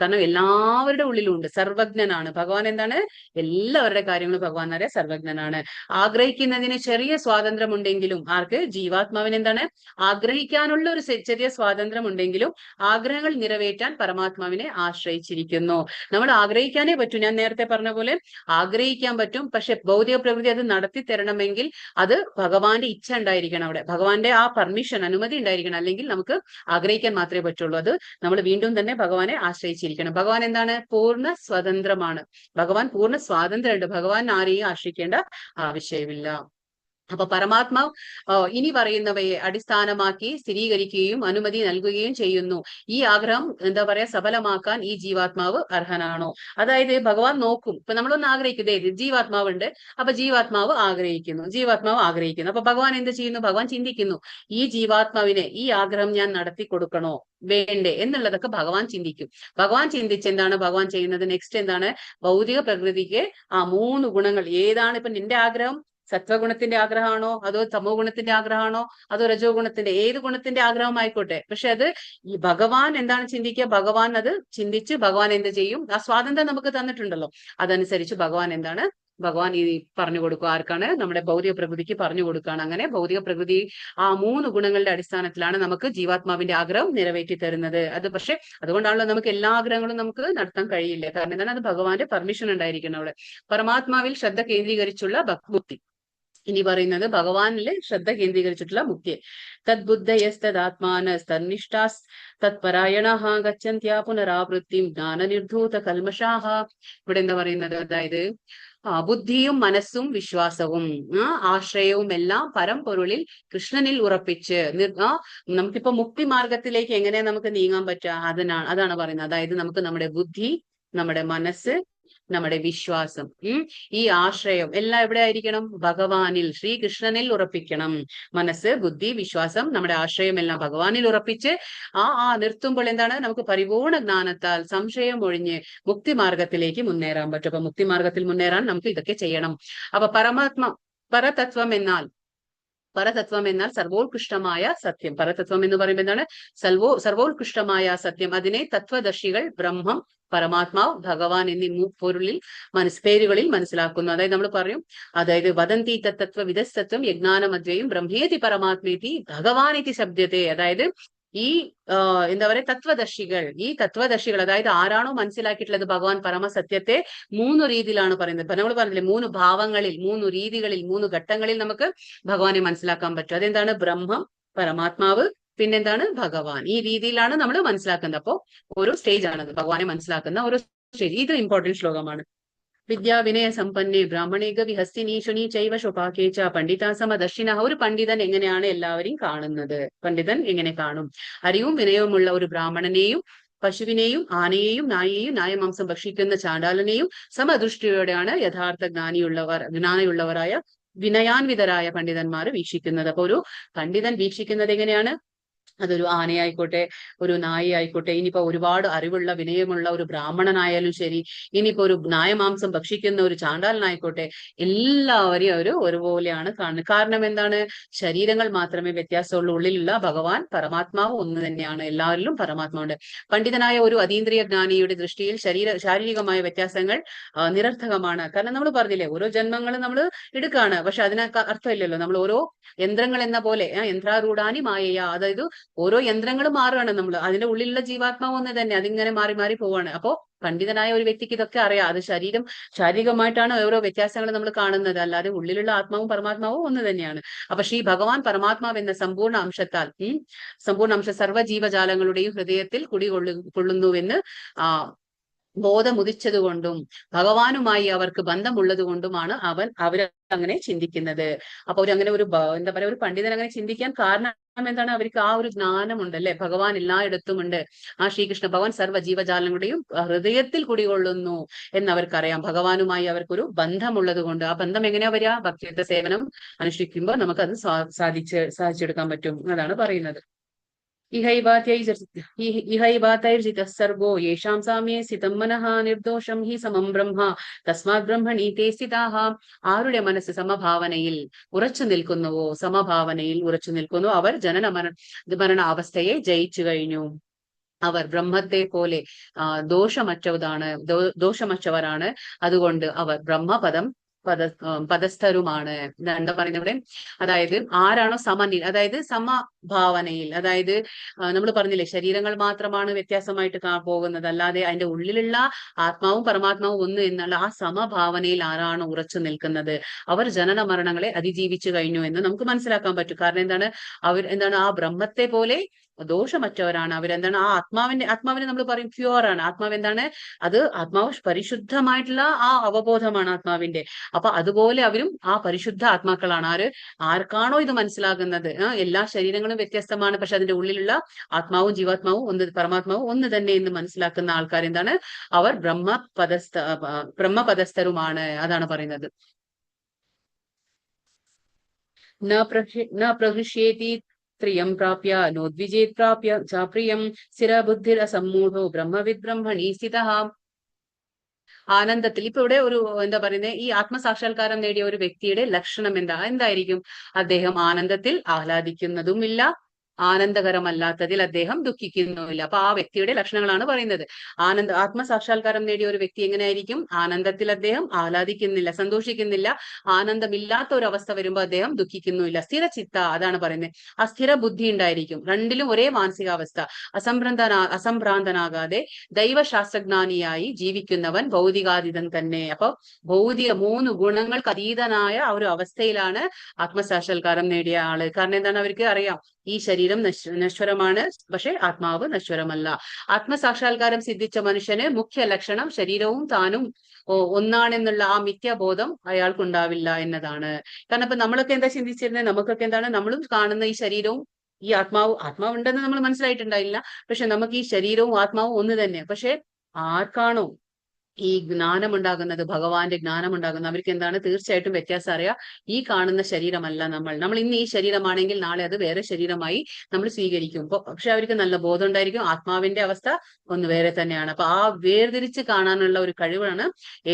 കാരണം എല്ലാവരുടെ ഉള്ളിലും ഉണ്ട്, സർവജ്ഞനാണ് ഭഗവാൻ. എന്താണ്? എല്ലാവരുടെ കാര്യങ്ങളും ഭഗവാൻ അറിയാം, സർവജ്ഞനാണ്. ആഗ്രഹിക്കുന്നതിന് ചെറിയ സ്വാതന്ത്ര്യം ഉണ്ടെങ്കിലും, ആർക്ക്? ജീവാത്മാവിന് എന്താണ്? ആഗ്രഹിക്കാനുള്ള ഒരു ചെറിയ സ്വാതന്ത്ര്യം ഉണ്ടെങ്കിലും ആഗ്രഹങ്ങൾ നിറവേറ്റാൻ പരമാത്മാവിനെ ആശ്രയിച്ചിരിക്കുന്നു. നമ്മൾ ആഗ്രഹിക്കാനേ പറ്റൂ. ഞാൻ നേരത്തെ പറഞ്ഞ പോലെ ആഗ്രഹിക്കാൻ പറ്റും. പക്ഷെ ഭൗതിക പ്രകൃതി അത് നടത്തി തരണമെങ്കിൽ അത് ഭഗവാന്റെ ഇച്ഛ ഉണ്ടായിരിക്കണം, അവിടെ ഭഗവാന്റെ ആ പെർമിഷൻ, അനുമതി ഉണ്ടായിരിക്കണം. അല്ലെങ്കിൽ നമുക്ക് ആഗ്രഹിക്കാൻ മാത്രമേ പറ്റുള്ളൂ. അത് നമ്മൾ വീണ്ടും തന്നെ ഭഗവാനെ ആശ്രയിച്ചിരിക്കണം. ഭഗവാൻ എന്താണ്? പൂർണ്ണ സ്വതന്ത്രമാണ്. ഭഗവാൻ പൂർണ്ണ സ്വാതന്ത്ര്യമുണ്ട്. ഭഗവാൻ ആരെയും ആശ്രയിക്കേണ്ട ആവശ്യമില്ല. അപ്പൊ പരമാത്മാവ് ഇനി പറയുന്നവയെ അടിസ്ഥാനമാക്കി സ്ഥിരീകരിക്കുകയും അനുമതി നൽകുകയും ചെയ്യുന്നു. ഈ ആഗ്രഹം എന്താ പറയാ, സഫലമാക്കാൻ ഈ ജീവാത്മാവ് അർഹനാണോ? അതായത് ഭഗവാൻ നോക്കും. ഇപ്പൊ നമ്മളൊന്ന് ആഗ്രഹിക്കുന്നേ, ജീവാത്മാവുണ്ട്. അപ്പൊ ജീവാത്മാവ് ആഗ്രഹിക്കുന്നു. അപ്പൊ ഭഗവാൻ എന്ത് ചെയ്യുന്നു? ഭഗവാൻ ചിന്തിക്കുന്നു, ഈ ജീവാത്മാവിനെ ഈ ആഗ്രഹം ഞാൻ നടത്തി കൊടുക്കണോ വേണ്ടേ എന്നുള്ളതൊക്കെ ഭഗവാൻ ചിന്തിക്കും. ഭഗവാൻ ചിന്തിച്ചെന്താണ് ഭഗവാൻ ചെയ്യുന്നത്? നെക്സ്റ്റ് എന്താണ്? ഭൗതിക പ്രകൃതിക്ക് ആ 3 ഗുണങ്ങൾ ഏതാണ്? ഇപ്പൊ നിന്റെ ആഗ്രഹം സത്വഗുണത്തിന്റെ ആഗ്രഹമാണോ, അതോ തമോ ഗുണത്തിന്റെ ആഗ്രഹമാണോ, അതോ രജോ ഗുണത്തിന്റെ, ഏത് ഗുണത്തിന്റെ ആഗ്രഹം ആയിക്കോട്ടെ. പക്ഷെ അത് ഈ ഭഗവാൻ എന്താണ് ചിന്തിക്കുക? ഭഗവാൻ അത് ചിന്തിച്ച് ഭഗവാൻ എന്ത് ചെയ്യും? ആ സ്വാതന്ത്ര്യം നമുക്ക് തന്നിട്ടുണ്ടല്ലോ, അതനുസരിച്ച് ഭഗവാൻ എന്താണ്? ഭഗവാൻ ഈ പറഞ്ഞു കൊടുക്കുക. ആർക്കാണ്? നമ്മുടെ ഭൗതിക പ്രകൃതിക്ക് പറഞ്ഞു കൊടുക്കുകയാണ്. അങ്ങനെ ഭൗതിക പ്രകൃതി ആ 3 ഗുണങ്ങളുടെ അടിസ്ഥാനത്തിലാണ് നമുക്ക് ജീവാത്മാവിന്റെ ആഗ്രഹം നിറവേറ്റി തരുന്നത്. അത് പക്ഷെ അതുകൊണ്ടാണല്ലോ നമുക്ക് എല്ലാ ആഗ്രഹങ്ങളും നമുക്ക് നടത്താൻ കഴിയില്ല. കാരണം എന്താണ്? അത് ഭഗവാന്റെ പെർമിഷൻ ഉണ്ടായിരിക്കണം അവിടെ. പരമാത്മാവിൽ ശ്രദ്ധ കേന്ദ്രീകരിച്ചുള്ള ഭക്തി. ഇനി പറയുന്നത് ഭഗവാനില് ശ്രദ്ധ കേന്ദ്രീകരിച്ചിട്ടുള്ള മുക്തിയെ. തദ്ബുദ്ധയസ്തദാത്മാനസ് തന്നിഷ്ഠാസ് തത്പരായണഃ ഗച്ഛന്ത്യ പുനരാവൃത്തിം ജ്ഞാനനിർധൂത കൽമഷാഃ. ഇവിടെ എന്താ പറയുന്നത്? അതായത് ബുദ്ധിയും മനസ്സും വിശ്വാസവും ആശ്രയവും എല്ലാം പരമ്പൊരുളിൽ കൃഷ്ണനിൽ ഉറപ്പിച്ച് നമുക്കിപ്പോ മുക്തി മാർഗത്തിലേക്ക് എങ്ങനെ നമുക്ക് നീങ്ങാൻ പറ്റുക? അതാണ് പറയുന്നത്. അതായത് നമുക്ക് നമ്മുടെ ബുദ്ധി, നമ്മുടെ മനസ്സ്, നമ്മുടെ വിശ്വാസം, ഈ ആശ്രയം എല്ലാം എവിടെ ആയിരിക്കണം? ഭഗവാനിൽ, ശ്രീകൃഷ്ണനിൽ ഉറപ്പിക്കണം. മനസ്സ്, ബുദ്ധി, വിശ്വാസം, നമ്മുടെ ആശ്രയം എല്ലാം ഭഗവാനിൽ ഉറപ്പിച്ച് നിർത്തുമ്പോൾ എന്താണ്? നമുക്ക് പരിപൂർണ ജ്ഞാനത്താൽ സംശയം ഒഴിഞ്ഞ് മുക്തി മാർഗത്തിലേക്ക് മുന്നേറാൻ പറ്റും. അപ്പൊ മുക്തി മാർഗത്തിൽ മുന്നേറാൻ നമുക്ക് ഇതൊക്കെ ചെയ്യണം. അപ്പൊ പരതത്വം എന്നാൽ സർവോത്കൃഷ്ടമായ സത്യം. പരതത്വം എന്ന് പറയുമ്പോൾ എന്താണ്? സർവോത്കൃഷ്ടമായ സത്യം. അതിനെ തത്വദർശികൾ ബ്രഹ്മം, പരമാത്മാവ്, ഭഗവാൻ എന്നീ പേരുകളിൽ മനസ്സിലാക്കുന്നു. അതായത് നമ്മൾ പറയും, അതായത് വദന്തി തത്വ വിദസ്തത്വം യജ്ഞാനമദ്വയം ബ്രഹ്മേതി പരമാത്മേതി ഭഗവാനിതി ശബ്ദത്തെ. അതായത് ഈ എന്താ പറയാ, തത്വദർശികൾ അതായത് ആരാണോ മനസ്സിലാക്കിയിട്ടുള്ളത് ഭഗവാൻ പരമസത്യത്തെ 3 രീതിയിലാണ് പറയുന്നത്. നമ്മൾ പറഞ്ഞില്ലേ 3 ഭാവങ്ങളിൽ, 3 രീതികളിൽ, 3 ഘട്ടങ്ങളിൽ നമുക്ക് ഭഗവാനെ മനസ്സിലാക്കാൻ പറ്റും. അതെന്താണ്? ബ്രഹ്മം, പരമാത്മാവ്, പിന്നെന്താണ്? ഭഗവാൻ. ഈ രീതിയിലാണ് നമ്മൾ മനസ്സിലാക്കുന്നത്. അപ്പോ ഓരോ സ്റ്റേജ് ആണത് ഭഗവാനെ മനസ്സിലാക്കുന്ന ഓരോ സ്റ്റേജ്. ഇത് ഇമ്പോർട്ടന്റ് ശ്ലോകമാണ്. വിദ്യാ വിനയ സമ്പന്നേ ബ്രാഹ്മണേക വിഹസ്തിനി ശുനി ചൈവ ശുപാകേച്ച പണ്ഡിത സമദർശിന. ഒരു പണ്ഡിതൻ എങ്ങനെയാണ് എല്ലാവരെയും കാണുന്നത്? പണ്ഡിതൻ എങ്ങനെ കാണും? അറിവും വിനയവുമുള്ള ഒരു ബ്രാഹ്മണനെയും പശുവിനെയും ആനയെയും നായയെയും നായമാംസം ഭക്ഷിക്കുന്ന ചാണ്ടാലനെയും സമദൃഷ്ടിയോടെയാണ് യഥാർത്ഥ ജ്ഞാനിയുള്ളവരായ വിനയാൻവിതരായ പണ്ഡിതന്മാർ വീക്ഷിക്കുന്നത്. അപ്പൊ ഒരു പണ്ഡിതൻ വീക്ഷിക്കുന്നത് എങ്ങനെയാണ്? അതൊരു ആനയായിക്കോട്ടെ, ഒരു നായ ആയിക്കോട്ടെ, ഇനിയിപ്പോ ഒരുപാട് അറിവുള്ള വിനയമുള്ള ഒരു ബ്രാഹ്മണനായാലും ശരി, ഇനിയിപ്പോ ഒരു നായമാംസം ഭക്ഷിക്കുന്ന ഒരു ചാണ്ടാലനായിക്കോട്ടെ, എല്ലാവരെയും ഒരുപോലെയാണ് കാണുന്നത്. കാരണം എന്താണ്? ശരീരങ്ങൾ മാത്രമേ വ്യത്യാസമുള്ളൂ, ഉള്ളിലുള്ള ഭഗവാൻ പരമാത്മാവ് ഒന്ന് തന്നെയാണ്. എല്ലാവരിലും പരമാത്മാവുണ്ട്. പണ്ഡിതനായ ഒരു അതീന്ദ്രിയ ജ്ഞാനിയുടെ ദൃഷ്ടിയിൽ ശാരീരികമായ വ്യത്യാസങ്ങൾ നിരർത്ഥകമാണ്. കാരണം നമ്മൾ പറഞ്ഞില്ലേ, ഓരോ ജന്മങ്ങളും നമ്മൾ എടുക്കാണ്, പക്ഷെ അതിനൊക്കെ അർത്ഥമില്ലല്ലോ. നമ്മൾ ഓരോ യന്ത്രങ്ങൾ എന്ന പോലെ യന്ത്രാരൂഢാനി മായയ, അതായത് ഓരോ യന്ത്രങ്ങളും മാറുകയാണ്. നമ്മൾ അതിന്റെ ഉള്ളിലുള്ള ജീവാത്മാവ് ഒന്ന് തന്നെ, അതിങ്ങനെ മാറി മാറി പോവാണ്. അപ്പോ പണ്ഡിതനായ ഒരു വ്യക്തിക്ക് ഇതൊക്കെ അറിയാം. അത് ശാരീരികമായിട്ടാണ് ഓരോ വ്യത്യാസങ്ങൾ നമ്മൾ കാണുന്നത്, അല്ലാതെ ഉള്ളിലുള്ള ആത്മാവും പരമാത്മാവും ഒന്ന് തന്നെയാണ്. അപ്പൊ ശ്രീ ഭഗവാൻ പരമാത്മാവ് എന്ന സമ്പൂർണ്ണ അംശത്താൽ സമ്പൂർണ്ണ അംശ സർവ്വജീവജാലങ്ങളുടെയും ഹൃദയത്തിൽ കൊള്ളുന്നുവെന്ന് ബോധമുദിച്ചതുകൊണ്ടും ഭഗവാനുമായി അവർക്ക് ബന്ധമുള്ളത് കൊണ്ടുമാണ് അവര് അങ്ങനെ ചിന്തിക്കുന്നത്. അപ്പൊ അവരങ്ങനെ ഒരു എന്താ പറയാ, ഒരു പണ്ഡിതൻ അങ്ങനെ ചിന്തിക്കാൻ കാരണം എന്താണ്? അവർക്ക് ആ ഒരു ജ്ഞാനമുണ്ട് അല്ലെ, ഭഗവാൻ എല്ലായിടത്തും ഉണ്ട്. ആ ശ്രീകൃഷ്ണ ഭഗവാൻ സർവ്വ ജീവജാലങ്ങളുടെയും ഹൃദയത്തിൽ കുടികൊള്ളുന്നു എന്നവർക്കറിയാം. ഭഗവാനുമായി അവർക്കൊരു ബന്ധമുള്ളത് കൊണ്ട്. ആ ബന്ധം എങ്ങനെയാ വരിക? ഭക്തിയുക്ത സേവനം അനുഷ്ഠിക്കുമ്പോൾ നമുക്കത് സാധിച്ചെടുക്കാൻ പറ്റും. അതാണ് പറയുന്നത്. ഇഹൈവാതൈർജിതഃ സർഗോ യേഷാം സാമ്യേ സ്ഥിതം മനഃ നിർദോഷം ഹി സമം ബ്രഹ്മ തസ്മാത് ബ്രഹ്മണി തേ സ്ഥിതാഃ. ആരുടെ മനസ്സ് സമഭാവനയിൽ ഉറച്ചു നിൽക്കുന്നു, അവർ ജനന മരണ അവസ്ഥയെ ജയിച്ചു കഴിഞ്ഞു. അവർ ബ്രഹ്മത്തെ പോലെ ദോഷമറ്റവരാണ്. അതുകൊണ്ട് അവർ പദസ്ഥരുമാണ്. എന്താ പറയുന്നത് ഇവിടെ? അതായത് ആരാണോ സമനിൽ, അതായത് സമഭാവനയിൽ, അതായത് നമ്മൾ പറഞ്ഞില്ലേ, ശരീരങ്ങൾ മാത്രമാണ് വ്യത്യാസമായിട്ട് പോകുന്നത്, അല്ലാതെ അതിന്റെ ഉള്ളിലുള്ള ആത്മാവും പരമാത്മാവും ഒന്ന് എന്നുള്ള ആ സമഭാവനയിൽ ആരാണോ ഉറച്ചു നിൽക്കുന്നത്, അവർ ജനന മരണങ്ങളെ അതിജീവിച്ചു കഴിഞ്ഞു എന്ന് നമുക്ക് മനസ്സിലാക്കാൻ പറ്റും. കാരണം എന്താണ്? ആ ബ്രഹ്മത്തെ പോലെ ദോഷമറ്റവരാണ്. അവരെന്താണ്? ആ ആത്മാവിനെ നമ്മൾ പറയും പ്യുവർ ആണ്. ആത്മാവ് എന്താണ്? ആത്മാവ് പരിശുദ്ധമായിട്ടുള്ള ആ അവബോധമാണ് ആത്മാവിന്റെ. അപ്പൊ അതുപോലെ അവരും ആ പരിശുദ്ധ ആത്മാക്കളാണ്. ആർക്കാണോ ഇത് മനസ്സിലാകുന്നത്, എല്ലാ ശരീരങ്ങളും വ്യത്യസ്തമാണ്, പക്ഷെ അതിന്റെ ഉള്ളിലുള്ള ആത്മാവും ജീവാത്മാവും പരമാത്മാവും ഒന്ന് തന്നെ എന്ന് മനസ്സിലാക്കുന്ന ആൾക്കാർ എന്താണ്? അവർ ബ്രഹ്മപദസ്ഥരുമാണ്. അതാണ് പറയുന്നത്. ന പ്രഹൃഷ്യേതി ത്രിയം പ്രാപ്യ നോദ്വിജേത് പ്രാപ്യ ചാപ്രിയം സ്ഥിരബുദ്ധിർ അസമ്മൂഢോ ബ്രഹ്മവിദ് ബ്രഹ്മണി സ്ഥിതഃ. ആനന്ദത്തിൽ ഇപ്പൊ ഇവിടെ ഒരു എന്താ പറയുന്നത്, ഈ ആത്മസാക്ഷാത്കാരം നേടിയ ഒരു വ്യക്തിയുടെ ലക്ഷണം എന്തായിരിക്കും? അദ്ദേഹം ആനന്ദത്തിൽ ആഹ്ലാദിക്കുന്നതുമില്ല, ആനന്ദകരമല്ലാത്തതിൽ അദ്ദേഹം ദുഃഖിക്കുന്നുമില്ല. അപ്പൊ ആ വ്യക്തിയുടെ ലക്ഷണങ്ങളാണ് പറയുന്നത്. ആത്മസാക്ഷാത്കാരം നേടിയ ഒരു വ്യക്തി എങ്ങനെയായിരിക്കും? ആനന്ദത്തിൽ അദ്ദേഹം ആഹ്ലാദിക്കുന്നില്ല, സന്തോഷിക്കുന്നില്ല. ആനന്ദമില്ലാത്ത ഒരു അവസ്ഥ വരുമ്പോൾ അദ്ദേഹം ദുഃഖിക്കുന്നുമില്ല. സ്ഥിരചിത്ത, അതാണ് പറയുന്നത്. അസ്ഥിര ബുദ്ധി ഉണ്ടായിരിക്കും. രണ്ടിലും ഒരേ മാനസികാവസ്ഥ. അസംഭ്രാന്തനാകാതെ ദൈവശാസ്ത്രജ്ഞാനിയായി ജീവിക്കുന്നവൻ ഭൗതികാതീതൻ തന്നെ. അപ്പൊ ഭൗതിക 3 ഗുണങ്ങൾക്ക് അതീതനായ ആ ഒരു അവസ്ഥയിലാണ് ആത്മസാക്ഷാത്കാരം നേടിയ ആള്. കാരണം എന്താണ്? അവർക്ക് അറിയാം ഈ ശരീരം നശ്വരമാണ്, പക്ഷെ ആത്മാവ് നശ്വരമല്ല. ആത്മസാക്ഷാത്കാരം സിദ്ധിച്ച മനുഷ്യന് മുഖ്യ ലക്ഷണം ശരീരവും താനും ഒന്നാണെന്നുള്ള ആ മിഥ്യാബോധം അയാൾക്കുണ്ടാവില്ല എന്നതാണ്. കാരണം ഇപ്പൊ നമ്മളൊക്കെ എന്താ ചിന്തിച്ചിരുന്നത്? നമുക്കൊക്കെ എന്താണ്? നമ്മളും കാണുന്ന ഈ ശരീരവും ഈ ആത്മാവുണ്ടെന്ന് നമ്മൾ മനസ്സിലായിട്ടുണ്ടായില്ല. പക്ഷെ നമുക്ക് ഈ ശരീരവും ആത്മാവും ഒന്ന് തന്നെ. പക്ഷെ ആർക്കാണോ ഈ ജ്ഞാനമുണ്ടാകുന്നത്, ഭഗവാന്റെ ജ്ഞാനമുണ്ടാകുന്നത്, അവർക്ക് എന്താണ്? തീർച്ചയായിട്ടും വ്യത്യാസം അറിയാം. ഈ കാണുന്ന ശരീരമല്ല നമ്മൾ ഇന്ന് ഈ ശരീരമാണെങ്കിൽ നാളെ അത് വേറെ ശരീരമായി നമ്മൾ സ്വീകരിക്കും. പക്ഷെ അവർക്ക് നല്ല ബോധം ഉണ്ടായിരിക്കും, ആത്മാവിന്റെ അവസ്ഥ ഒന്ന് വേറെ തന്നെയാണ്. അപ്പൊ ആ വേർതിരിച്ച് കാണാനുള്ള ഒരു കഴിവാണ്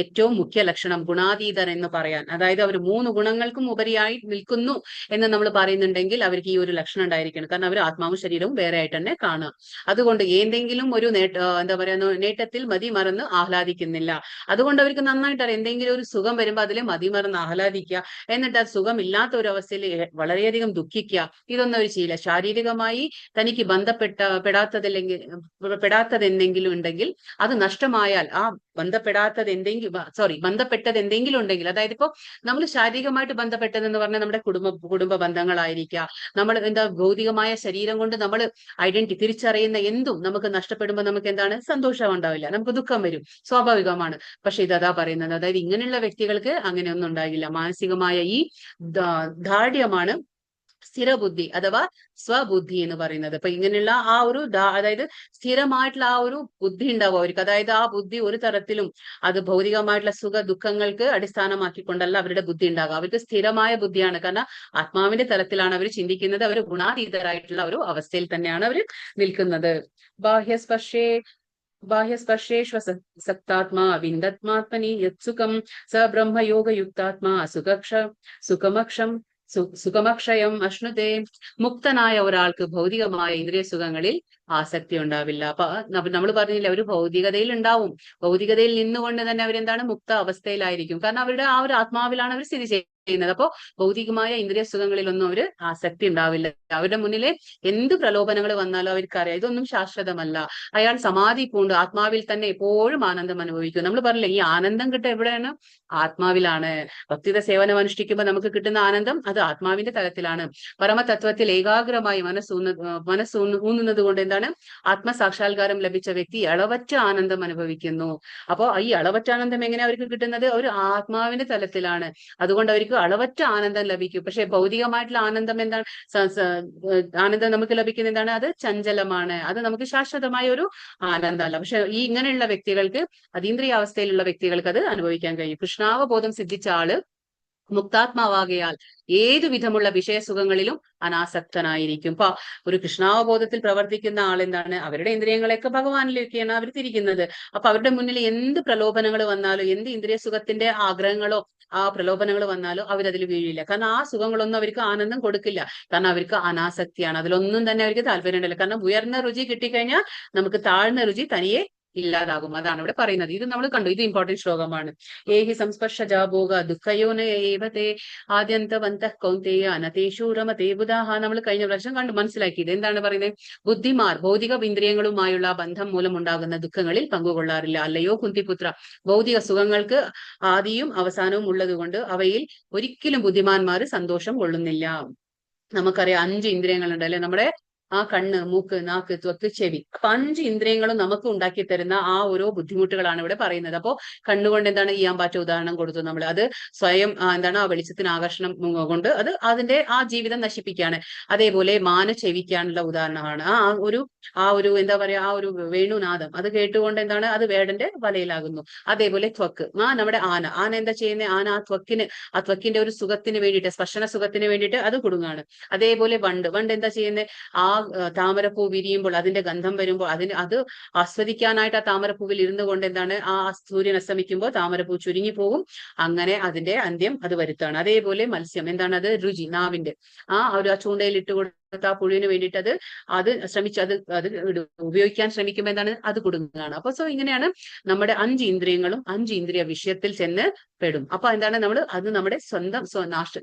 ഏറ്റവും മുഖ്യ ലക്ഷണം, ഗുണാതീതൻ എന്ന് പറയാൻ. അതായത് അവർ 3 ഗുണങ്ങൾക്കും ഉപരിയായി നിൽക്കുന്നു എന്ന് നമ്മൾ പറയുന്നുണ്ടെങ്കിൽ അവർക്ക് ഈ ഒരു ലക്ഷണം ഉണ്ടായിരിക്കണം. കാരണം അവർ ആത്മാവും ശരീരവും വേറെ ആയിട്ട് തന്നെ കാണുക. അതുകൊണ്ട് എന്തെങ്കിലും ഒരു എന്താ പറയാ, നേട്ടത്തിൽ മതിമറന്ന് ആഹ്ലാദിക്കുന്നില്ല. അതുകൊണ്ട് അവർക്ക് നന്നായിട്ട് അറിയാം, എന്തെങ്കിലും ഒരു സുഖം വരുമ്പോൾ അതിൽ മതിമറന്ന് ആഹ്ലാദിക്കുക, എന്നിട്ട് ആ സുഖമില്ലാത്ത ഒരു അവസ്ഥയിൽ വളരെയധികം ദുഃഖിക്കുക, ഇതൊന്നും അവർ ചെയ്യില്ല. ശാരീരികമായി തനിക്ക് ബന്ധപ്പെട്ടതെന്തെങ്കിലും ഉണ്ടെങ്കിൽ അത് നഷ്ടമായാൽ ആ ബന്ധപ്പെട്ടത് എന്തെങ്കിലും ഉണ്ടെങ്കിൽ, അതായത് ഇപ്പൊ നമ്മൾ ശാരീരികമായിട്ട് ബന്ധപ്പെട്ടതെന്ന് പറഞ്ഞാൽ നമ്മുടെ കുടുംബ ബന്ധങ്ങളായിരിക്കുക, നമ്മൾ ഭൗതികമായ ശരീരം കൊണ്ട് നമ്മൾ തിരിച്ചറിയുന്ന എന്തും നമുക്ക് നഷ്ടപ്പെടുമ്പോൾ നമുക്ക് എന്താണ്? സന്തോഷം ഉണ്ടാവില്ല, നമുക്ക് ദുഃഖം വരും, സ്വാഭാവികം. സ്വാഭാവികമാണ്. പക്ഷെ ഇതതാ പറയുന്നത്, അതായത് ഇങ്ങനെയുള്ള വ്യക്തികൾക്ക് അങ്ങനെയൊന്നും ഉണ്ടാകില്ല. മാനസികമായ ഈ ദാർഢ്യമാണ് സ്ഥിരബുദ്ധി അഥവാ സ്വബുദ്ധി എന്ന് പറയുന്നത്. അപ്പൊ ഇങ്ങനെയുള്ള ആ ഒരു അതായത് സ്ഥിരമായിട്ടുള്ള ആ ഒരു ബുദ്ധി ഉണ്ടാവും അവർക്ക്. അതായത് ആ ബുദ്ധി ഒരു തരത്തിലും അത് ഭൗതികമായിട്ടുള്ള സുഖ ദുഃഖങ്ങൾക്ക് അടിസ്ഥാനമാക്കിക്കൊണ്ടല്ല അവരുടെ ബുദ്ധി ഉണ്ടാകുക. അവർക്ക് സ്ഥിരമായ ബുദ്ധിയാണ്. കാരണം ആത്മാവിന്റെ തലത്തിലാണ് അവർ ചിന്തിക്കുന്നത്. അവർ ഗുണാതീതരായിട്ടുള്ള ഒരു അവസ്ഥയിൽ തന്നെയാണ് അവർ നിൽക്കുന്നത്. ബാഹ്യസ്പർശേഷ്വസക്താത്മാ വിന്ദത്മാത്മനി യത്സുഖം സ ബ്രഹ്മയോഗയുക്താത്മാ സുഖമക്ഷയം അശ്നുതേ. മുക്തനായ ഒരാൾക്ക് ഭൗതികമായ ഇന്ദ്രിയ സുഖങ്ങളിൽ ആസക്തി ഉണ്ടാവില്ല. അപ്പൊ നമ്മൾ പറഞ്ഞില്ല, ഒരു ഭൗതികതയിൽ ഉണ്ടാവും. ഭൗതികതയിൽ നിന്നുകൊണ്ട് തന്നെ അവരെന്താണ്, മുക്ത അവസ്ഥയിലായിരിക്കും. കാരണം അവരുടെ ആ ഒരു ആത്മാവിലാണ് അവർ സ്ഥിതി ചെയ്യുന്നത്. അപ്പോ ഭൗതികമായ ഇന്ദ്രിയ സുഖങ്ങളിലൊന്നും അവര് ആസക്തി ഉണ്ടാവില്ല. അവരുടെ മുന്നിലെ എന്ത് പ്രലോഭനങ്ങൾ വന്നാലും അവർക്കറിയാം ഇതൊന്നും ശാശ്വതമല്ല. അയാൾ സമാധി പൂണ്ട് ആത്മാവിൽ തന്നെ എപ്പോഴും ആനന്ദം അനുഭവിക്കും. നമ്മൾ പറഞ്ഞില്ലേ, ഈ ആനന്ദം കിട്ടുക എവിടെയാണ്? ആത്മാവിലാണ്. ഭക്തിയുടെ സേവനം അനുഷ്ഠിക്കുമ്പോൾ നമുക്ക് കിട്ടുന്ന ആനന്ദം അത് ആത്മാവിന്റെ തലത്തിലാണ്. പരമതത്വത്തിൽ ഏകാഗ്രമായി മനസ്സൂന്നുന്നത് കൊണ്ട് എന്താണ്, ആത്മസാക്ഷാത്കാരം ലഭിച്ച വ്യക്തി അളവറ്റ ആനന്ദം അനുഭവിക്കുന്നു. അപ്പോ ഈ അളവറ്റ ആനന്ദം എങ്ങനെ അവർക്ക് കിട്ടുന്നത്? ഒരു ആത്മാവിന്റെ തലത്തിലാണ്. അതുകൊണ്ട് അവർക്ക് അളവറ്റ ആനന്ദം ലഭിക്കും. പക്ഷെ ഭൗതികമായിട്ടുള്ള ആനന്ദം എന്താണ്? ആനന്ദം നമുക്ക് ലഭിക്കുന്ന എന്താണ്? അത് ചഞ്ചലമാണ്. അത് നമുക്ക് ശാശ്വതമായ ഒരു ആനന്ദമല്ല. പക്ഷെ ഈ ഇങ്ങനെയുള്ള വ്യക്തികൾക്ക്, അതീന്ദ്രിയാവസ്ഥയിലുള്ള വ്യക്തികൾക്ക് അത് അനുഭവിക്കാൻ കഴിയും. കൃഷ്ണാവബോധം സിദ്ധിച്ച ആള് മുക്താത്മാവാകയാൽ ഏതു വിധമുള്ള വിഷയസുഖങ്ങളിലും അനാസക്തനായിരിക്കും. ഇപ്പൊ ഒരു കൃഷ്ണാവബോധത്തിൽ പ്രവർത്തിക്കുന്ന ആൾ എന്താണ്, അവരുടെ ഇന്ദ്രിയങ്ങളെയൊക്കെ ഭഗവാനിലേക്കാണ് അവർ തിരിക്കുന്നത്. അപ്പൊ അവരുടെ മുന്നിൽ എന്ത് പ്രലോഭനങ്ങൾ വന്നാലും, എന്ത് ഇന്ദ്രിയ സുഖത്തിന്റെ ആഗ്രഹങ്ങളോ ആ പ്രലോഭനങ്ങൾ വന്നാലും അവരതിൽ വീഴില്ല. കാരണം ആ സുഖങ്ങളൊന്നും അവർക്ക് ആനന്ദം കൊടുക്കില്ല. കാരണം അവർക്ക് അനാസക്തിയാണ്. അതിലൊന്നും തന്നെ അവർക്ക് താല്പര്യം ഉണ്ടല്ലോ. കാരണം ഉയർന്ന രുചി കിട്ടിക്കഴിഞ്ഞാൽ നമുക്ക് താഴ്ന്ന രുചി തനിയെ ഇല്ലാതാകും. അതാണ് ഇവിടെ പറയുന്നത്. ഇത് നമ്മൾ കണ്ടു, ഇത് ഇമ്പോർട്ടന്റ് ശ്ലോകമാണ്. ഏഹി സംസ്പർശജാഭോഗ ദുഃഖയോനേവതേ ആദ്യന്തവന്തഃ കൗന്തേയ അനതേഷു രമതേ ബുധാഹ. നമ്മൾ കഴിഞ്ഞ പ്രാവശ്യം കണ്ടു മനസ്സിലാക്കിയത് എന്താണ് പറയുന്നത്? ബുദ്ധിമാർ ഭൗതിക ഇന്ദ്രിയങ്ങളുമായുള്ള ബന്ധം മൂലം ഉണ്ടാകുന്ന ദുഃഖങ്ങളിൽ പങ്കുകൊള്ളാറില്ല. അല്ലയോ കുന്തിപുത്ര, ഭൗതിക സുഖങ്ങൾക്ക് ആദിയും അവസാനവും ഉള്ളതുകൊണ്ട് അവയിൽ ഒരിക്കലും ബുദ്ധിമാന്മാർ സന്തോഷം കൊള്ളുന്നില്ല. നമുക്കറിയാം 5 ഇന്ദ്രിയങ്ങളുണ്ട് അല്ലെ? നമ്മുടെ ആ കണ്ണ്, മൂക്ക്, നാക്ക്, ത്വക്ക്, ചെവി. അപ്പൊ 5 ഇന്ദ്രിയങ്ങളും നമുക്ക് ഉണ്ടാക്കി തരുന്ന ആ ഓരോ ബുദ്ധിമുട്ടുകളാണ് ഇവിടെ പറയുന്നത്. അപ്പോ കണ്ണുകൊണ്ട് എന്താണ് ചെയ്യാൻ പറ്റുക? ഉദാഹരണം കൊടുത്തു നമ്മൾ. അത് സ്വയം എന്താണ്, ആ വെളിച്ചത്തിന് ആകർഷണം കൊണ്ട് അത് അതിന്റെ ആ ജീവിതം നശിപ്പിക്കുകയാണ്. അതേപോലെ മാന ചെവിക്കാനുള്ള ഉദാഹരണമാണ്. ആ ഒരു എന്താ പറയാ, ആ ഒരു വേണുനാദം അത് കേട്ടുകൊണ്ട് എന്താണ്, അത് വേടന്റെ വലയിലാകുന്നു. അതേപോലെ ത്വക്ക്, നമ്മുടെ ആന എന്താ ചെയ്യുന്നത്? ആന ആ ത്വക്കിന്റെ ഒരു സുഖത്തിന് വേണ്ടിയിട്ട്, സ്പർശന സുഖത്തിന് വേണ്ടിയിട്ട് അത് കുടുങ്ങാണ്. അതേപോലെ വണ്ട് എന്താ ചെയ്യുന്നത്? ആ താമരപ്പൂ വിരിയുമ്പോൾ, അതിന്റെ ഗന്ധം വരുമ്പോൾ അത് ആസ്വദിക്കാനായിട്ട് ആ താമരപ്പൂവിൽ ഇരുന്നു കൊണ്ട് എന്താണ്, ആ സൂര്യൻ അസ്തമിക്കുമ്പോൾ താമരപ്പൂ ചുരുങ്ങി പോകും. അങ്ങനെ അതിന്റെ അന്ത്യം അത് വരുത്താണ്. അതേപോലെ മത്സ്യം എന്താണ്, അത് രുചി, നാവിന്റെ ആ ചൂണ്ടയിൽ ഇട്ടുകൊണ്ട് ആ പുഴുവിന് വേണ്ടിയിട്ട് അത് ശ്രമിച്ച് അത് ഉപയോഗിക്കാൻ ശ്രമിക്കുമ്പോൾ എന്താണ്, അത് കുടുങ്ങുകയാണ്. അപ്പൊ ഇങ്ങനെയാണ് നമ്മുടെ 5 ഇന്ദ്രിയങ്ങളും 5 ഇന്ദ്രിയ വിഷയത്തിൽ ചെന്ന് പെടും. അപ്പൊ എന്താണ്, അത് നമ്മുടെ സ്വന്തം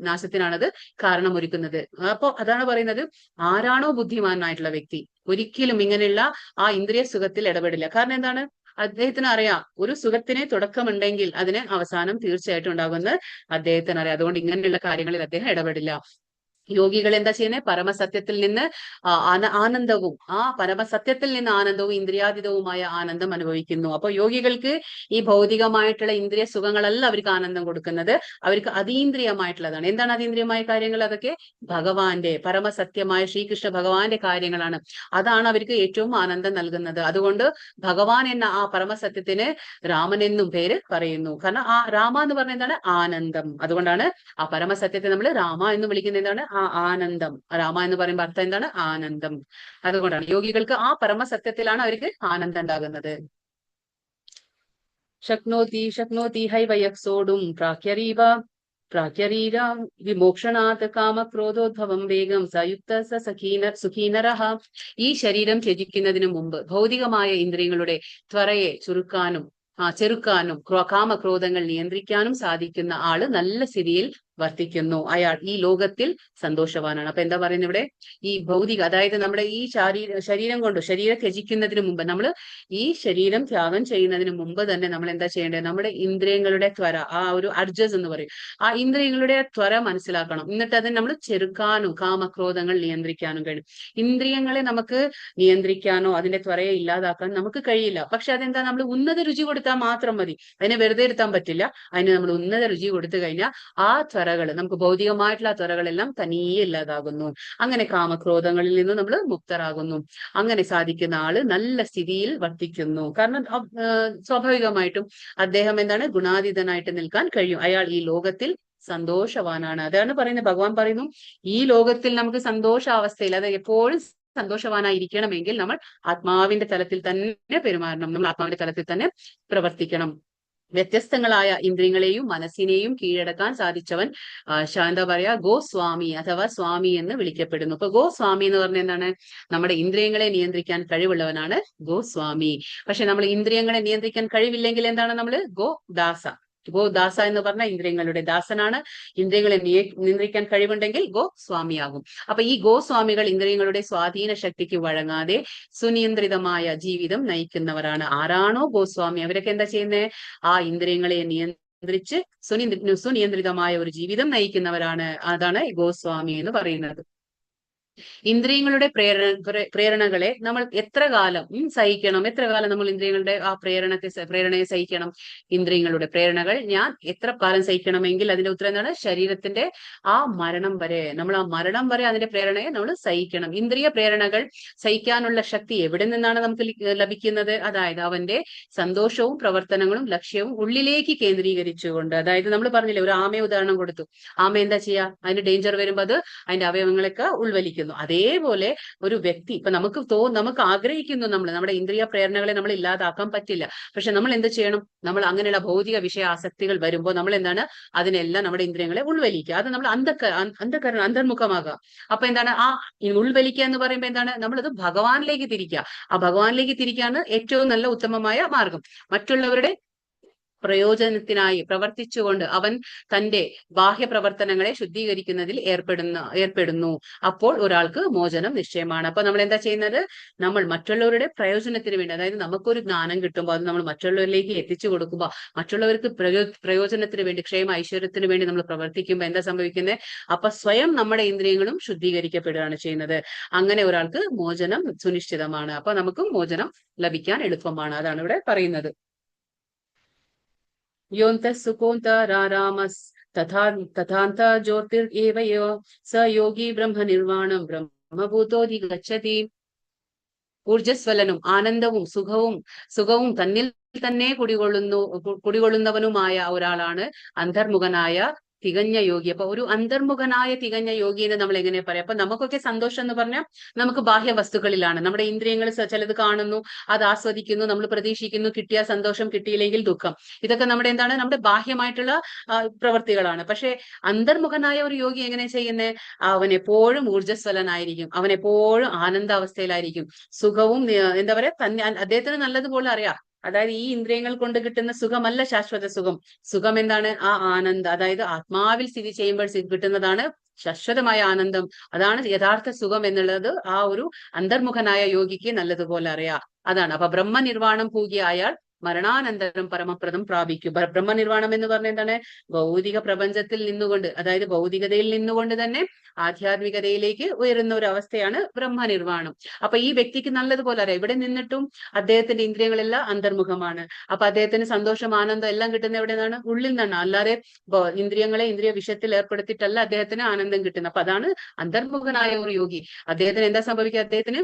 നാശത്തിനാണത് കാരണമൊരുക്കുന്നത്. അപ്പൊ അതാണ് പറയുന്നത്, ആരാണോ ബുദ്ധിമാനായിട്ടുള്ള വ്യക്തി ഒരിക്കലും ഇങ്ങനെയുള്ള ആ ഇന്ദ്രിയ സുഖത്തിൽ ഇടപെടില്ല. കാരണം എന്താണ്, അദ്ദേഹത്തിന് അറിയാം ഒരു സുഖത്തിന് തുടക്കമുണ്ടെങ്കിൽ അതിന് അവസാനം തീർച്ചയായിട്ടും ഉണ്ടാകുമെന്ന് അദ്ദേഹത്തിന് അറിയാം. അതുകൊണ്ട് ഇങ്ങനെയുള്ള കാര്യങ്ങളിൽ അദ്ദേഹം ഇടപെടില്ല. യോഗികൾ എന്താ ചെയ്യുന്നത്? പരമസത്യത്തിൽ നിന്ന് ആനന്ദവും ഇന്ദ്രിയാതീതവുമായ ആനന്ദം അനുഭവിക്കുന്നു. അപ്പൊ യോഗികൾക്ക് ഈ ഭൗതികമായിട്ടുള്ള ഇന്ദ്രിയ സുഖങ്ങളല്ല അവർക്ക് ആനന്ദം കൊടുക്കുന്നത്, അവർക്ക് അതീന്ദ്രിയമായിട്ടുള്ളതാണ്. എന്താണ് അതീന്ദ്രിയമായ കാര്യങ്ങൾ? അതൊക്കെ ഭഗവാന്റെ, പരമസത്യമായ ശ്രീകൃഷ്ണ ഭഗവാന്റെ കാര്യങ്ങളാണ്. അതാണ് അവർക്ക് ഏറ്റവും ആനന്ദം നൽകുന്നത്. അതുകൊണ്ട് ഭഗവാൻ എന്ന ആ പരമസത്യത്തിന് രാമൻ എന്നും പേര് പറയുന്നു. കാരണം ആ രാമ എന്ന് പറഞ്ഞ എന്താണ്? ആനന്ദം. അതുകൊണ്ടാണ് ആ പരമസത്യത്തെ നമ്മൾ രാമ എന്ന് വിളിക്കുന്നത്. എന്താണ്? ആ ആനന്ദം. രാമ എന്ന് പറയുമ്പോൾ അർത്ഥം എന്താണ്? ആനന്ദം. അതുകൊണ്ടാണ് യോഗികൾക്ക് ആ പരമസത്യത്തിലാണ് അവർക്ക് ആനന്ദം ഉണ്ടാകുന്നത്. ശക്നോതി ഹൈവയക് സോഡും പ്രാക്യരീര വിമോക്ഷണാത് കാമക്രോധോദ്ഭവം വേഗം സയുക്ത സുഖീനരഹ. ഈ ശരീരം ത്യജിക്കുന്നതിന് മുമ്പ് ഭൗതികമായ ഇന്ദ്രിയങ്ങളുടെ ത്വരയെ ചെറുക്കാനും കാമക്രോധങ്ങൾ നിയന്ത്രിക്കാനും സാധിക്കുന്ന ആള് നല്ല സ്ഥിതിയിൽ വർത്തിക്കുന്നു, അയാൾ ഈ ലോകത്തിൽ സന്തോഷവാനാണ്. അപ്പൊ എന്താ പറയുന്നത് ഇവിടെ? ഈ ഭൗതിക, അതായത് നമ്മുടെ ഈ ശരീരം കൊണ്ട് ശരീരം ത്യജിക്കുന്നതിന് മുമ്പ്, നമ്മൾ ഈ ശരീരം ത്യാഗം ചെയ്യുന്നതിന് മുമ്പ് തന്നെ നമ്മൾ എന്താ ചെയ്യേണ്ടത്? നമ്മുടെ ഇന്ദ്രിയങ്ങളുടെ ത്വര, ആ ഒരു അർജസ് എന്ന് പറയും, ആ ഇന്ദ്രിയങ്ങളുടെ ത്വര മനസ്സിലാക്കണം. എന്നിട്ട് അതിന് നമ്മൾ ചെറുക്കാനും കാമക്രോധങ്ങൾ നിയന്ത്രിക്കാനും കഴിയും. ഇന്ദ്രിയങ്ങളെ നമുക്ക് നിയന്ത്രിക്കാനോ അതിന്റെ ത്വരയെ ഇല്ലാതാക്കാൻ നമുക്ക് കഴിയില്ല. പക്ഷെ അതെന്താ? നമ്മൾ ഉന്നത രുചി കൊടുത്താൽ മാത്രം മതി. അതിനെ വെറുതെ ഇരുത്താൻ പറ്റില്ല. അതിന് നമ്മൾ ഉന്നത രുചി കൊടുത്തു കഴിഞ്ഞാൽ ആ ത്വരകൾ, നമുക്ക് ഭൗതികമായിട്ടുള്ള ആ ത്വരകളെല്ലാം തനിയെ ഇല്ലാതാകുന്നു. അങ്ങനെ കാമക്രോധങ്ങളിൽ നിന്ന് നമ്മൾ മുക്തരാകുന്നു. അങ്ങനെ സാധിക്കുന്ന ആള് നല്ല സ്ഥിതിയിൽ വർത്തിക്കുന്നു. കാരണം സ്വാഭാവികമായിട്ടും അദ്ദേഹം എന്താണ്? ഗുണാതീതനായിട്ട് നിൽക്കാൻ കഴിയും. അയാൾ ഈ ലോകത്തിൽ സന്തോഷവാനാണ്. അതാണ് പറയുന്നത്. ഭഗവാൻ പറയുന്നു, ഈ ലോകത്തിൽ നമുക്ക് സന്തോഷാവസ്ഥയിൽ, അത് എപ്പോഴും സന്തോഷവാനായിരിക്കണമെങ്കിൽ നമ്മൾ ആത്മാവിന്റെ തലത്തിൽ തന്നെ പെരുമാറണം. നമ്മൾ ആത്മാവിന്റെ തലത്തിൽ തന്നെ പ്രവർത്തിക്കണം. വ്യത്യസ്തങ്ങളായ ഇന്ദ്രിയങ്ങളെയും മനസ്സിനെയും കീഴടക്കാൻ സാധിച്ചവൻ എന്താ പറയാ? ഗോസ്വാമി അഥവാ സ്വാമി എന്ന് വിളിക്കപ്പെടുന്നു. അപ്പൊ ഗോസ്വാമി എന്ന് പറഞ്ഞ എന്താണ്? നമ്മുടെ ഇന്ദ്രിയങ്ങളെ നിയന്ത്രിക്കാൻ കഴിവുള്ളവനാണ് ഗോസ്വാമി. പക്ഷെ നമ്മൾ ഇന്ദ്രിയങ്ങളെ നിയന്ത്രിക്കാൻ കഴിവില്ലെങ്കിൽ എന്താണ്? നമ്മൾ ഗോദാസ. ഗോദാസ എന്ന് പറഞ്ഞാൽ ഇന്ദ്രിയങ്ങളുടെ ദാസനാണ്. ഇന്ദ്രിയങ്ങളെ നിയന്ത്രിക്കാൻ കഴിവുണ്ടെങ്കിൽ ഗോസ്വാമിയാകും. അപ്പൊ ഈ ഗോസ്വാമികൾ ഇന്ദ്രിയങ്ങളുടെ സ്വാധീന ശക്തിക്ക് വഴങ്ങാതെ സുനിയന്ത്രിതമായ ജീവിതം നയിക്കുന്നവരാണ്. ആരാണോ ഗോസ്വാമി, അവരൊക്കെ എന്താ ചെയ്യുന്നത്? ആ ഇന്ദ്രിയങ്ങളെ നിയന്ത്രിച്ച് സുനിയന്ത്രിതമായ ഒരു ജീവിതം നയിക്കുന്നവരാണ്. അതാണ് ഗോസ്വാമി എന്ന് പറയുന്നത്. ഇന്ദ്രിയങ്ങളുടെ പ്രേരണകളെ നമ്മൾ എത്ര കാലം സഹിക്കണം? എത്ര കാലം നമ്മൾ ഇന്ദ്രിയങ്ങളുടെ ആ പ്രേരണയെ സഹിക്കണം? ഇന്ദ്രിയങ്ങളുടെ പ്രേരണകൾ ഞാൻ എത്ര കാലം സഹിക്കണമെങ്കിൽ അതിന്റെ ഉത്തരം എന്താണ്? ശരീരത്തിന്റെ ആ മരണം വരെ. നമ്മൾ ആ മരണം വരെ അതിന്റെ പ്രേരണയെ നമ്മൾ സഹിക്കണം. ഇന്ദ്രിയ പ്രേരണകൾ സഹിക്കാനുള്ള ശക്തി എവിടെ നിന്നാണ് നമുക്ക് ലഭിക്കുന്നത്? അതായത് അവന്റെ സന്തോഷവും പ്രവർത്തനങ്ങളും ലക്ഷ്യവും ഉള്ളിലേക്ക് കേന്ദ്രീകരിച്ചുകൊണ്ട്. അതായത് നമ്മൾ പറഞ്ഞില്ലേ, ഒരു ആമയെ ഉദാഹരണം കൊടുത്തു. ആമ എന്താ ചെയ്യാ? അതിന് ഡേഞ്ചർ വരുമ്പോൾ അത് അതിന്റെ അവയവങ്ങളൊക്കെ ഉൾവലിക്കുന്നു. അതേപോലെ ഒരു വ്യക്തി, ഇപ്പൊ നമുക്ക് ആഗ്രഹിക്കുന്നു, നമ്മുടെ ഇന്ദ്രിയ പ്രേരണകളെ നമ്മൾ ഇല്ലാതാക്കാൻ പറ്റില്ല. പക്ഷെ നമ്മൾ എന്ത് ചെയ്യണം? നമ്മൾ അങ്ങനെയുള്ള ഭൗതിക വിഷയ ആസക്തികൾ വരുമ്പോൾ നമ്മൾ എന്താണ്? അതിനെല്ലാം നമ്മുടെ ഇന്ദ്രിയങ്ങളെ ഉൾവലിക്കുക. അത് നമ്മൾ അന്തർമുഖമാകുക. അപ്പൊ എന്താണ്? ആ ഉൾവലിക്കുക എന്ന് പറയുമ്പോൾ എന്താണ്? നമ്മളത് ഭഗവാനിലേക്ക് തിരിക്കുക. ആ ഭഗവാനിലേക്ക് തിരിക്കാണ് ഏറ്റവും നല്ല ഉത്തമമായ മാർഗം. മറ്റുള്ളവരുടെ പ്രയോജനത്തിനായി പ്രവർത്തിച്ചുകൊണ്ട് അവൻ തന്റെ ബാഹ്യ പ്രവർത്തനങ്ങളെ ശുദ്ധീകരിക്കുന്നതിൽ ഏർപ്പെടുന്നു. അപ്പോൾ ഒരാൾക്ക് മോചനം നിശ്ചയമാണ്. അപ്പൊ നമ്മൾ എന്താ ചെയ്യുന്നത്? നമ്മൾ മറ്റുള്ളവരുടെ പ്രയോജനത്തിന് വേണ്ടി, അതായത് നമുക്കൊരു ജ്ഞാനം കിട്ടുമ്പോൾ അത് നമ്മൾ മറ്റുള്ളവരിലേക്ക് എത്തിച്ചു കൊടുക്കുമ്പോൾ, മറ്റുള്ളവർക്ക് പ്രയോജനത്തിന് വേണ്ടി, ക്ഷേമ ഐശ്വര്യത്തിന് വേണ്ടി നമ്മൾ പ്രവർത്തിക്കുമ്പോൾ എന്താ സംഭവിക്കുന്നത്? അപ്പൊ സ്വയം നമ്മുടെ ഇന്ദ്രിയങ്ങളും ശുദ്ധീകരിക്കപ്പെടുകയാണ് ചെയ്യുന്നത്. അങ്ങനെ ഒരാൾക്ക് മോചനം സുനിശ്ചിതമാണ്. അപ്പൊ നമുക്കും മോചനം ലഭിക്കാൻ എളുപ്പമാണ്. അതാണ് ഇവിടെ പറയുന്നത്. യോന്ത സുകോന്ത രാരാമസ് തഥാന്ത ജ്യോതിർ ഏവയോ സ യോഗി ബ്രഹ്മ നിർവാണം ബ്രഹ്മഭൂതോധിഗച്ഛതി. ഊർജ്ജസ്വലനും ആനന്ദവും സുഖവും തന്നിൽ തന്നെ കുടികൊള്ളുന്നവനുമായ ഒരാളാണ് അന്തർമുഖനായ തികഞ്ഞ യോഗി. അപ്പൊ ഒരു അന്തർമുഖനായ തികഞ്ഞ യോഗി എന്ന് നമ്മൾ എങ്ങനെ പറയാം? അപ്പൊ നമുക്കൊക്കെ സന്തോഷം എന്ന് പറഞ്ഞാൽ നമുക്ക് ബാഹ്യ വസ്തുക്കളിലാണ്. നമ്മുടെ ഇന്ദ്രിയങ്ങൾ ചിലത് കാണുന്നു, അത് ആസ്വദിക്കുന്നു, നമ്മൾ പ്രതീക്ഷിക്കുന്നു, കിട്ടിയ സന്തോഷം, കിട്ടിയില്ലെങ്കിൽ ദുഃഖം. ഇതൊക്കെ നമ്മുടെ എന്താണ്? നമ്മുടെ ബാഹ്യമായിട്ടുള്ള പ്രവൃത്തികളാണ്. പക്ഷെ അന്തർമുഖനായ ഒരു യോഗി എങ്ങനെ ചെയ്യുന്നത്? അവൻ എപ്പോഴും ഊർജ്ജസ്വലനായിരിക്കും, അവൻ എപ്പോഴും ആനന്ദാവസ്ഥയിലായിരിക്കും. സുഖവും എന്താ പറയാ, അദ്ദേഹത്തിന് നല്ലതുപോലെ അറിയാം. അതായത് ഈ ഇന്ദ്രിയങ്ങൾ കൊണ്ട് കിട്ടുന്ന സുഖമല്ല ശാശ്വത സുഖം. സുഖം എന്താണ്? ആ ആനന്ദം, അതായത് ആത്മാവിൽ സ്ഥിതി ചെയ്യുമ്പോൾ കിട്ടുന്നതാണ് ശാശ്വതമായ ആനന്ദം. അതാണ് യഥാർത്ഥ സുഖം എന്നുള്ളത് ആ ഒരു അന്തർമുഖനായ യോഗിക്ക് നല്ലതുപോലെ അറിയാം. അതാണ്. അപ്പൊ ബ്രഹ്മനിർവാണം പൂകിയ അയാൾ മരണാനന്തരം പരമപ്രദം പ്രാപിക്കും. ബ്രഹ്മനിർവാണം എന്ന് പറഞ്ഞ എന്താണ്? ഭൗതിക പ്രപഞ്ചത്തിൽ നിന്നുകൊണ്ട്, അതായത് ഭൗതികതയിൽ നിന്നുകൊണ്ട് തന്നെ ആധ്യാത്മികതയിലേക്ക് ഉയരുന്ന ഒരു അവസ്ഥയാണ് ബ്രഹ്മനിർവാണം. അപ്പൊ ഈ വ്യക്തിക്ക് നല്ലതുപോലെ അറിയാം. ഇവിടെ നിന്നിട്ടും അദ്ദേഹത്തിന്റെ ഇന്ദ്രിയങ്ങളെല്ലാം അന്തർമുഖമാണ്. അപ്പൊ അദ്ദേഹത്തിന് സന്തോഷം, ആനന്ദം എല്ലാം കിട്ടുന്ന എവിടെ നിന്നാണ്? ഉള്ളിൽ നിന്നാണ്. അല്ലാതെ ഇന്ദ്രിയ വിഷയത്തിൽ ഏർപ്പെടുത്തിയിട്ടല്ല അദ്ദേഹത്തിന് ആനന്ദം കിട്ടുന്നത്. അപ്പൊ അതാണ് അന്തർമുഖനായ ഒരു യോഗി. അദ്ദേഹത്തിന് എന്താ സംഭവിക്കുക? അദ്ദേഹത്തിന്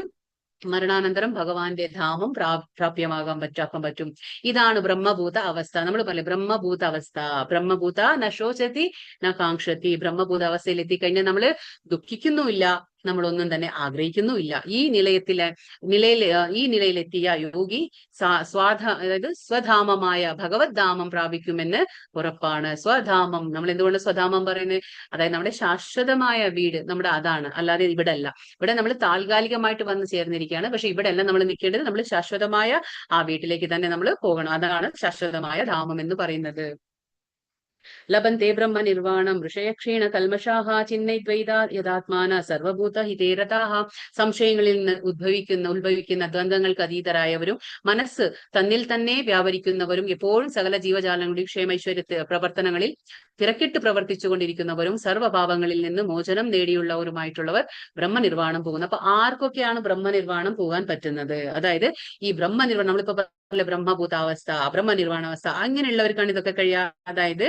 മരണാനന്തരം ഭഗവാന്റെ ധാമം പ്രാപ്യമാക്കാൻ പറ്റും. ഇതാണ് ബ്രഹ്മഭൂത അവസ്ഥ. നമ്മൾ പറയും ബ്രഹ്മഭൂത അവസ്ഥ. ബ്രഹ്മഭൂത ന ശോചതി ന കാംക്ഷതി. ബ്രഹ്മഭൂത അവസ്ഥയിൽ എത്തിക്കഴിഞ്ഞാൽ നമ്മൾ ദുഃഖിക്കുന്നുമില്ല, നമ്മളൊന്നും തന്നെ ആഗ്രഹിക്കുന്നുമില്ല. ഈ നിലയിലെത്തിയ യോഗി അതായത് സ്വധാമമായ ഭഗവത് ധാമം പ്രാപിക്കുമെന്ന് ഉറപ്പാണ്. സ്വധാമം, നമ്മൾ എന്തുകൊണ്ട് സ്വധാമം പറയുന്നത്? അതായത് നമ്മുടെ ശാശ്വതമായ വീട് നമ്മുടെ അതാണ്, അല്ലാതെ ഇവിടെ അല്ല. ഇവിടെ നമ്മൾ താൽക്കാലികമായിട്ട് വന്ന് ചേർന്നിരിക്കുകയാണ്. പക്ഷെ ഇവിടെ അല്ല നമ്മൾ നിൽക്കേണ്ടത്, നമ്മൾ ശാശ്വതമായ ആ വീട്ടിലേക്ക് തന്നെ നമ്മൾ പോകണം. അതാണ് ശാശ്വതമായ ധാമം എന്ന് പറയുന്നത്. ലഭന്തെ ബ്രഹ്മ നിർവാണം ഋഷയക്ഷീണ കൽമഷാഹ ചിന്നൈദ്വൈത യഥാത്മാന സർവഭൂത ഹിതേരതാഹ. സംശയങ്ങളിൽ നിന്ന് ഉത്ഭവിക്കുന്ന ദ്വന്ദ്ങ്ങൾക്ക് അതീതരായവരും മനസ്സ് തന്നിൽ തന്നെ വ്യാപരിക്കുന്നവരും എപ്പോഴും സകല ജീവജാലങ്ങളുടെയും ക്ഷേമൈശ്വര്യ പ്രവർത്തനങ്ങളിൽ തിരക്കിട്ട് പ്രവർത്തിച്ചുകൊണ്ടിരിക്കുന്നവരും സർവ്വഭാവങ്ങളിൽ നിന്ന് മോചനം നേടിയുള്ളവരുമായിട്ടുള്ളവർ ബ്രഹ്മനിർവാണം പോകുന്നു. അപ്പൊ ആർക്കൊക്കെയാണ് ബ്രഹ്മനിർവാണം പോകാൻ പറ്റുന്നത്? അതായത് ഈ ബ്രഹ്മനിർവാണം, നമ്മളിപ്പോ ബ്രഹ്മഭൂതാവസ്ഥ, ബ്രഹ്മനിർവാണാവസ്ഥ, അങ്ങനെയുള്ളവർക്കാണ് ഇതൊക്കെ കഴിയുക. അതായത്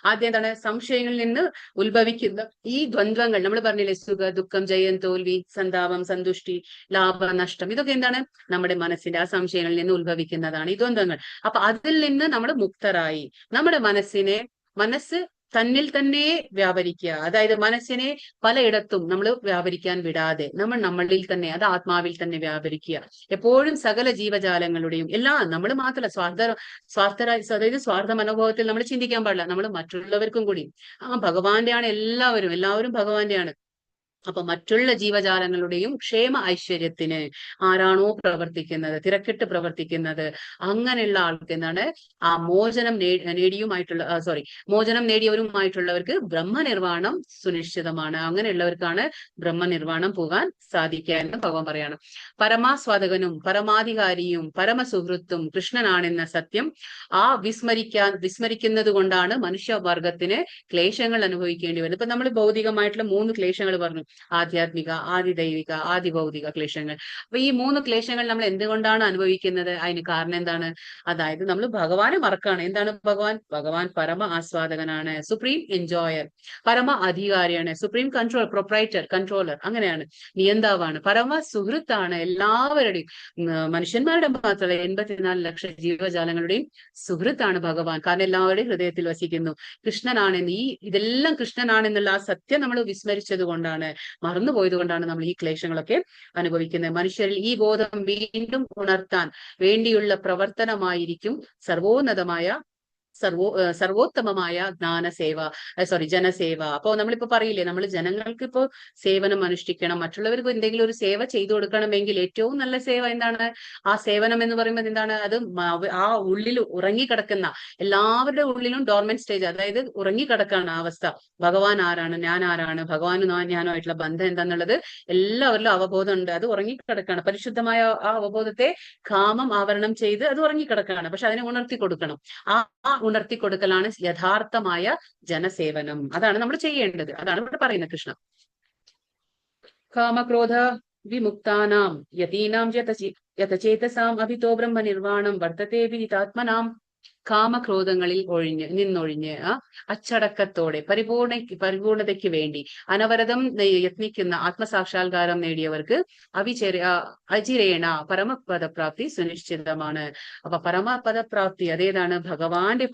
ആദ്യം എന്താണ്? സംശയങ്ങളിൽ നിന്ന് ഉത്ഭവിക്കുന്ന ഈ ദ്വന്ദ്വങ്ങൾ, നമ്മൾ പറഞ്ഞില്ലേ, സുഖ ദുഃഖം, ജയം തോൽവി, സന്താപം സന്തുഷ്ടി, ലാഭ നഷ്ടം, ഇതൊക്കെ എന്താണ്? നമ്മുടെ മനസ്സിന്റെ ആ സംശയങ്ങളിൽ നിന്ന് ഉത്ഭവിക്കുന്നതാണ് ഈ ദ്വന്ദ്വങ്ങൾ. അപ്പൊ അതിൽ നിന്ന് നമ്മൾ മുക്തരായി നമ്മുടെ മനസ്സ് തന്നിൽ തന്നെ വ്യാപരിക്കുക. അതായത് മനസ്സിനെ പലയിടത്തും നമ്മൾ വ്യാപരിക്കാൻ വിടാതെ നമ്മളിൽ തന്നെ, അത് ആത്മാവിൽ തന്നെ വ്യാപരിക്കുക. എപ്പോഴും സകല ജീവജാലങ്ങളുടെയും നമ്മൾ മാത്രമല്ല, അതായത് സ്വാർത്ഥ മനോഭാവത്തിൽ നമ്മൾ ചിന്തിക്കാൻ പാടില്ല. നമ്മൾ മറ്റുള്ളവർക്കും കൂടി ഭഗവാന്റെയാണ്. എല്ലാവരും ഭഗവാന്റെയാണ്. അപ്പൊ മറ്റുള്ള ജീവജാലങ്ങളുടെയും ക്ഷേമ ഐശ്വര്യത്തിന് ആരാണോ പ്രവർത്തിക്കുന്നത്, തിരക്കിട്ട് പ്രവർത്തിക്കുന്നത്, അങ്ങനെയുള്ള ആൾക്ക് എന്താണ്? ആ മോചനം നേടിയവരുമായിട്ടുള്ളവർക്ക് ബ്രഹ്മനിർവാണം സുനിശ്ചിതമാണ്. അങ്ങനെയുള്ളവർക്കാണ് ബ്രഹ്മനിർവാണം പോകാൻ സാധിക്കുക എന്ന് ഭഗവാൻ പറയാണ്. പരമാസ്വാദകനും പരമാധികാരിയും പരമസുഹൃത്തും കൃഷ്ണനാണെന്ന സത്യം വിസ്മരിക്കുന്നത് കൊണ്ടാണ് മനുഷ്യവർഗത്തിന് ക്ലേശങ്ങൾ അനുഭവിക്കേണ്ടി വരുന്നത്. ഇപ്പൊ നമ്മൾ ഭൗതികമായിട്ടുള്ള 3 ക്ലേശങ്ങൾ പറഞ്ഞു: ആധ്യാത്മിക, ആദിദൈവിക, ആദിഭൗതിക ക്ലേശങ്ങൾ. അപ്പൊ ഈ 3 ക്ലേശങ്ങൾ നമ്മൾ എന്തുകൊണ്ടാണ് അനുഭവിക്കുന്നത്? അതിന് കാരണം എന്താണ്? അതായത് നമ്മൾ ഭഗവാനെ മറക്കാണ്. എന്താണ് ഭഗവാൻ പരമ ആസ്വാദകനാണ്, സുപ്രീം എൻജോയർ, പരമ അധികാരിയാണ്, സുപ്രീം കൺട്രോളർ, അങ്ങനെയാണ്, നിയന്താവാണ്, പരമ സുഹൃത്താണ്. എല്ലാവരുടെയും, മനുഷ്യന്മാരുടെ മാത്രമല്ല, 84 ലക്ഷം ജീവജാലങ്ങളുടെയും സുഹൃത്താണ് ഭഗവാൻ. കാരണം എല്ലാവരുടെയും ഹൃദയത്തിൽ വസിക്കുന്നു. കൃഷ്ണനാണെന്ന്, ഇതെല്ലാം കൃഷ്ണനാണെന്നുള്ള ആ സത്യം നമ്മൾ വിസ്മരിച്ചത് കൊണ്ടാണ്, മറന്നുപോയത് കൊണ്ടാണ് നമ്മൾ ഈ ക്ലേശങ്ങളൊക്കെ അനുഭവിക്കുന്നത്. മനുഷ്യരിൽ ഈ ബോധം വീണ്ടും ഉണർത്താൻ വേണ്ടിയുള്ള പ്രവർത്തനമായിരിക്കും സർവോത്തമമായ ജനസേവ. അപ്പോ നമ്മളിപ്പോ പറയില്ലേ, നമ്മൾ ജനങ്ങൾക്ക് ഇപ്പോ സേവനം അനുഷ്ഠിക്കണം, മറ്റുള്ളവർക്ക് എന്തെങ്കിലും ഒരു സേവ ചെയ്തു കൊടുക്കണമെങ്കിൽ ഏറ്റവും നല്ല സേവ എന്താണ്? ആ സേവനം എന്ന് പറയുമ്പോൾ എന്താണ്? അത് ആ ഉള്ളിൽ ഉറങ്ങിക്കിടക്കുന്ന, എല്ലാവരുടെ ഉള്ളിലും ഡോർമെന്റ് സ്റ്റേജ്, അതായത് ഉറങ്ങിക്കിടക്കാണ് ആ അവസ്ഥ. ഭഗവാൻ ആരാണ്, ഞാൻ ആരാണ്, ഭഗവാനും ഞാനുമായിട്ടുള്ള ബന്ധം എന്താന്നുള്ളത് എല്ലാവരിലും അവബോധം ഉണ്ട്. അത് ഉറങ്ങിക്കിടക്കാണ്. പരിശുദ്ധമായ ആ അവബോധത്തെ കാമം ആവരണം ചെയ്ത് അത് ഉറങ്ങിക്കിടക്കാണ്. പക്ഷെ അതിനെ ഉണർത്തി കൊടുക്കണം. ആ ഉണർത്തി കൊടുക്കലാണ് യഥാർത്ഥമായ ജനസേവനം. അതാണ് നമ്മൾ ചെയ്യേണ്ടത്. അതാണ് ഇവിടെ പറയുന്നത് കൃഷ്ണ. കാമക്രോധ വിമുക്താനാം യതീനാം യതചേതസാം അഭിതോ ബ്രഹ്മ നിർവാണം വർത്തതേ വിദിതാത്മനാം. കാമക്രോധങ്ങളിൽ നിന്നൊഴിഞ്ഞ് അച്ചടക്കത്തോടെ പരിപൂർണതയ്ക്ക് വേണ്ടി അനവരതം യത്നിക്കുന്ന ആത്മസാക്ഷാത്കാരം നേടിയവർക്ക് അചിരേണ പരമപദപ്രാപ്തി സുനിശ്ചിതമാണ്. അപ്പൊ പരമപദപ്രാപ്തി അതേതാണ്? ഭഗവാന്റെ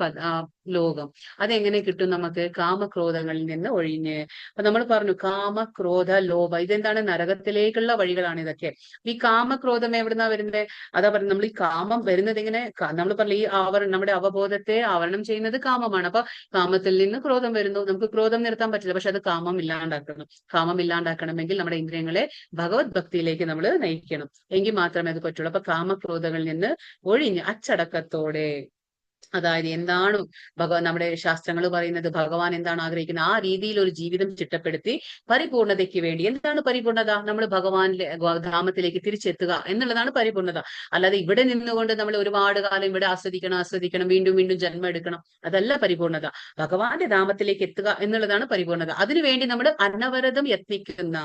ലോകം. അതെങ്ങനെ കിട്ടും നമുക്ക്? കാമക്രോധങ്ങളിൽ നിന്ന് ഒഴിഞ്ഞ്. അപ്പൊ നമ്മൾ പറഞ്ഞു കാമക്രോധ ലോഭ, ഇതെന്താണ്? നരകത്തിലേക്കുള്ള വഴികളാണ് ഇതൊക്കെ. ഈ കാമക്രോധം എവിടുന്നാ വരുന്നത്? അതാ പറയുന്നത്, നമ്മൾ ഈ കാമം വരുന്നത് ഇങ്ങനെ, നമ്മൾ പറഞ്ഞു ഈ നമ്മുടെ അവബോധത്തെ ആവരണം ചെയ്യുന്നത് കാമമാണ്. അപ്പൊ കാമത്തിൽ നിന്ന് ക്രോധം വരുന്നു. നമുക്ക് ക്രോധം നിർത്താൻ പറ്റില്ല, പക്ഷെ അത് കാമം ഇല്ലാണ്ടാക്കണം. കാമം ഇല്ലാണ്ടാക്കണമെങ്കിൽ നമ്മുടെ ഇന്ദ്രിയങ്ങളെ ഭഗവത് ഭക്തിയിലേക്ക് നമ്മൾ നയിക്കണം. എങ്കിൽ മാത്രമേ അത് പറ്റുള്ളൂ. അപ്പൊ കാമക്രോധങ്ങളിൽ നിന്ന് ഒഴിഞ്ഞ് അച്ചടക്കത്തോടെ, അതായത് എന്താണ് നമ്മുടെ ശാസ്ത്രങ്ങൾ പറയുന്നത്, ഭഗവാൻ എന്താണ് ആഗ്രഹിക്കുന്നത്, ആ രീതിയിൽ ഒരു ജീവിതം ചിട്ടപ്പെടുത്തി പരിപൂർണതയ്ക്ക് വേണ്ടി. എന്താണ് പരിപൂർണത? നമ്മൾ ഭഗവാന്റെ ധാമത്തിലേക്ക് തിരിച്ചെത്തുക എന്നുള്ളതാണ് പരിപൂർണത. അല്ലാതെ ഇവിടെ നിന്നുകൊണ്ട് നമ്മൾ ഒരുപാട് കാലം ഇവിടെ ആസ്വദിക്കണം, വീണ്ടും വീണ്ടും ജന്മം എടുക്കണം, അതല്ല പരിപൂർണത. ഭഗവാന്റെ ധാമത്തിലേക്ക് എത്തുക എന്നുള്ളതാണ് പരിപൂർണത. അതിനുവേണ്ടി നമ്മൾ അനവരതം യത്നിക്കുന്ന,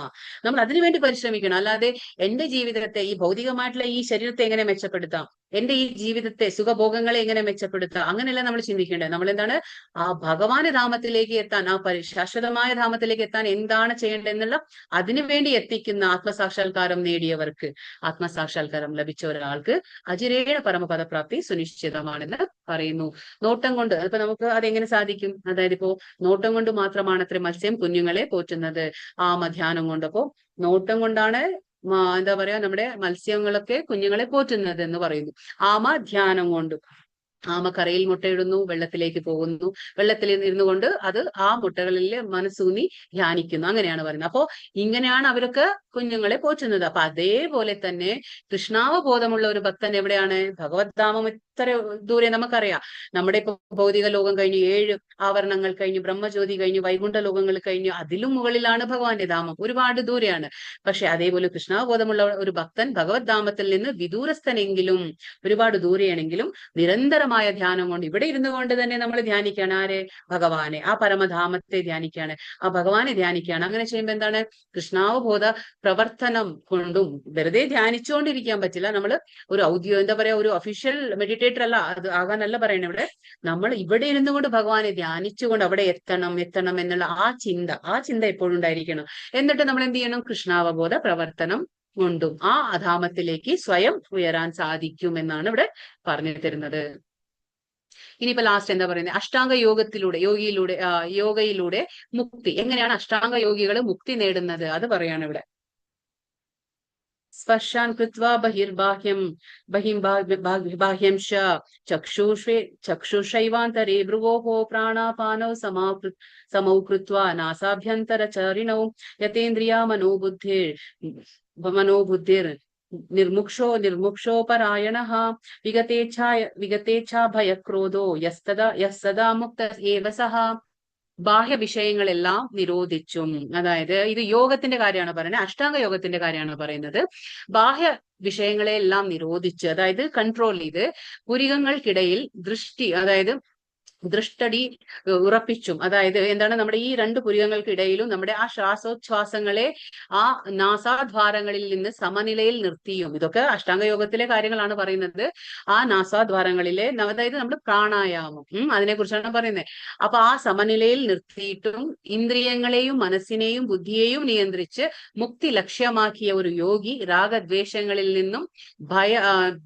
നമ്മൾ അതിനുവേണ്ടി പരിശ്രമിക്കണം. അല്ലാതെ എന്റെ ജീവിതത്തെ, ഈ ഭൗതികമായിട്ടുള്ള ഈ ശരീരത്തെ എങ്ങനെ മെച്ചപ്പെടുത്താം, എന്റെ ഈ ജീവിതത്തെ സുഖഭോഗങ്ങളെ എങ്ങനെ മെച്ചപ്പെടുത്താം, അങ്ങനെയല്ല നമ്മൾ ചിന്തിക്കേണ്ടത്. നമ്മൾ എന്താണ്? ആ ഭഗവാന്റെ ധാമത്തിലേക്ക് എത്താൻ, ആ ശാശ്വതമായ ധാമത്തിലേക്ക് എത്താൻ എന്താണ് ചെയ്യേണ്ടത് എന്നുള്ള അതിനുവേണ്ടി എത്തിക്കുന്ന ആത്മസാക്ഷാത്കാരം നേടിയവർക്ക്, ആത്മസാക്ഷാത്കാരം ലഭിച്ച ഒരാൾക്ക് അചിരേണ പരമപദപ്രാപ്തി സുനിശ്ചിതമാണെന്ന് പറയുന്നു. നോട്ടം കൊണ്ട് ഇപ്പൊ നമുക്ക് അതെങ്ങനെ സാധിക്കും? അതായത് ഇപ്പോ നോട്ടം കൊണ്ട് മാത്രമാണ് അത്ര മത്സ്യം കുഞ്ഞുങ്ങളെ പോറ്റുന്നത്, ധ്യാനം കൊണ്ട്. അപ്പോ നോട്ടം കൊണ്ടാണ് എന്താ പറയാ, നമ്മുടെ മത്സ്യങ്ങളൊക്കെ കുഞ്ഞുങ്ങളെ പോറ്റുന്നത് എന്ന് പറയുന്നു. ധ്യാനം കൊണ്ട്. കരയിൽ മുട്ടയിടുന്നു, വെള്ളത്തിലേക്ക് പോകുന്നു, വെള്ളത്തിൽ ഇരുന്നു കൊണ്ട് അത് ആ മുട്ടകളിൽ മനസ്സൂന്നി ധ്യാനിക്കുന്നു, അങ്ങനെയാണ് പറയുന്നത്. അപ്പോ ഇങ്ങനെയാണ് അവരൊക്കെ കുഞ്ഞുങ്ങളെ പോറ്റുന്നത്. അപ്പൊ അതേപോലെ തന്നെ കൃഷ്ണാവബോധമുള്ള ഒരു ഭക്തൻ എവിടെയാണ്? ഭഗവത് എത്ര ദൂരെ നമുക്കറിയാം. നമ്മുടെ ഇപ്പൊ ഭൗതിക ലോകം കഴിഞ്ഞ് 7 ആവരണങ്ങൾ കഴിഞ്ഞ് ബ്രഹ്മജ്യോതി കഴിഞ്ഞ് വൈകുണ്ഠ ലോകങ്ങൾ കഴിഞ്ഞ് അതിലും മുകളിലാണ് ഭഗവാന്റെ ധാമം, ഒരുപാട് ദൂരെയാണ്. പക്ഷെ അതേപോലെ കൃഷ്ണാബോധമുള്ള ഒരു ഭക്തൻ ഭഗവത് ധാമത്തിൽ നിന്ന് വിദൂരസ്ഥനെങ്കിലും ഒരുപാട് ദൂരെയാണെങ്കിലും നിരന്തരമായ ധ്യാനം കൊണ്ട് ഇവിടെ ഇരുന്നു കൊണ്ട് തന്നെ നമ്മൾ ധ്യാനിക്കുകയാണ്. ആരെ? ഭഗവാനെ, ആ പരമധാമത്തെ ധ്യാനിക്കുകയാണ്, ആ ഭഗവാനെ ധ്യാനിക്കുകയാണ്. അങ്ങനെ ചെയ്യുമ്പോൾ എന്താണ്? കൃഷ്ണാവബോധ പ്രവർത്തനം കൊണ്ടും വെറുതെ ധ്യാനിച്ചുകൊണ്ടിരിക്കാൻ പറ്റില്ല. നമ്മൾ ഒരു എന്താ പറയാ, ഒരു ഒഫീഷ്യൽ മെഡിറ്റേറ്റർ അല്ല, അത് ആകാനല്ല പറയണേ. നമ്മൾ ഇവിടെ ഇരുന്നു കൊണ്ട് ഭഗവാനെ ധ്യാനിച്ചുകൊണ്ട് അവിടെ എത്തണം എന്നുള്ള ആ ചിന്ത എപ്പോഴും ഉണ്ടായിരിക്കണം. എന്നിട്ട് നമ്മൾ എന്ത് ചെയ്യണം? കൃഷ്ണാവബോധ പ്രവർത്തനം കൊണ്ടും ആ അധാമത്തിലേക്ക് സ്വയം ഉയരാൻ സാധിക്കും എന്നാണ് ഇവിടെ പറഞ്ഞു തരുന്നത്. ഇനിയിപ്പോ ലാസ്റ്റ് എന്താ പറയുന്നത്? അഷ്ടാംഗ യോഗയിലൂടെ മുക്തി. എങ്ങനെയാണ് അഷ്ടാംഗ യോഗികൾ മുക്തി നേടുന്നത്? അത് പറയാണ് ഇവിടെ. സ്പർശാൻ കൃത്വാ ബഹിർബാഹ്യം ബാഹ്യം ചക്ഷുഷൈവാന്തരേ ഭ്രുവോഹോ പ്രാണാപാനൗ സമൗ കൃത്വാ നാസാഭ്യന്തരചരിണൗ യതേന്ദ്രിയാ മനോബുദ്ധിർ നിർമുക്ഷോപരായണഃ വിഗതേച്ഛാ ഭയക്രോധോ യസ്തദാ മുക്ത ഏവ സഹ. ബാഹ്യ വിഷയങ്ങളെല്ലാം നിരോധിച്ചും, അതായത് ഇത് യോഗത്തിന്റെ കാര്യമാണ് പറയുന്നത്, അഷ്ടാംഗ യോഗത്തിന്റെ കാര്യമാണ് പറയുന്നത്. ബാഹ്യ വിഷയങ്ങളെല്ലാം നിരോധിച്ച്, അതായത് കൺട്രോൾ ചെയ്ത് പുരികങ്ങൾക്കിടയിൽ ദൃഷ്ടി, അതായത് ദൃഷ്ടടി ഉറപ്പിച്ചും, അതായത് എന്താണ്, നമ്മുടെ ഈ 2 പുരികങ്ങൾക്കിടയിലും നമ്മുടെ ആ ശ്വാസോച്ഛ്വാസങ്ങളെ ആ നാസാദ്വാരങ്ങളിൽ നിന്ന് സമനിലയിൽ നിർത്തിയും. ഇതൊക്കെ അഷ്ടാംഗയോഗത്തിലെ കാര്യങ്ങളാണ് പറയുന്നത്. ആ നാസാദ്വാരങ്ങളിലെ, അതായത് നമ്മൾ പ്രാണായാമം അതിനെ കുറിച്ചാണ് പറയുന്നത്. അപ്പൊ ആ സമനിലയിൽ നിർത്തിയിട്ടും ഇന്ദ്രിയങ്ങളെയും മനസ്സിനെയും ബുദ്ധിയെയും നിയന്ത്രിച്ച് മുക്തി ലക്ഷ്യമാക്കിയ ഒരു യോഗി രാഗദ്വേഷങ്ങളിൽ നിന്നും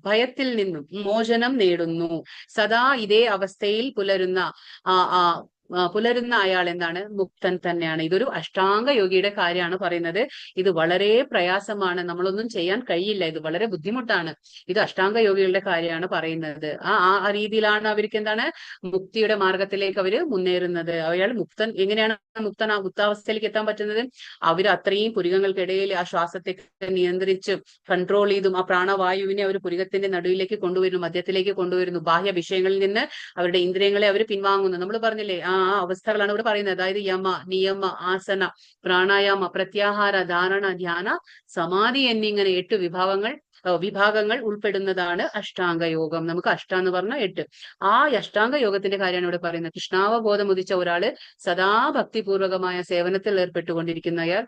ഭയത്തിൽ നിന്നും മോചനം നേടുന്നു. സദാ ഇതേ അവസ്ഥയിൽ പുലരുന്ന അയാൾ എന്താണ്? മുക്തൻ തന്നെയാണ്. ഇതൊരു അഷ്ടാംഗ യോഗിയുടെ കാര്യമാണ് പറയുന്നത്. ഇത് വളരെ പ്രയാസമാണ്, നമ്മളൊന്നും ചെയ്യാൻ കഴിയില്ല, ഇത് വളരെ ബുദ്ധിമുട്ടാണ്. ഇത് അഷ്ടാംഗ യോഗികളുടെ കാര്യമാണ് പറയുന്നത്. ആ രീതിയിലാണ് അവർക്ക് എന്താണ് മുക്തിയുടെ മാർഗത്തിലേക്ക് അവര് മുന്നേറുന്നത്. അയാൾ മുക്തൻ എങ്ങനെയാണ് മുക്താവസ്ഥയിലേക്ക് എത്താൻ പറ്റുന്നത്? അവർ അത്രയും പുരികങ്ങൾക്കിടയിൽ ആ ശ്വാസത്തെ നിയന്ത്രിച്ച് കൺട്രോൾ ചെയ്തും ആ പ്രാണവായുവിനെ അവർ പുരികത്തിന്റെ നടുവിലേക്ക് കൊണ്ടുവരുന്നു, മധ്യത്തിലേക്ക് കൊണ്ടുവരുന്നു. ബാഹ്യ വിഷയങ്ങളിൽ നിന്ന് അവരുടെ ഇന്ദ്രിയങ്ങളെ അവർ പിൻവാങ്ങുന്നു. നമ്മൾ പറഞ്ഞില്ലേ, ആ അവസ്ഥകളാണ് ഇവിടെ പറയുന്നത്. അതായത് യമ, നിയമ, ആസന, പ്രാണായാമ, പ്രത്യാഹാര, ധാരണ, ധ്യാന, സമാധി എന്നിങ്ങനെ 8 വിഭാഗങ്ങൾ ഉൾപ്പെടുന്നതാണ് അഷ്ടാംഗ യോഗം. നമുക്ക് എന്ന് പറഞ്ഞാൽ 8. ആ അഷ്ടാംഗ യോഗത്തിന്റെ കാര്യമാണ് ഇവിടെ പറയുന്നത്. കൃഷ്ണാവബോധം ഉദിച്ച ഒരാള് സദാ ഭക്തിപൂർവകമായ സേവനത്തിൽ ഏർപ്പെട്ടുകൊണ്ടിരിക്കുന്ന അയാൾ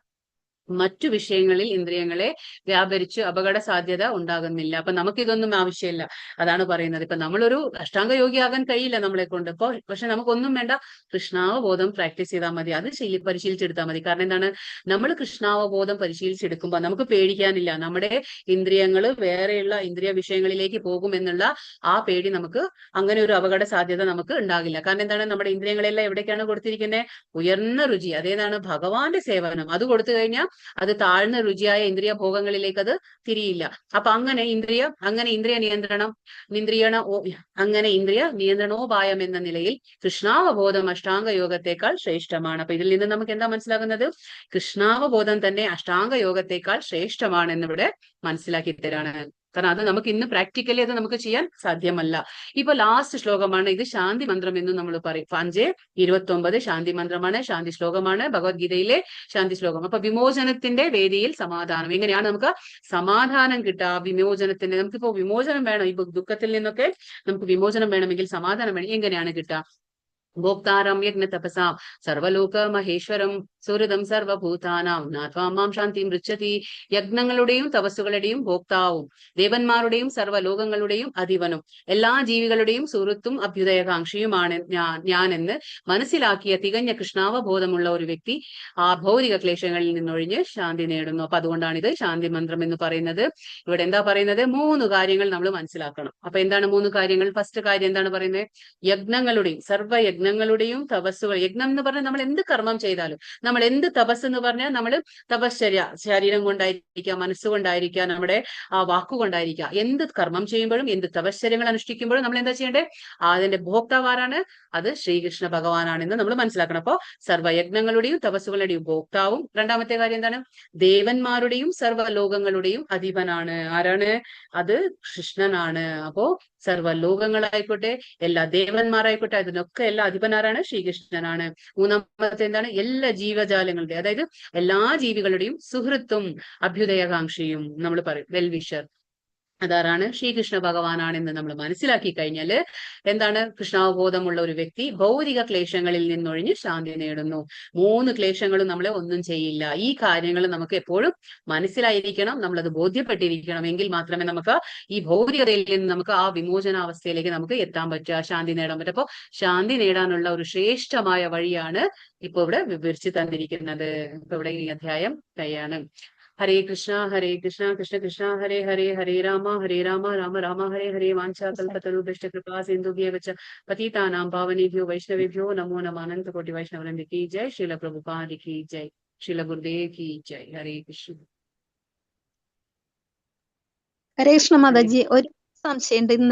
മറ്റു വിഷയങ്ങളിൽ ഇന്ദ്രിയങ്ങളെ വ്യാപരിച്ച് അപകട സാധ്യത ഉണ്ടാകുന്നില്ല. അപ്പൊ നമുക്കിതൊന്നും ആവശ്യമില്ല. അതാണ് പറയുന്നത്. ഇപ്പൊ നമ്മളൊരു അഷ്ടാംഗ യോഗിയാകാൻ കഴിയില്ല നമ്മളെ കൊണ്ട്. പക്ഷെ നമുക്കൊന്നും വേണ്ട, കൃഷ്ണാവബോധം പ്രാക്ടീസ് ചെയ്താൽ മതി, അത് പരിശീലിച്ചെടുത്താൽ മതി. കാരണം എന്താണ്, നമ്മൾ കൃഷ്ണാവബോധം പരിശീലിച്ചെടുക്കുമ്പോൾ നമുക്ക് പേടിക്കാനില്ല. നമ്മുടെ ഇന്ദ്രിയങ്ങൾ വേറെയുള്ള ഇന്ദ്രിയ വിഷയങ്ങളിലേക്ക് പോകുമെന്നുള്ള ആ പേടി നമുക്ക്, അങ്ങനെ ഒരു അപകട സാധ്യത നമുക്ക് ഉണ്ടാകില്ല. കാരണം എന്താണ്, നമ്മുടെ ഇന്ദ്രിയങ്ങളെല്ലാം എവിടേക്കാണ് കൊടുത്തിരിക്കുന്നത്? ഉയർന്ന രുചി, അതേതാണ്? ഭഗവാന്റെ സേവനം. അത് കൊടുത്തു കഴിഞ്ഞാൽ അത് താഴ്ന്ന രുചിയായ ഇന്ദ്രിയ ഭോഗങ്ങളിലേക്ക് അത് തിരിയില്ല. അപ്പൊ അങ്ങനെ ഇന്ദ്രിയ നിയന്ത്രണോപായം എന്ന നിലയിൽ കൃഷ്ണാവബോധം അഷ്ടാംഗ യോഗത്തെക്കാൾ ശ്രേഷ്ഠമാണ്. അപ്പൊ ഇതിൽ നിന്ന് നമുക്ക് എന്താ മനസ്സിലാകുന്നത്? കൃഷ്ണാവബോധം തന്നെ അഷ്ടാംഗ യോഗത്തെക്കാൾ ശ്രേഷ്ഠമാണ് എന്നിവിടെ മനസ്സിലാക്കി തരാണ്. കാരണം അത് നമുക്ക് ഇന്ന് പ്രാക്ടിക്കലി അത് നമുക്ക് ചെയ്യാൻ സാധ്യമല്ല. ഇപ്പൊ ലാസ്റ്റ് ശ്ലോകമാണ് ഇത്, ശാന്തി മന്ത്രം എന്ന് നമ്മൾ പറയും. 5:29 ശാന്തി മന്ത്രമാണ്, ശാന്തി ശ്ലോകമാണ്, ഭഗവത്ഗീതയിലെ ശാന്തി ശ്ലോകം. അപ്പൊ വിമോചനത്തിന്റെ വേദിയിൽ സമാധാനം. എങ്ങനെയാണ് നമുക്ക് സമാധാനം കിട്ടുക? വിമോചനത്തിന്, നമുക്കിപ്പോ വിമോചനം വേണം, ഈ ദുഃഖത്തിൽ നിന്നൊക്കെ നമുക്ക് വിമോചനം വേണമെങ്കിൽ സമാധാനം വേണം. എങ്ങനെയാണ് കിട്ടുക? ഭോക്താരം യജ്ഞതപസാം സർവലോക മഹേശ്വരം സുഹൃതം സർവഭൂതാനാം നാത്വാമാം ശാന്തി മൃച്ഛതി. യജ്ഞങ്ങളുടെയും തപസ്സുകളുടെയും ഭോക്താവും ദേവന്മാരുടെയും സർവ്വലോകങ്ങളുടെയും അധിപനും എല്ലാ ജീവികളുടെയും സുഹൃത്തും അഭ്യുദയകാംക്ഷിയുമാണ് ഞാനെന്ന് മനസ്സിലാക്കിയ തികഞ്ഞ കൃഷ്ണാവബോധമുള്ള ഒരു വ്യക്തി ആ ഭൗതിക ക്ലേശങ്ങളിൽ നിന്നൊഴിഞ്ഞ് ശാന്തി നേടുന്നു. അപ്പൊ അതുകൊണ്ടാണ് ഇത് ശാന്തി മന്ത്രം എന്ന് പറയുന്നത്. ഇവിടെ എന്താ പറയുന്നത്? 3 കാര്യങ്ങൾ നമ്മൾ മനസ്സിലാക്കണം. അപ്പൊ എന്താണ് 3 കാര്യങ്ങൾ? ഫസ്റ്റ് കാര്യം എന്താണ് പറയുന്നത്? യജ്ഞങ്ങളുടെയും സർവ്വയജ്ഞങ്ങളുടെയും തപസ്സുകൾ. യജ്ഞം എന്ന് പറഞ്ഞാൽ നമ്മൾ എന്ത് കർമ്മം ചെയ്താലും നമ്മൾ എന്ത് തപസ് എന്ന് പറഞ്ഞാൽ നമ്മൾ തപശ്ചര്യ, ശരീരം കൊണ്ടായിരിക്കാം, മനസ്സുകൊണ്ടായിരിക്കാം, നമ്മുടെ വാക്കുകൊണ്ടായിരിക്കാം, എന്ത് കർമ്മം ചെയ്യുമ്പോഴും എന്ത് തപശ്ചര്യങ്ങൾ അനുഷ്ഠിക്കുമ്പോഴും നമ്മൾ എന്താ ചെയ്യേണ്ടത്? അതിന്റെ ഭോക്താവ് ആരാണ്? അത് ശ്രീകൃഷ്ണ ഭഗവാനാണെന്ന് നമ്മൾ മനസ്സിലാക്കണം. അപ്പോ സർവ്വയജ്ഞങ്ങളുടെയും തപസ്സുകളുടെയും ഭോക്താവും, രണ്ടാമത്തെ കാര്യം എന്താണ്? ദേവന്മാരുടെയും സർവ്വലോകങ്ങളുടെയും അധിപനാണ്. ആരാണ്? അത് കൃഷ്ണനാണ്. അപ്പോ സർവ്വലോകങ്ങളായിക്കോട്ടെ, എല്ലാ ദേവന്മാരായിക്കോട്ടെ, അതിനൊക്കെ എല്ലാ അധിപനാരാണ്? ശ്രീകൃഷ്ണനാണ്. മൂന്നാമത്തെ എന്താണ്? എല്ലാ ജീവജാലങ്ങളുടെ, അതായത് എല്ലാ ജീവികളുടെയും സുഹൃത്തും അഭ്യുദയകാംക്ഷിയും നമ്മൾ പറയും വെൽവിഷർ, അതാരാണ്? ശ്രീകൃഷ്ണ ഭഗവാനാണെന്ന് നമ്മൾ മനസ്സിലാക്കി കഴിഞ്ഞാല് എന്താണ്? കൃഷ്ണാവബോധമുള്ള ഒരു വ്യക്തി ഭൗതിക ക്ലേശങ്ങളിൽ നിന്നൊഴിഞ്ഞ് ശാന്തി നേടുന്നു. 3 ക്ലേശങ്ങളും നമ്മളെ ഒന്നും ചെയ്യില്ല. ഈ കാര്യങ്ങൾ നമുക്ക് എപ്പോഴും മനസ്സിലായിരിക്കണം, നമ്മളത് ബോധ്യപ്പെട്ടിരിക്കണം. എങ്കിൽ മാത്രമേ നമുക്ക് ഈ ഭൗതികതയിൽ നിന്ന് നമുക്ക് ആ വിമോചനാവസ്ഥയിലേക്ക് നമുക്ക് എത്താൻ പറ്റുക, ശാന്തി നേടാൻ പറ്റും. അപ്പൊ ശാന്തി നേടാനുള്ള ഒരു ശ്രേഷ്ഠമായ വഴിയാണ് ഇപ്പൊ ഇവിടെ വിവരിച്ചു തന്നിരിക്കുന്നത്. ഇപ്പൊ ഇവിടെ ഈ അധ്യായം കഴിയാണ്. ഹരേ കൃഷ്ണ കൃഷ്ണ കൃഷ്ണ ഹരേ ഹരേ, ഹരേ രാമ രാമ രാമ ഹരേ ഹരേ. വാഞ്ചാകൽപതരുഭ്യശ്ച കൃപാ സിന്ധുഭ്യേവ ച പതിതാനാം പാവനേഭ്യോ വൈഷ്ണവേഭ്യോ നമോ നമഃ. അനന്ത കോടി വൈഷ്ണവവൃന്ദ की जय. श्रील प्रभुपाद की जय. श्रील गुरुदेव की जय. हरे कृष्ण. ഹരേ കൃഷ്ണ മാതാജി, ഒരു സംശയമുണ്ട്.